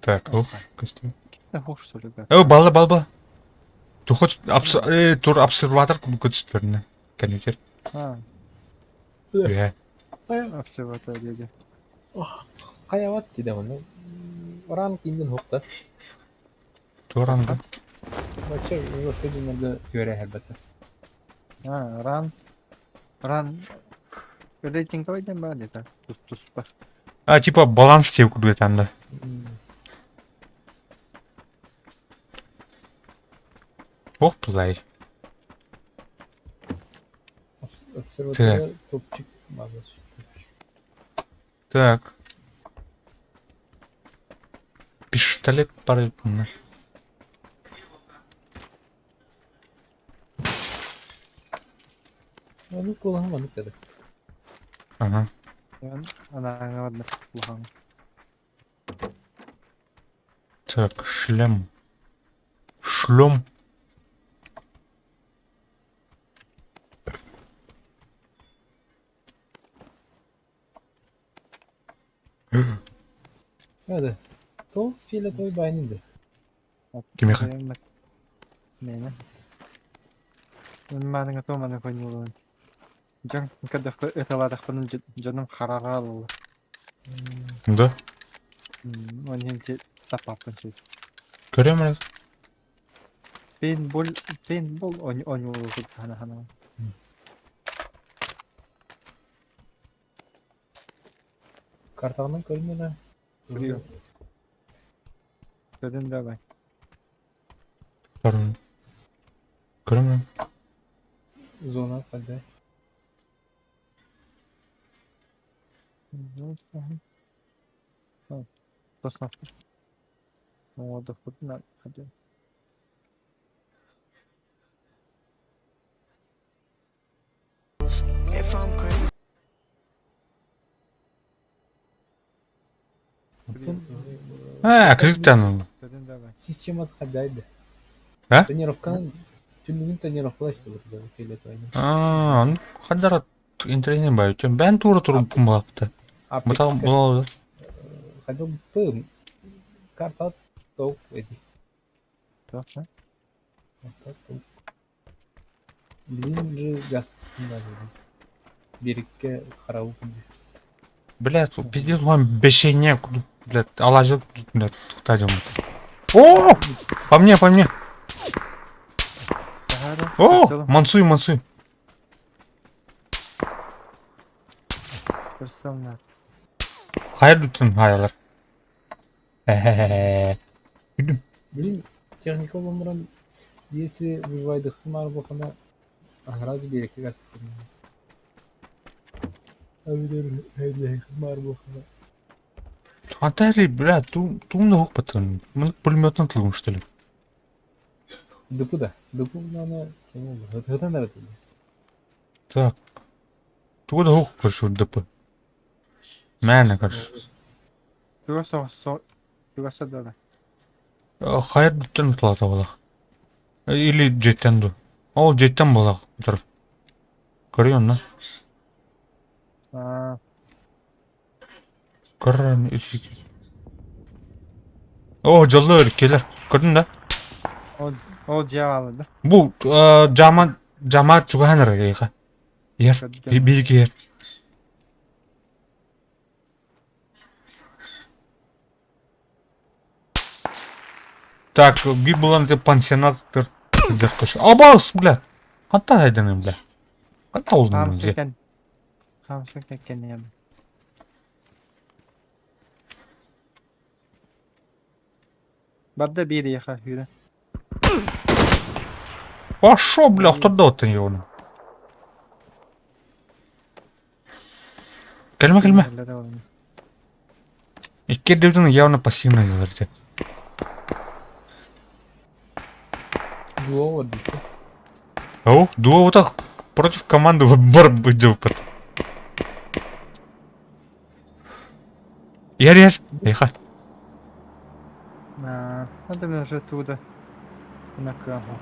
Так, ох, костюм. Да хош что ли гад. Бала. Ты хоть тур обсерватор көтсүтөрүнө. Кенетер. А, Иә. обсерваторияда. Қаябат дейді мұны. Оран кейінген хоқты. Туранга. Бача, велосипединерді көре әлбәтті. А, ран. Рейтинг ойдан бар деді. Тус бар. Типа баланс деп күргөт анда. Ох, былай. Обсерватория топчик базасы. Так. Пистолет бар мына. Ну, колаң маны кәді. Ага. Она ладно, плохо. Так, шлем. Шлем. Әді. Тол филе той байнинді. Кеме хан. Нені? Мен атоманы қойнылуын. Жан кадақ эталадақпының жаным қарарға алылы. Да. Он енді тапапын сөйт. Көрем раз. Пейнтбол ойнылуы көп хана. Картағынан көрмені. Көрüyor. Gördün de bak. Көрем. Зона қандай. Посмотри. Вот, доход на один. If I'm crazy. Кредиттен. Gördün de bak. Системат қандайды. А? Тренировканың түнігін тренировкалайсыз бұл филе тойны. Ну, қандар интернет бар екен. Бән тура тұрып болыпты. Бұтақ болады. Қайда бұл карта тоқ еді. Yok lan. Карта тоқ. Білін жы газ қында деді. Берікке қарауы күнде. Блядь, пиздец, вам бешене, блядь, алажил, блядь, туктадим. О! По мне. О! Мансуй. Personlar. Hayır lütfen, hayırlar. Блин, техника болмыран, если вывайды хымар болғана, раз берекке газ қында. Әйдер хымар болғана. Атари, блядь, ты много патрон. Мы пулеметом тлум, что ли? Дыпы да. Дыпы мынаны кем болды? Хытан әрі түлі. Так. Ты куда хук пошел, ДП? Мәне, короче. Yuvasa da. Hayır lütfen тлата болах. Или жеттен ду. Ол жеттен болақ. Тұр. Көрген, на? Көрген, үсік. О, жолда өлік келер. Көрдің да? Ол жауабы да. Бұл жама чуғаныр ейқа. Ер, билгі ер. Так, bir bulan пансионаттыр. Абас, бля. Қанта айдың, бля. Қанта олдың, бля. Қамсы кеткен ем. Барды bir яқа үйді. Пошо, бля, құтырды оттың еуіні. Келме. Икке деудің явно пассивный елерде. Дуо вот это. Ау, дуо вот так против команды бар быть опыт. Ер, ейха. Надо мне уже туда. На каму.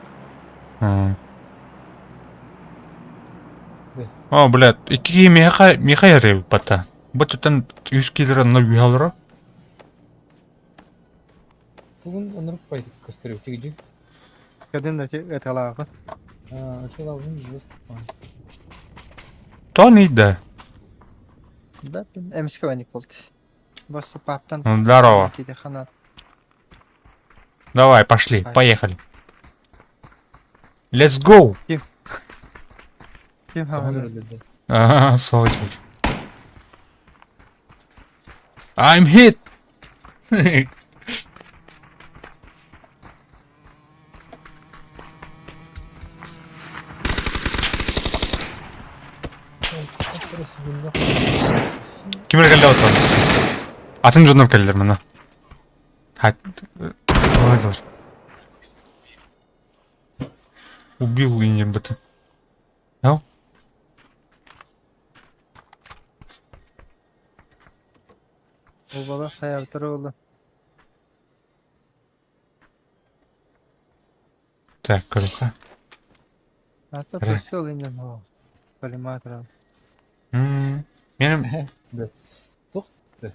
О, блядь, икки меха яры пата. Вот это 100 килера на вигалра. Тугун онырып қайды көстереу тегеде. Кәден де это лағы. Açılavın just. То не да. Да, эмске ваник болды. Басы паптан. Здорово. Кейде қанат. Давай, пошли, поехали. Let's go. Кем Саған хавады? өледі. Ага, солай. I'm hit. Кимер келді отырмыз. Атын жонып келдер мына. Молодец. Убил и не быты. Ау? Ол бала хаялтыр олы. Так, круто. Ата пырсы ол инген ол. Коллиматор. Менің... Тоқты.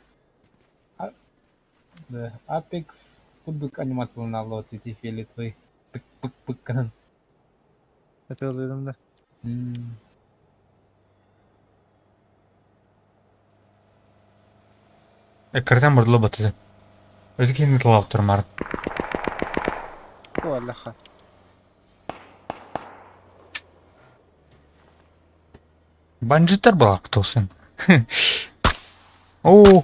Apex кудук анимационный алло тети фели твой. Пык-пык-пык канан. Это ылдым да. Экрдан бұрдылы бұтыды. Өзі кейінгі тылауып тұрмар. О, аллаха. Банжиттар бұл ақтылсын. Ооо.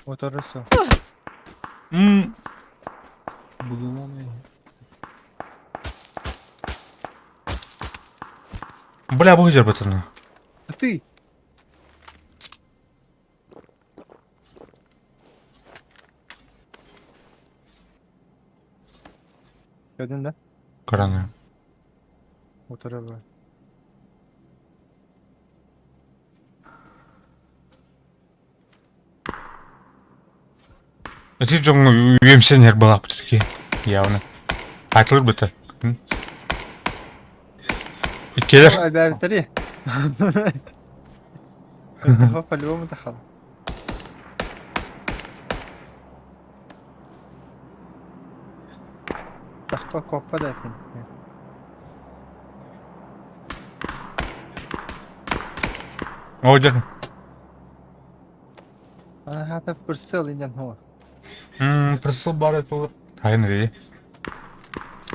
Oturursun. Bugün ama Бля, бұл жер бұтыны. Ты! Gördün de. Қараны. Oturuyor böyle. Өте жоңы үйемсенер бұлақ бұтыке. Явны. Айтылыр бұты. Иккелер. Albert biteri. Это по-любому дохал. Тахпа коппа да этим. О, дерім. Она хата пырсыл инден хуа. Прысыл бар ет болыр. Хайын рейі.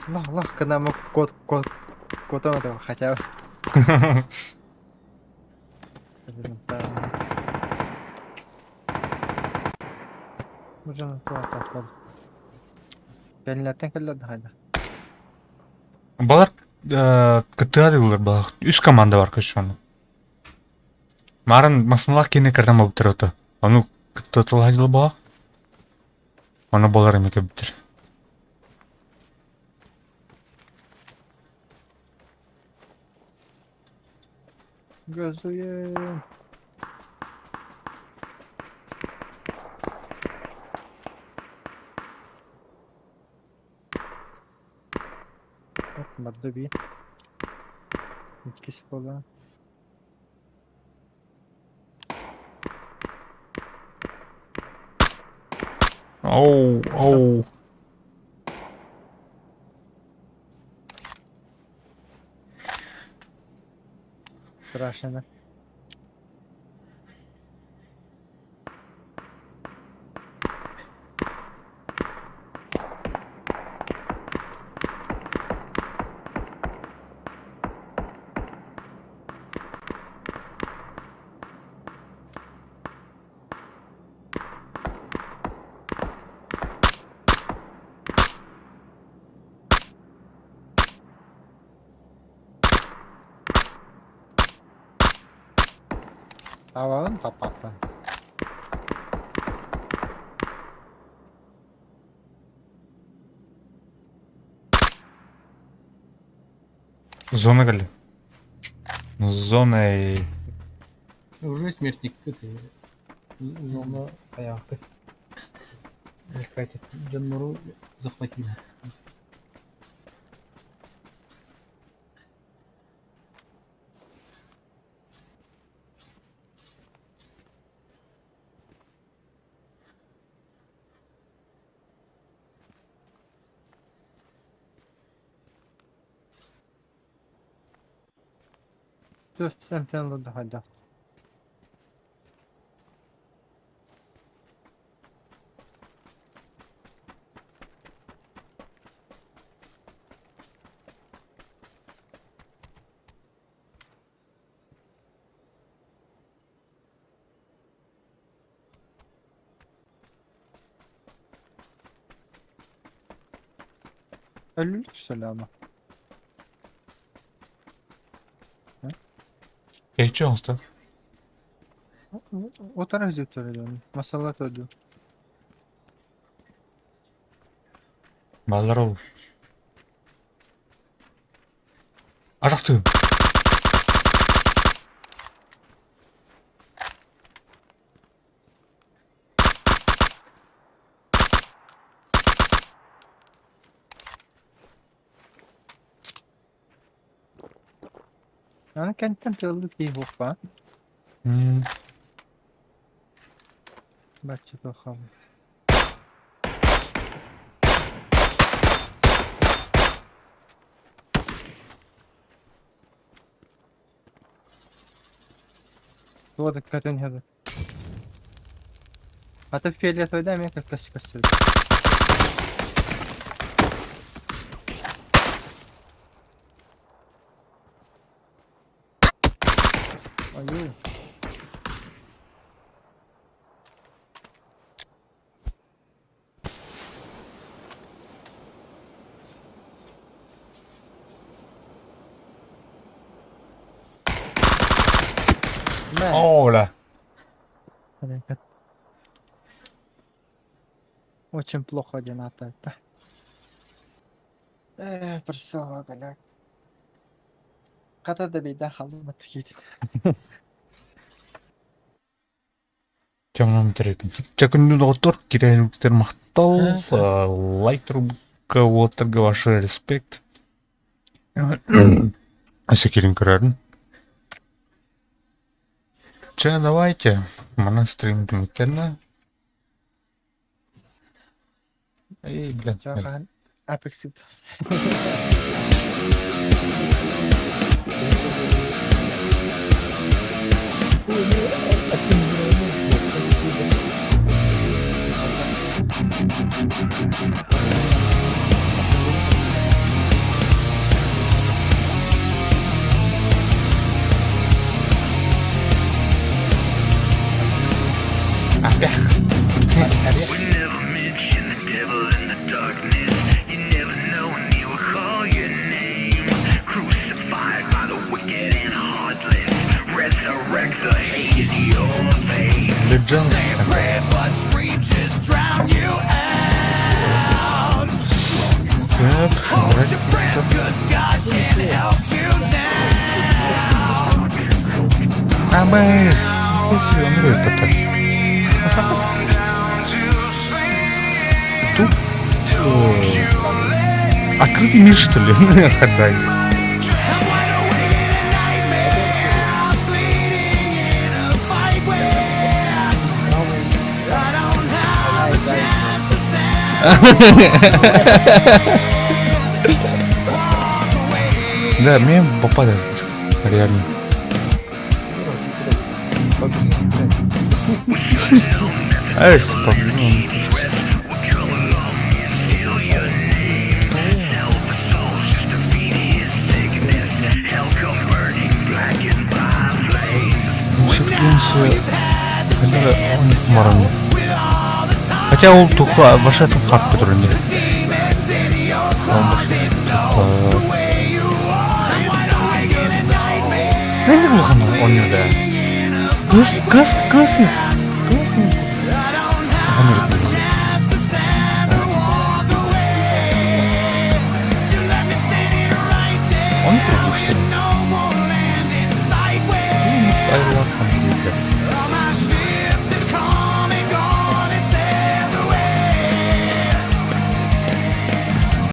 Лах, когда мы кот он этого хотя бы. Можно так вот. Gellerden geldi hayda. Балар кытыға дегілер балар. Үш команда бар көш оны. Марын масынлақ кені кірден болып тұр өті. Оны кытты тұл хайдылы балар. Оны болар емеке біттір. Gözlüğüm. Madde bir. İkisi falan. Оу, оу. Страшно. Havanın kapaklı. Зона гали. Зона. Уже смертник тут. Зона ayakta. Дикать Джанмуру захватили. Dur sen tanıdın hadi. Ölülük selamı. Geçiyor musun? O taraf züptör ediyor. Masallat ediyor. Балдар ол. Ажақты. Yani kentten tığlık bir hoppa. Bahçe bakalım. Tuğa dikkat edin hadi. Hatta fiyat ödemeye kakası kasır. Ayy. Оля. Hareket. Очень плохо одинаково. Присылала голяк. Ката да бейда халыма тикейдин. Темном терепин. Чакунду доктор, киреліктер мақтал, лайктер отырға ваши респект. Секирин кірерін. Че, давайте. Мана стрим бінкені. Ей, блядь. Жахан апексит. We never mention the devil in the darkness. You never know when he will call your name. Crucified by the wicked and heartless. Resurrect the hate in your veins. Legends. Say a prayer but screeches drown you out. Hold your breath 'cause God can't help you now. Мэйс. Нихуя себе, он рыет это. Тут... Открытый мир, что ли? Отдай. Да, мне попадает. Реально. Эй, спокойно. Хотя он тухла, ваша тут хат, который не. Не было он не да. Кыс.